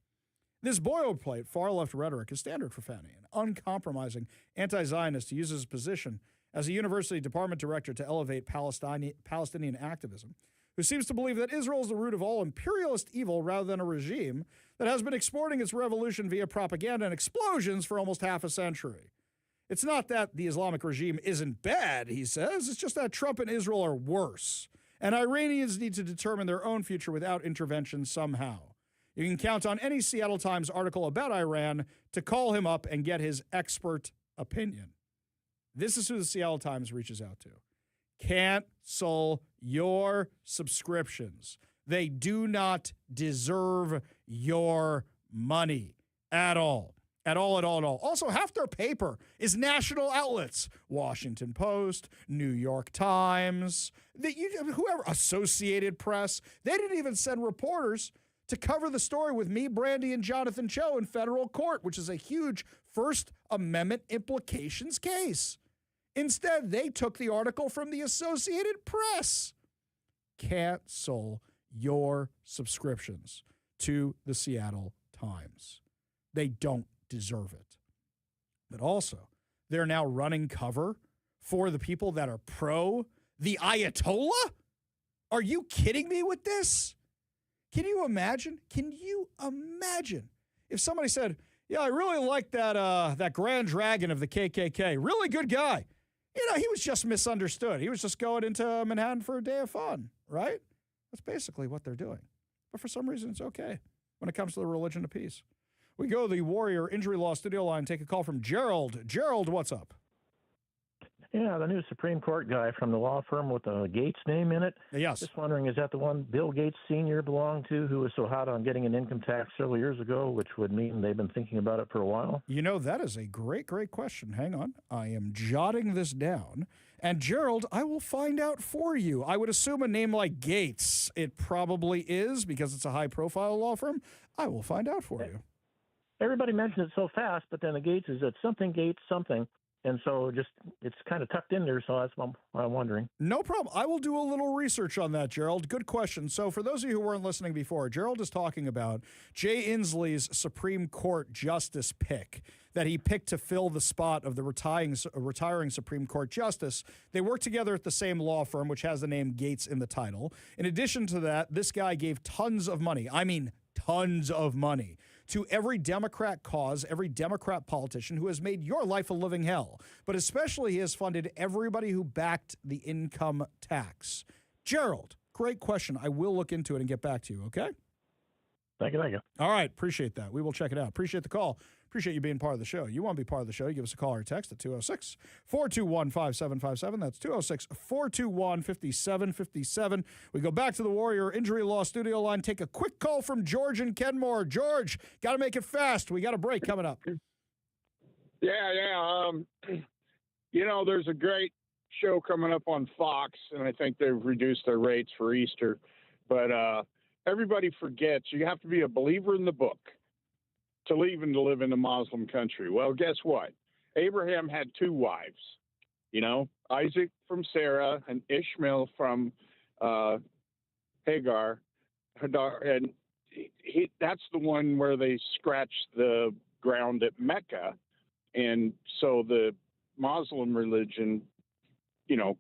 This boilerplate far-left rhetoric is standard for Fanny, an uncompromising anti-Zionist who uses his position as a university department director to elevate Palestinian activism, who seems to believe that Israel is the root of all imperialist evil rather than a regime that has been exporting its revolution via propaganda and explosions for almost half a century. It's not that the Islamic regime isn't bad, he says. It's just that Trump and Israel are worse, and Iranians need to determine their own future without intervention somehow. You can count on any Seattle Times article about Iran to call him up and get his expert opinion. This is who the Seattle Times reaches out to. Cancel your subscriptions. They do not deserve your money at all. At all. Also, half their paper is national outlets. Washington Post, New York Times, whoever, Associated Press. They didn't even send reporters to cover the story with me, Brandy, and Jonathan Cho in federal court, which is a huge First Amendment implications case. Instead, they took the article from the Associated Press. Cancel your subscriptions to the Seattle Times. They don't deserve it. But also, they're now running cover for the people that are pro the Ayatollah? Are you kidding me with this? Can you imagine? If somebody said, yeah, I really like that Grand Dragon of the KKK. Really good guy. He was just misunderstood. He was just going into Manhattan for a day of fun, right? That's basically what they're doing. But for some reason, it's okay when it comes to the religion of peace. We go to the Warrior Injury Law studio line, take a call from Gerald. Gerald, what's up? Yeah, the new Supreme Court guy from the law firm with the Gates name in it. Yes. Just wondering, is that the one Bill Gates Sr. belonged to, who was so hot on getting an income tax several years ago, which would mean they've been thinking about it for a while? That is a great, great question. Hang on. I am jotting this down. And Gerald, I will find out for you. I would assume a name like Gates, it probably is because it's a high-profile law firm. I will find out for you. Everybody mentions it so fast, but then the Gates is at something Gates something. And so it's kind of tucked in there, so that's what I'm wondering. No problem. I will do a little research on that, Gerald. Good question. So for those of you who weren't listening before, Gerald is talking about Jay Inslee's Supreme Court justice pick that he picked to fill the spot of the retiring Supreme Court justice. They work together at the same law firm, which has the name Gates in the title. In addition to that, this guy gave tons of money. I mean, tons of money to every Democrat cause, every Democrat politician who has made your life a living hell. But especially he has funded everybody who backed the income tax. Gerald, great question. I will look into it and get back to you, okay? Thank you. All right, appreciate that. We will check it out. Appreciate the call. Appreciate you being part of the show. You want to be part of the show, you give us a call or text at 206-421-5757. That's 206-421-5757. We go back to the Warrior Injury Law studio line, take a quick call from George in Kenmore. George, got to make it fast. We got a break coming up. Yeah. There's a great show coming up on Fox, and I think they've reduced their rates for Easter. But everybody forgets you have to be a believer in the book to leave and to live in a Muslim country. Well, guess what? Abraham had two wives, Isaac from Sarah and Ishmael from Hagar. And that's the one where they scratched the ground at Mecca. And so the Muslim religion,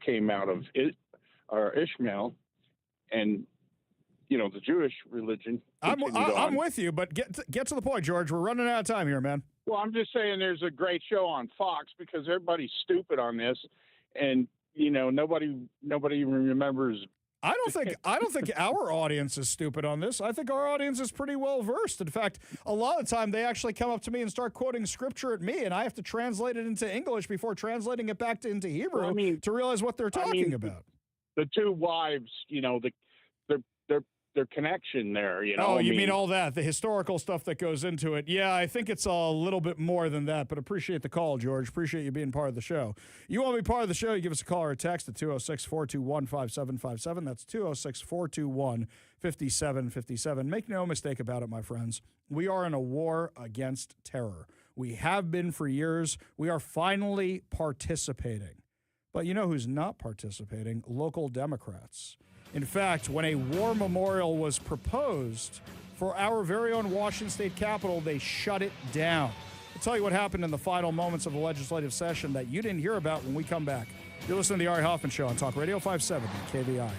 came out of Ishmael, and the Jewish religion. I'm with you, but get to the point, George. We're running out of time here, man. Well, I'm just saying there's a great show on Fox because everybody's stupid on this, and nobody even remembers. I don't think our audience is stupid on this. I think our audience is pretty well versed. In fact, a lot of the time they actually come up to me and start quoting scripture at me, and I have to translate it into English before translating it back into Hebrew to realize what they're talking about. The two wives, their connection there, Oh, you mean all that, the historical stuff that goes into it. Yeah, I think it's a little bit more than that, but appreciate the call, George. Appreciate you being part of the show. You want to be part of the show, you give us a call or a text at 206-421-5757. That's 206-421-5757. Make no mistake about it, my friends. We are in a war against terror. We have been for years. We are finally participating. But you know who's not participating? Local Democrats. In fact, when a war memorial was proposed for our very own Washington State Capitol, they shut it down. I'll tell you what happened in the final moments of the legislative session that you didn't hear about when we come back. You're listening to the Ari Hoffman Show on Talk Radio 570 KVI.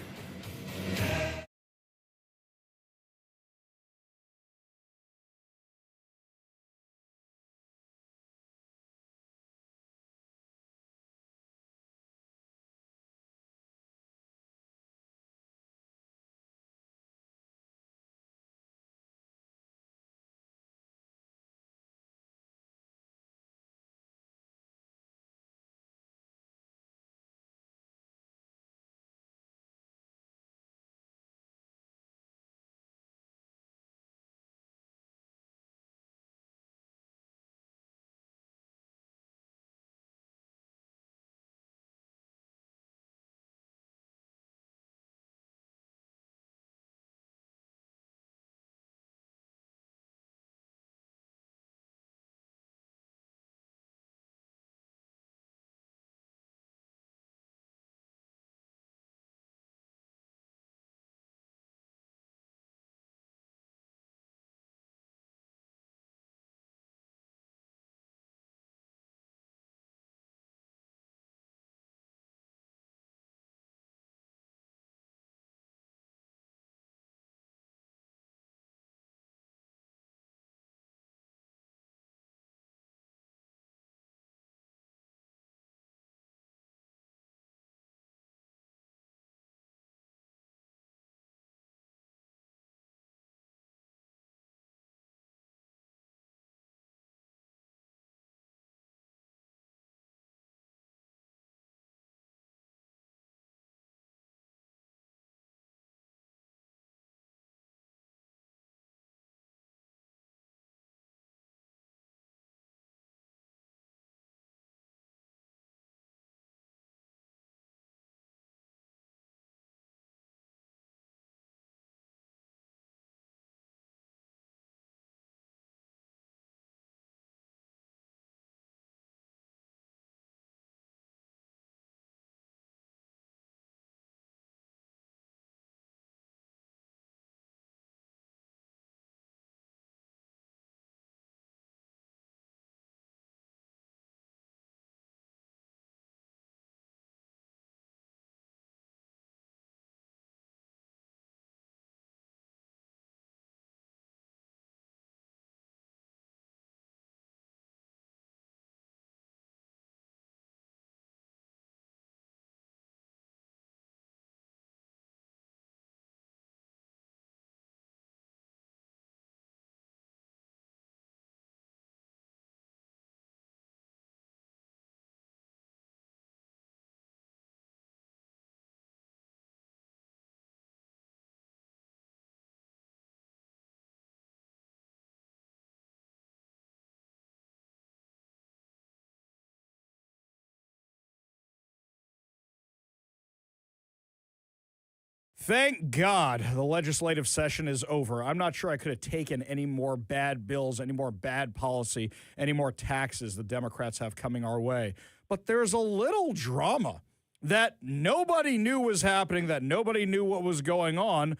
Thank God the legislative session is over. I'm not sure I could have taken any more bad bills, any more bad policy, any more taxes the Democrats have coming our way. But there's a little drama that nobody knew was happening, that nobody knew what was going on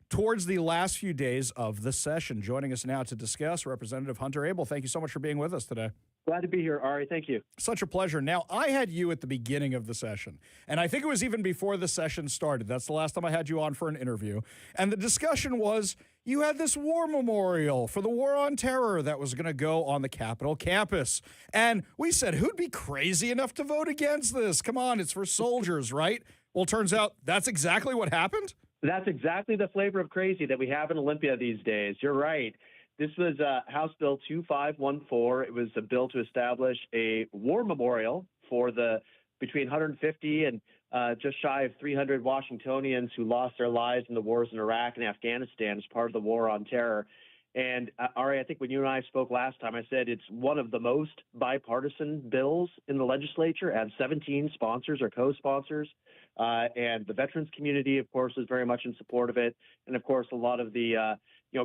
towards the last few days of the session. Joining us now to discuss, Representative Hunter Abel. Thank you so much for being with us today. Glad to be here, Ari. Thank you. Such a pleasure. Now, I had you at the beginning of the session, and I think it was even before the session started. That's the last time I had you on for an interview. And the discussion was you had this war memorial for the war on terror that was going to go on the Capitol campus. And we said, who'd be crazy enough to vote against this? Come on, it's for soldiers, right? Well, turns out that's exactly what happened. That's exactly the flavor of crazy that we have in Olympia these days. You're right. This was House Bill 2514. It was a bill to establish a war memorial for the between 150 and just shy of 300 Washingtonians who lost their lives in the wars in Iraq and Afghanistan as part of the war on terror. And Ari, I think when you and I spoke last time, I said it's one of the most bipartisan bills in the legislature. It had 17 sponsors or co-sponsors. And the veterans community, of course, was very much in support of it. And, of course, a lot of the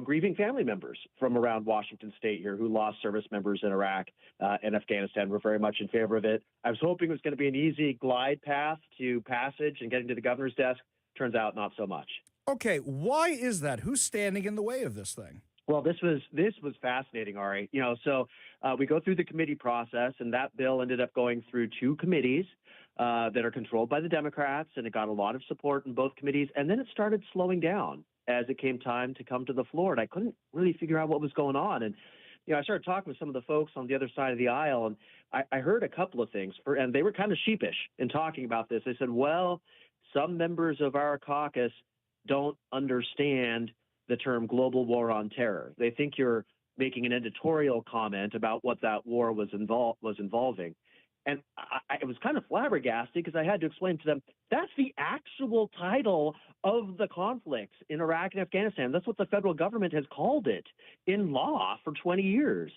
grieving family members from around Washington State here who lost service members in Iraq and Afghanistan were very much in favor of it. I was hoping it was going to be an easy glide path to passage and getting to the governor's desk. Turns out not so much. Okay, why is that? Who's standing in the way of this thing? Well, this was fascinating, Ari. So we go through the committee process, and that bill ended up going through two committees that are controlled by the Democrats, and it got a lot of support in both committees. And then it started slowing down as it came time to come to the floor, and I couldn't really figure out what was going on. And I started talking with some of the folks on the other side of the aisle, and I heard a couple of things, and they were kind of sheepish in talking about this. They said, well, some members of our caucus don't understand the term global war on terror. They think you're making an editorial comment about what that war was involving. And I was kind of flabbergasted because I had to explain to them, that's the actual title of the conflicts in Iraq and Afghanistan. That's what the federal government has called it in law for 20 years.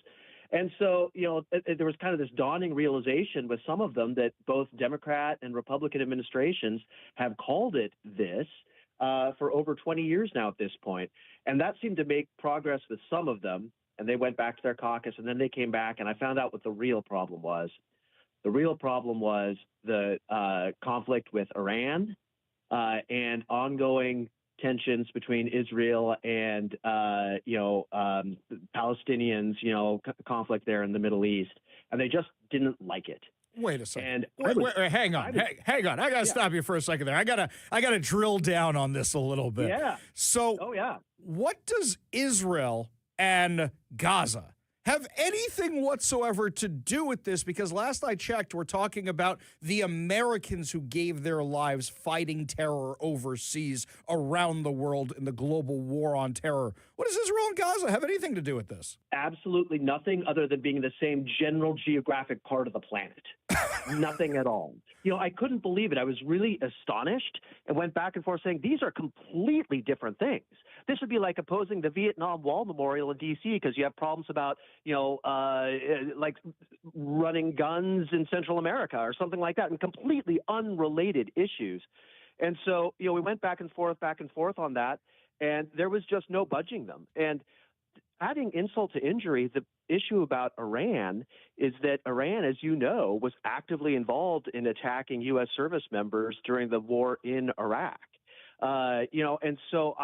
And so, there was kind of this dawning realization with some of them that both Democrat and Republican administrations have called it this for over 20 years now at this point. And that seemed to make progress with some of them. And they went back to their caucus, and then they came back, and I found out what the real problem was. The real problem was the conflict with Iran and ongoing tensions between Israel and Palestinians, conflict there in the Middle East, and they just didn't like it. Wait a second. Wait, hang on. Hang on. I got to stop you for a second there. I gotta drill down on this a little bit. Yeah. So, what does Israel and Gaza have anything whatsoever to do with this? Because last I checked, we're talking about the Americans who gave their lives fighting terror overseas around the world in the global war on terror. What does Israel and Gaza have anything to do with this? Absolutely nothing other than being in the same general geographic part of the planet. Nothing at all. I couldn't believe it. I was really astonished and went back and forth saying these are completely different things. This would be like opposing the Vietnam Wall Memorial in D.C. because you have problems about, like running guns in Central America or something like that, and completely unrelated issues. And so, we went back and forth on that, and there was just no budging them. And adding insult to injury, the issue about Iran is that Iran, as you know, was actively involved in attacking U.S. service members during the war in Iraq. And so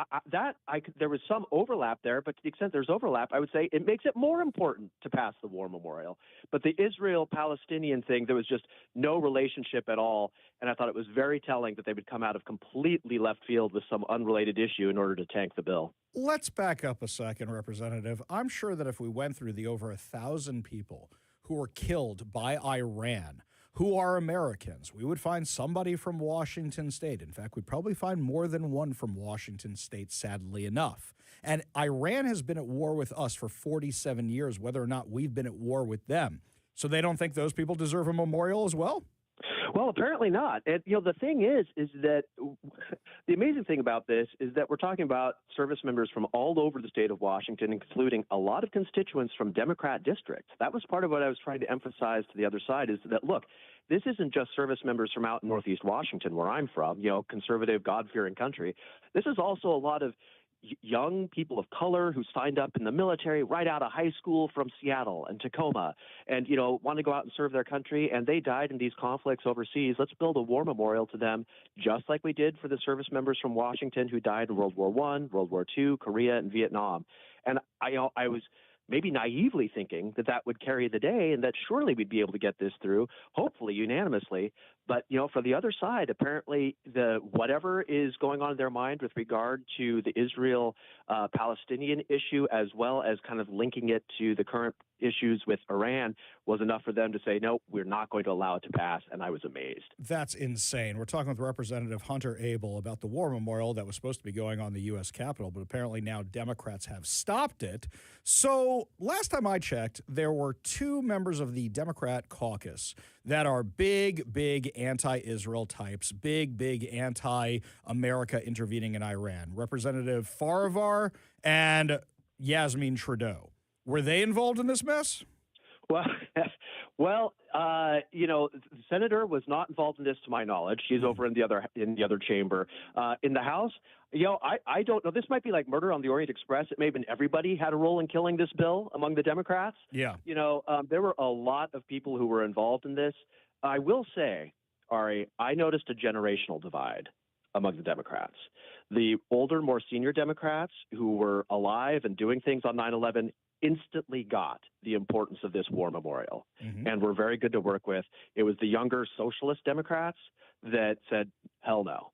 there was some overlap there, but to the extent there's overlap, I would say it makes it more important to pass the war memorial. But the Israel-Palestinian thing, there was just no relationship at all, and I thought it was very telling that they would come out of completely left field with some unrelated issue in order to tank the bill. Let's back up a second, Representative. I'm sure that if we went through the over 1,000 people who were killed by Iran who are Americans, we would find somebody from Washington State. In fact, we'd probably find more than one from Washington State, sadly enough. And Iran has been at war with us for 47 years, whether or not we've been at war with them. So they don't think those people deserve a memorial as well? Well, apparently not. And, the thing is that the amazing thing about this is that we're talking about service members from all over the state of Washington, including a lot of constituents from Democrat districts. That was part of what I was trying to emphasize to the other side is that, look, this isn't just service members from out in Northeast Washington, where I'm from, conservative, God-fearing country. This is also a lot of young people of color who signed up in the military right out of high school from Seattle and Tacoma and, want to go out and serve their country, and they died in these conflicts overseas. Let's build a war memorial to them, just like we did for the service members from Washington who died in World War I, World War II, Korea, and Vietnam. And I was maybe naively thinking that would carry the day and that surely we'd be able to get this through, hopefully unanimously. But, for the other side, apparently whatever is going on in their mind with regard to the Israel-Palestinian issue, as well as kind of linking it to the current issues with Iran, was enough for them to say, no, we're not going to allow it to pass. And I was amazed. That's insane. We're talking with Representative Hunter Abel about the war memorial that was supposed to be going on the U.S. Capitol, but apparently now Democrats have stopped it. So last time I checked, there were 2 members of the Democrat caucus that are big anti-Israel types, big anti-America intervening in Iran. Representative Farivar and Yasmin Trudeau. Were they involved in this mess? Well, the senator was not involved in this, to my knowledge. She's over in the other chamber. In the House, I don't know. This might be like Murder on the Orient Express. It may have been everybody had a role in killing this bill among the Democrats. Yeah. There were a lot of people who were involved in this. I will say, Ari, I noticed a generational divide among the Democrats. The older, more senior Democrats who were alive and doing things on 9/11 instantly got the importance of this war memorial and were very good to work with. It was the younger socialist Democrats that said, hell no.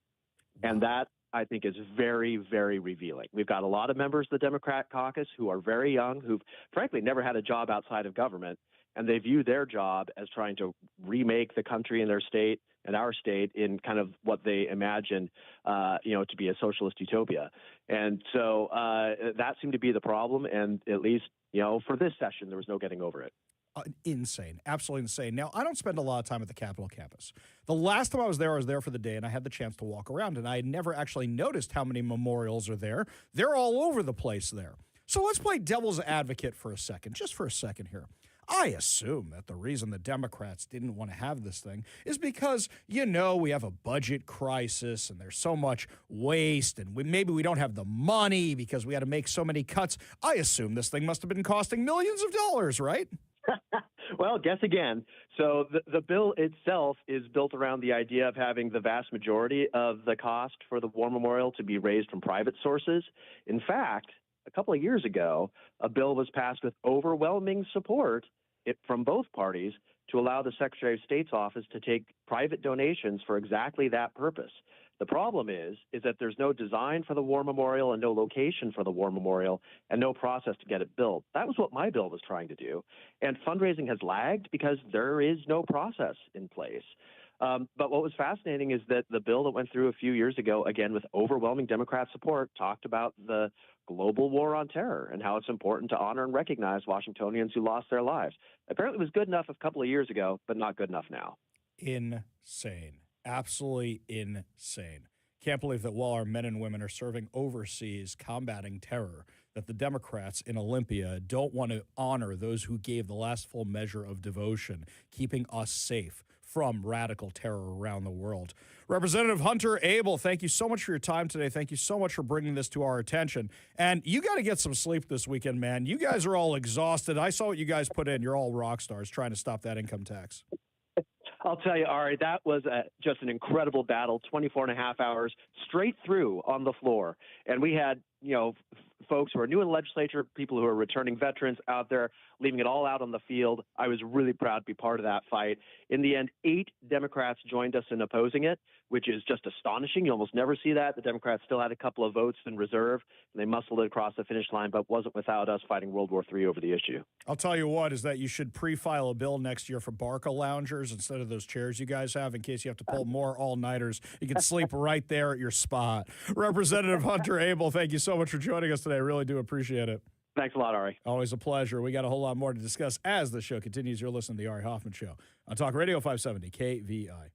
And that, I think, is very, very revealing. We've got a lot of members of the Democrat caucus who are very young, who've frankly never had a job outside of government, and they view their job as trying to remake the country and their state and our state in kind of what they imagine, to be a socialist utopia. And so that seemed to be the problem. And at least, for this session, there was no getting over it. Insane. Absolutely insane. Now, I don't spend a lot of time at the Capitol campus. The last time I was there for the day, and I had the chance to walk around, and I had never actually noticed how many memorials are there. They're all over the place there. So let's play devil's advocate for a second, just for a second here. I assume that the reason the Democrats didn't want to have this thing is because, we have a budget crisis and there's so much waste and maybe we don't have the money because we had to make so many cuts. I assume this thing must have been costing millions of dollars, right? Well, guess again. So the bill itself is built around the idea of having the vast majority of the cost for the war memorial to be raised from private sources. In fact, a couple of years ago, a bill was passed with overwhelming support from both parties to allow the Secretary of State's office to take private donations for exactly that purpose. The problem is that there's no design for the war memorial and no location for the war memorial and no process to get it built. That was what my bill was trying to do. And fundraising has lagged because there is no process in place. But what was fascinating is that the bill that went through a few years ago, again, with overwhelming Democrat support, talked about the global war on terror and how it's important to honor and recognize Washingtonians who lost their lives. Apparently it was good enough a couple of years ago, but not good enough now. Insane. Absolutely insane. Can't believe that while our men and women are serving overseas combating terror, that the Democrats in Olympia don't want to honor those who gave the last full measure of devotion, keeping us safe from radical terror around the world. Representative Hunter Abel, thank you so much for your time today. Thank you so much for bringing this to our attention. And you got to get some sleep this weekend, man. You guys are all exhausted. I saw what you guys put in. You're all rock stars trying to stop that income tax. I'll tell you, Ari, that was just an incredible battle, 24 and a half hours straight through on the floor. And we had, folks who are new in the legislature, people who are returning veterans out there, leaving it all out on the field. I was really proud to be part of that fight. In the end, 8 Democrats joined us in opposing it, which is just astonishing. You almost never see that. The Democrats still had a couple of votes in reserve, and they muscled it across the finish line, but wasn't without us fighting World War III over the issue. I'll tell you what, is that you should pre-file a bill next year for Barca loungers instead of those chairs you guys have in case you have to pull more all-nighters. You can sleep right there at your spot. Representative Hunter Abel, thank you so much for joining us today. I really do appreciate it. Thanks a lot, Ari. Always a pleasure. We got a whole lot more to discuss as the show continues. You're listening to The Ari Hoffman Show on Talk Radio 570 KVI.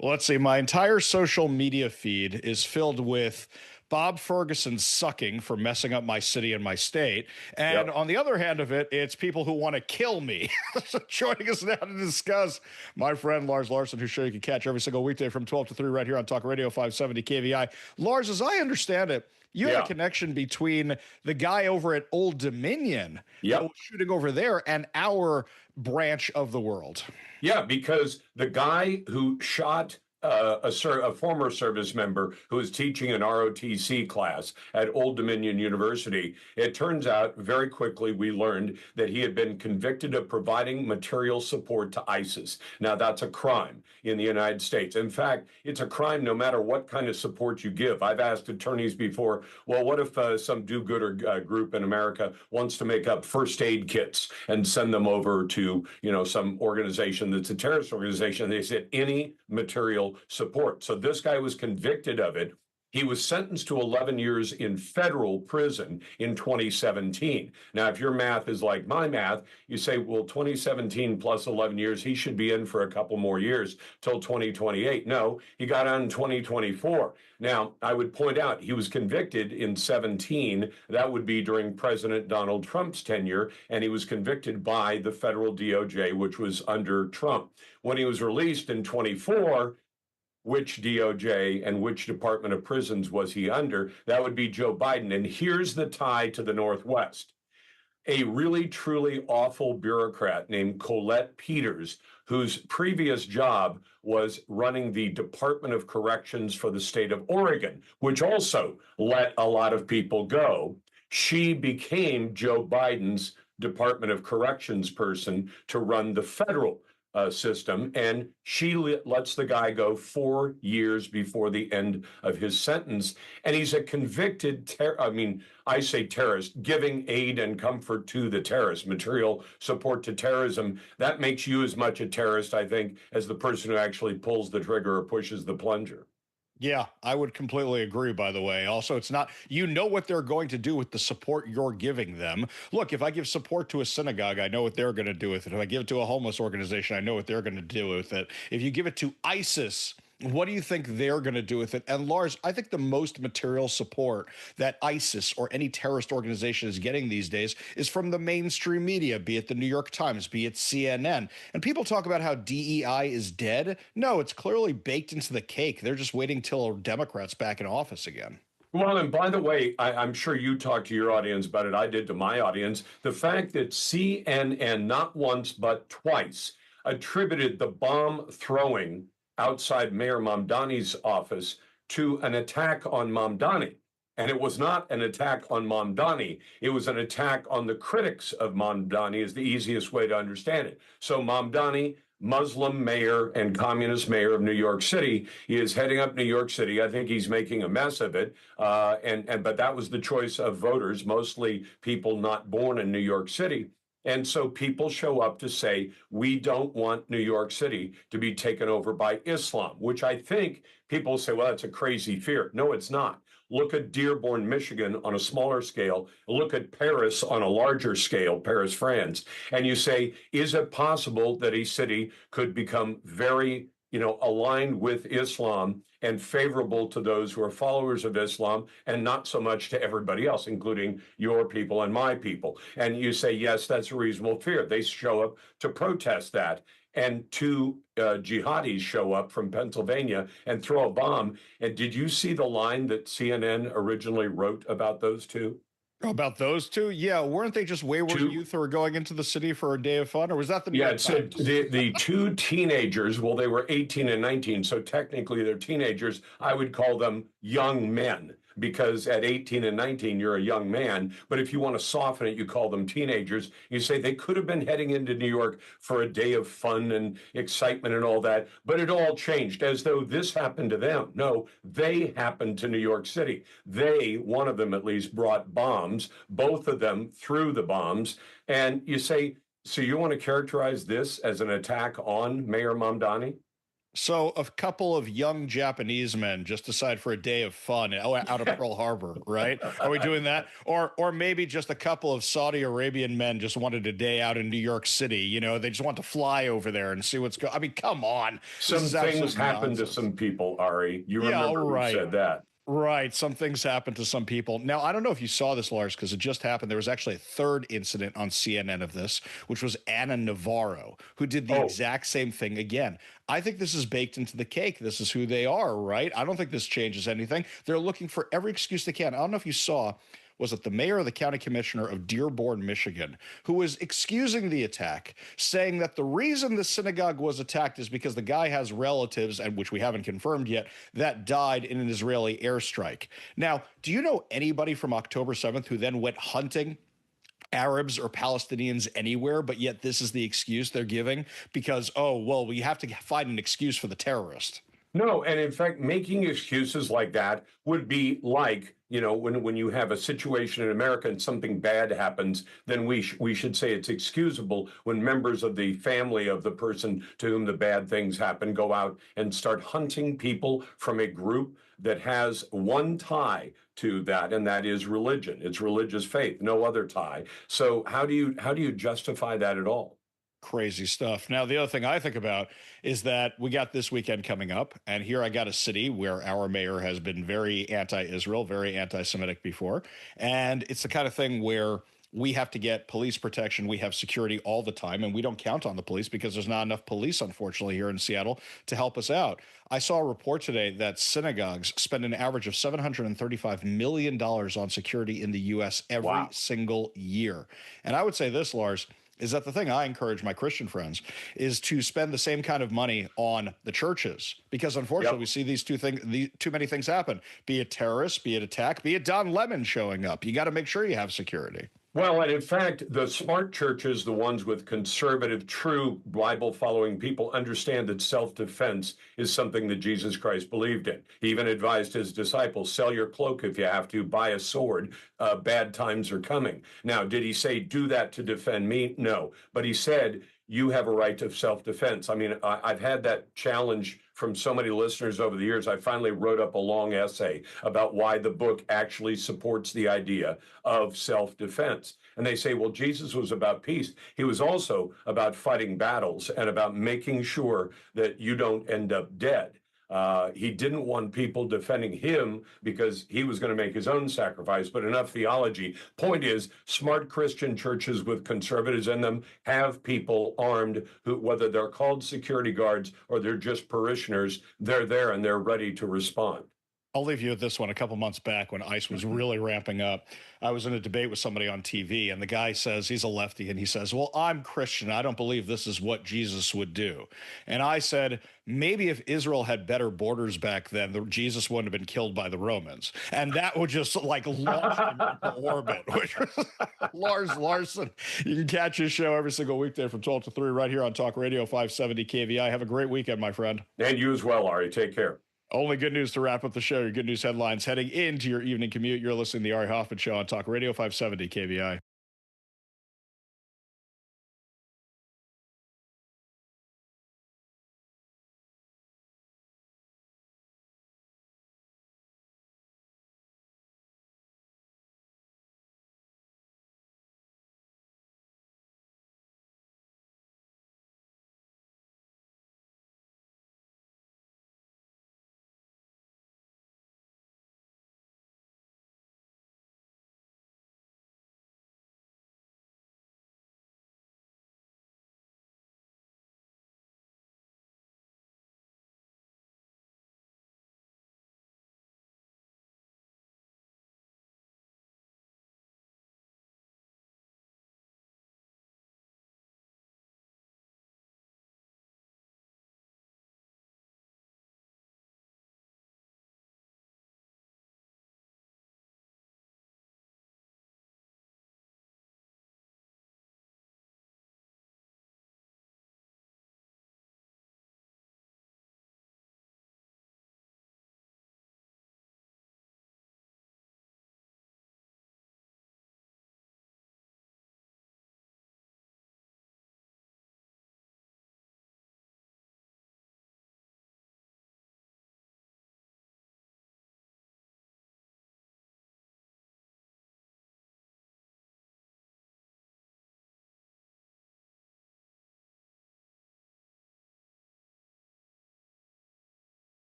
Well, let's see. My entire social media feed is filled with Bob Ferguson sucking for messing up my city and my state. And on the other hand of it, it's people who want to kill me. So joining us now to discuss, my friend Lars Larson, whose show you can catch every single weekday from 12 to 3 right here on Talk Radio 570 KVI. Lars, as I understand it, you have a connection between the guy over at Old Dominion that was shooting over there and our branch of the world. Yeah, because the guy who shot a former service member who was teaching an ROTC class at Old Dominion University, it turns out very quickly we learned that he had been convicted of providing material support to ISIS. Now, that's a crime in the United States. In fact, it's a crime no matter what kind of support you give. I've asked attorneys before, well, what if some do-gooder group in America wants to make up first aid kits and send them over to, some organization that's a terrorist organization? They said any material support. So this guy was convicted of it. He was sentenced to 11 years in federal prison in 2017. Now, if your math is like my math, you say, well, 2017 plus 11 years, he should be in for a couple more years till 2028. No, he got out in 2024. Now, I would point out he was convicted in 17. That would be during President Donald Trump's tenure, and he was convicted by the federal DOJ, which was under Trump. When he was released in 24, which DOJ and which Department of Prisons was he under? That would be Joe Biden. And here's the tie to the Northwest. A really, truly awful bureaucrat named Colette Peters, whose previous job was running the Department of Corrections for the state of Oregon, which also let a lot of people go. She became Joe Biden's Department of Corrections person to run the federal system, and she lets the guy go 4 years before the end of his sentence. And he's a convicted, I say terrorist, giving aid and comfort to the terrorist, material support to terrorism. That makes you as much a terrorist, I think, as the person who actually pulls the trigger or pushes the plunger. Yeah, I would completely agree, by the way. Also, it's not, what they're going to do with the support you're giving them. Look, if I give support to a synagogue, I know what they're going to do with it. If I give it to a homeless organization, I know what they're going to do with it. If you give it to ISIS, what do you think they're going to do with it? And Lars, I think the most material support that ISIS or any terrorist organization is getting these days is from the mainstream media, be it the New York Times, be it CNN. And people talk about how DEI is dead. No, it's clearly baked into the cake. They're just waiting till Democrats back in office again. Well, and by the way, I'm sure you talked to your audience about it. I did to my audience. The fact that CNN not once but twice attributed the bomb throwing outside Mayor Mamdani's office to an attack on Mamdani. And it was not an attack on Mamdani. It was an attack on the critics of Mamdani is the easiest way to understand it. So Mamdani, Muslim mayor and communist mayor of New York City, he is heading up New York City. I think he's making a mess of it. But that was the choice of voters, mostly people not born in New York City. And so people show up to say, we don't want New York City to be taken over by Islam, which I think people say, well, that's a crazy fear. No, it's not. Look at Dearborn, Michigan on a smaller scale. Look at Paris on a larger scale, Paris, France. And you say, is it possible that a city could become very, aligned with Islam and favorable to those who are followers of Islam and not so much to everybody else, including your people and my people? And you say, yes, that's a reasonable fear. They show up to protest that. And two jihadis show up from Pennsylvania and throw a bomb. And did you see the line that CNN originally wrote about those two? About those two? Yeah, weren't they just wayward youth who were going into the city for a day of fun? Or was that the New York Times? It said the two teenagers, well, they were 18 and 19, so technically they're teenagers. I would call them young men, because at 18 and 19, you're a young man. But if you want to soften it, you call them teenagers. You say they could have been heading into New York for a day of fun and excitement and all that, but it all changed as though this happened to them. No, they happened to New York City. They, one of them at least, brought bombs. Both of them threw the bombs. And you say, so you want to characterize this as an attack on Mayor Mamdani? So a couple of young Japanese men just decide for a day of fun out of Pearl Harbor, right? Are we doing that? Or maybe just a couple of Saudi Arabian men just wanted a day out in New York City. You know, they just want to fly over there and see what's going. I mean, come on. Some things happen to some people, Ari. You remember who said that. Right. Some things happen to some people. Now, I don't know if you saw this, Lars, because it just happened. There was actually a third incident on CNN of this, which was Anna Navarro, who did the exact same thing again. I think this is baked into the cake. This is who they are, right? I don't think this changes anything. They're looking for every excuse they can. I don't know if you saw, was it the mayor or the county commissioner of Dearborn, Michigan, who was excusing the attack, saying that the reason the synagogue was attacked is because the guy has relatives, and which we haven't confirmed yet, that died in an Israeli airstrike. Now, do you know anybody from October 7th who then went hunting Arabs or Palestinians anywhere, but yet this is the excuse they're giving because, oh, well, we have to find an excuse for the terrorist? No, and in fact, making excuses like that would be like, you know, when you have a situation in America and something bad happens, then we should say it's excusable when members of the family of the person to whom the bad things happen go out and start hunting people from a group that has one tie to that, and that is religion. It's religious faith, no other tie. So how do you justify that at all? Crazy stuff. Now, the other thing I think about is that we got this weekend coming up, and here I got a city where our mayor has been very anti-Israel, very anti-Semitic before, and it's the kind of thing where we have to get police protection. We have security all the time, and we don't count on the police because there's not enough police, unfortunately, here in Seattle to help us out. I saw a report today that synagogues spend an average of $735 million on security in the U.S. every single year. And I would say this, Lars, is that the thing I encourage my Christian friends is to spend the same kind of money on the churches, because unfortunately we see these too many things happen, be it terrorists, be it attack, be it Don Lemon showing up. You got to make sure you have security. Well, and in fact, the smart churches, the ones with conservative, true Bible-following people, understand that self-defense is something that Jesus Christ believed in. He even advised his disciples, sell your cloak if you have to, buy a sword. Bad times are coming. Now, did he say, do that to defend me? No. But he said, you have a right of self-defense. I mean, I've had that challenge from so many listeners over the years. I finally wrote up a long essay about why the book actually supports the idea of self-defense. And they say, well, Jesus was about peace. He was also about fighting battles and about making sure that you don't end up dead. He didn't want people defending him because he was going to make his own sacrifice, but enough theology. Point is, smart Christian churches with conservatives in them have people armed who, whether they're called security guards or they're just parishioners, they're there and they're ready to respond. I'll leave you with this one. A couple months back when ICE was really ramping up, I was in a debate with somebody on TV, and the guy says, he's a lefty, and he says, well, I'm Christian. I don't believe this is what Jesus would do. And I said, maybe if Israel had better borders back then, Jesus wouldn't have been killed by the Romans. And that would just like launch him into orbit. Which was Lars Larson. You can catch his show every single weekday from 12 to 3 right here on Talk Radio 570 KVI. Have a great weekend, my friend. And you as well, Ari. Take care. Only good news to wrap up the show. Your good news headlines heading into your evening commute. You're listening to the Ari Hoffman Show on Talk Radio 570 KVI.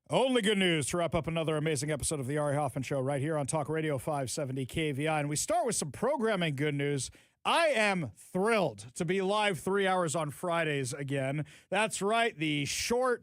Only good news to wrap up another amazing episode of the Ari Hoffman Show right here on Talk Radio 570 KVI. And we start with some programming good news. I am thrilled to be live 3 hours on Fridays again. That's right. The short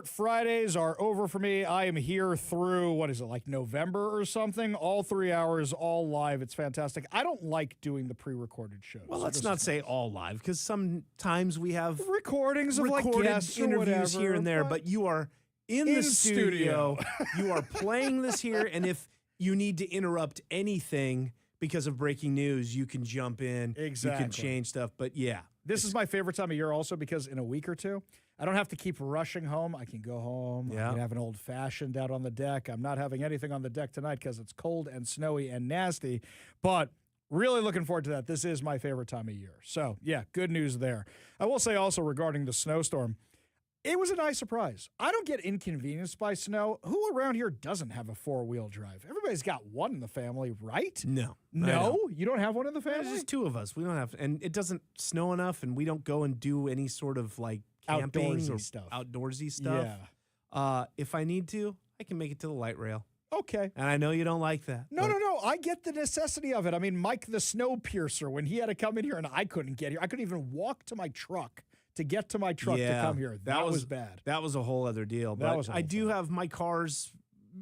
Fridays are over for me. I am here through, what is it, like November or something? All 3 hours, all live. It's fantastic. I don't like doing the pre-recorded shows. Well, let's not say all live, because sometimes we have recordings of like guests or interviews whatever, here and there, but you are in the studio. You are playing this here, and if you need to interrupt anything because of breaking news, you can jump in. Exactly. You can change stuff, but yeah. This is my favorite time of year also because in a week or two, I don't have to keep rushing home. I can go home. Yeah. I can have an old-fashioned out on the deck. I'm not having anything on the deck tonight because it's cold and snowy and nasty, but really looking forward to that. This is my favorite time of year. So, yeah, good news there. I will say also regarding the snowstorm, it was a nice surprise. I don't get inconvenienced by snow. Who around here doesn't have a four-wheel drive? Everybody's got one in the family, right? No. No? You don't have one in the family? There's just two of us. We don't have, and it doesn't snow enough, and we don't go and do any sort of like camping Outdoorsy or stuff. Outdoorsy stuff. Yeah. If I need to, I can make it to the light rail. Okay. And I know you don't like that. No. I get the necessity of it. I mean, Mike the Snow Piercer, when he had to come in here and I couldn't get here, I couldn't even walk to my truck to get to my truck to come here. That was bad. That was a whole other deal. That But was a I whole do have my cars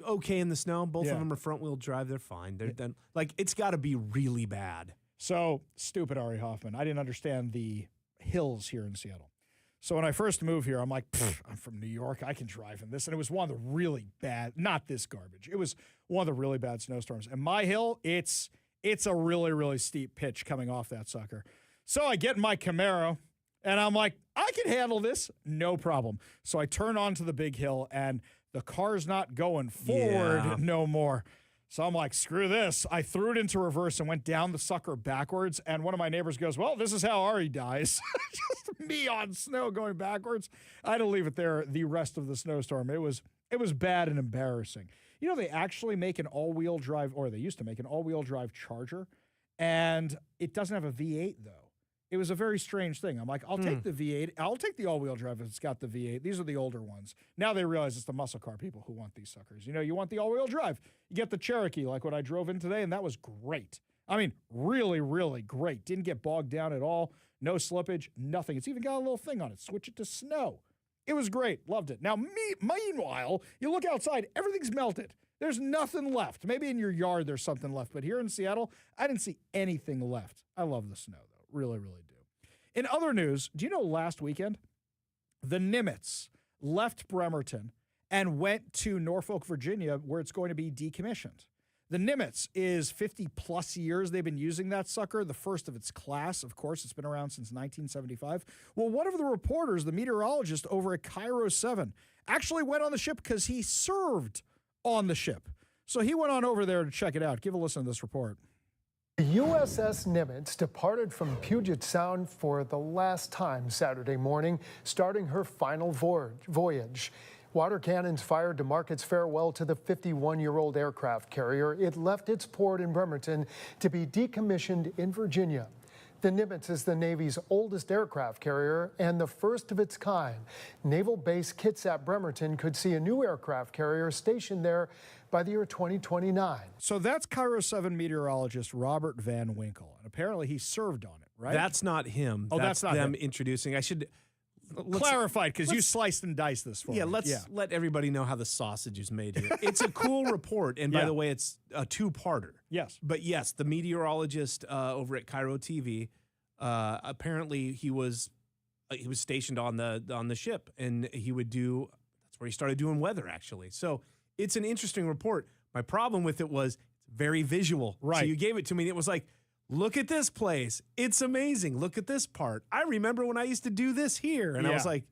okay in the snow. Both of them are front-wheel drive. They're fine. They're done. Like, it's got to be really bad. So, stupid Ari Hoffman. I didn't understand the hills here in Seattle. So when I first moved here, I'm like, I'm from New York. I can drive in this. And it was one of the really bad, not this garbage. It was one of the really bad snowstorms. And my hill, it's a really, really steep pitch coming off that sucker. So I get in my Camaro, and I'm like, I can handle this. No problem. So I turn onto the big hill, and the car's not going forward no more. So I'm like, screw this. I threw it into reverse and went down the sucker backwards. And one of my neighbors goes, well, this is how Ari dies. Just me on snow going backwards. I had to leave it there the rest of the snowstorm. It was bad and embarrassing. You know, they actually make an all-wheel drive, or they used to make an all-wheel drive Charger, and it doesn't have a V8, though. It was a very strange thing. I'm like, I'll take the V8. I'll take the all-wheel drive if it's got the V8. These are the older ones. Now they realize it's the muscle car people who want these suckers. You know, you want the all-wheel drive. You get the Cherokee, like what I drove in today, and that was great. I mean, really, really great. Didn't get bogged down at all. No slippage, nothing. It's even got a little thing on it. Switch it to snow. It was great. Loved it. Now, meanwhile, you look outside, everything's melted. There's nothing left. Maybe in your yard there's something left, but here in Seattle, I didn't see anything left. I love the snow, though. Really, really do. In other news, do you know last weekend, the Nimitz left Bremerton and went to Norfolk, Virginia, where it's going to be decommissioned. The Nimitz is 50-plus years they've been using that sucker, the first of its class. Of course, it's been around since 1975. Well, one of the reporters, the meteorologist over at Cairo 7, actually went on the ship because he served on the ship. So he went on over there to check it out. Give a listen to this report. The USS Nimitz departed from Puget Sound for the last time Saturday morning, starting her final voyage. Water cannons fired to mark its farewell to the 51-year-old aircraft carrier. It left its port in Bremerton to be decommissioned in Virginia. The Nimitz is the Navy's oldest aircraft carrier and the first of its kind. Naval Base Kitsap Bremerton could see a new aircraft carrier stationed there by the year 2029. So that's Cairo 7 meteorologist Robert Van Winkle, and apparently he served on it, right? That's not him. Oh, that's not them him. introducing. I should clarify because you sliced and diced this for me. Let's let everybody know how the sausage is made here. It's a cool report, and by the way, it's a two-parter. Yes. But yes, the meteorologist over at Cairo TV, apparently he was stationed on the ship, and he would do. That's where he started doing weather, actually. So it's an interesting report. My problem with it was it's very visual. Right. So you gave it to me, and it was like, look at this place. It's amazing. Look at this part. I remember when I used to do this here, and I was like,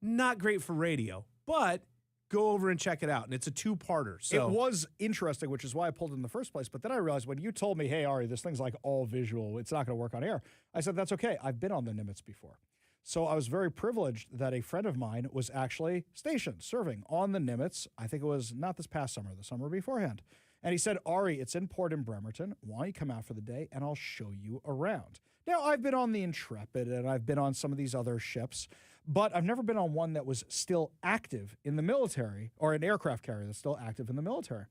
not great for radio, but go over and check it out. And it's a two-parter. So it was interesting, which is why I pulled it in the first place. But then I realized when you told me, hey, Ari, this thing's like all visual, it's not going to work on air. I said, that's okay. I've been on the Nimitz before. So I was very privileged that a friend of mine was actually stationed, serving on the Nimitz. I think it was not this past summer, the summer beforehand. And he said, Ari, it's in port in Bremerton. Why don't you come out for the day and I'll show you around? Now, I've been on the Intrepid and I've been on some of these other ships, but I've never been on one that was still active in the military, or an aircraft carrier that's still active in the military.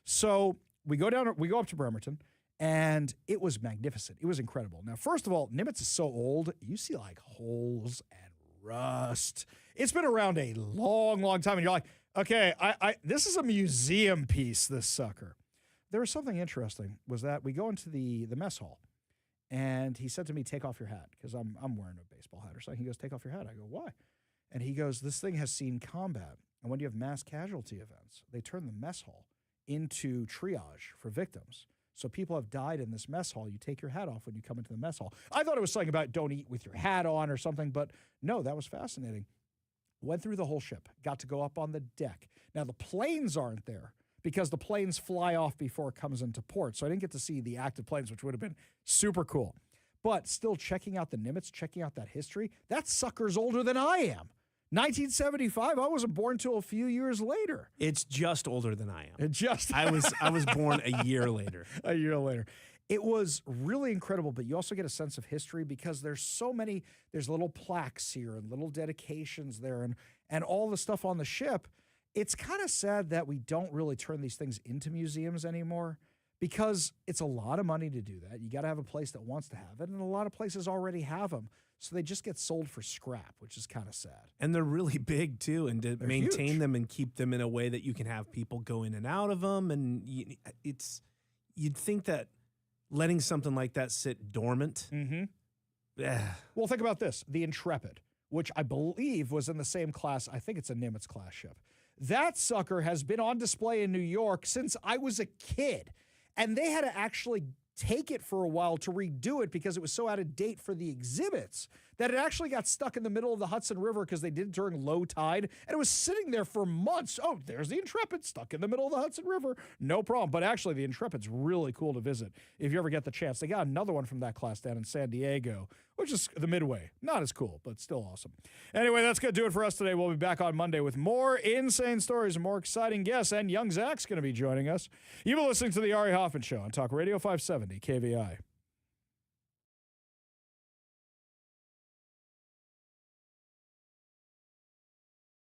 So we go up to Bremerton, and it was magnificent. It was incredible. Now, first of all, Nimitz is so old, you see like holes and rust. It's been around a long, long time, and you're like, okay, this is a museum piece, this sucker. There was something interesting, was that we go into the mess hall, and he said to me, take off your hat, because I'm wearing a baseball hat or something. He goes, take off your hat. I go, why? And he goes, this thing has seen combat, and when you have mass casualty events, they turn the mess hall into triage for victims. So people have died in this mess hall. You take your hat off when you come into the mess hall. I thought it was something about don't eat with your hat on or something, but no, that was fascinating. Went through the whole ship, got to go up on the deck. Now, the planes aren't there because the planes fly off before it comes into port. So I didn't get to see the active planes, which would have been super cool. But still checking out the Nimitz, checking out that history, that sucker's older than I am. 1975, I wasn't born till a few years later. It's just older than I am. I was born a year later. A year later. It was really incredible, but you also get a sense of history because there's little plaques here and little dedications there and all the stuff on the ship. It's kind of sad that we don't really turn these things into museums anymore because it's a lot of money to do that. You got to have a place that wants to have it, and a lot of places already have them. So they just get sold for scrap, which is kind of sad. And they're really big, too, and to maintain huge. them and keep them in a way that you can have people go in and out of them. And you'd think that letting something like that sit dormant. Well, think about this. The Intrepid, which I believe was in the same class. I think it's a Nimitz class ship. That sucker has been on display in New York since I was a kid. And they had to actually take it for a while to redo it because it was so out of date for the exhibits that it actually got stuck in the middle of the Hudson River because they did it during low tide, and it was sitting there for months. Oh, there's the Intrepid stuck in the middle of the Hudson River. No problem. But actually, the Intrepid's really cool to visit if you ever get the chance. They got another one from that class down in San Diego, which is the Midway. Not as cool, but still awesome. Anyway, that's going to do it for us today. We'll be back on Monday with more insane stories and more exciting guests, and young Zach's going to be joining us. You've been listening to the Ari Hoffman Show on Talk Radio 570 KVI.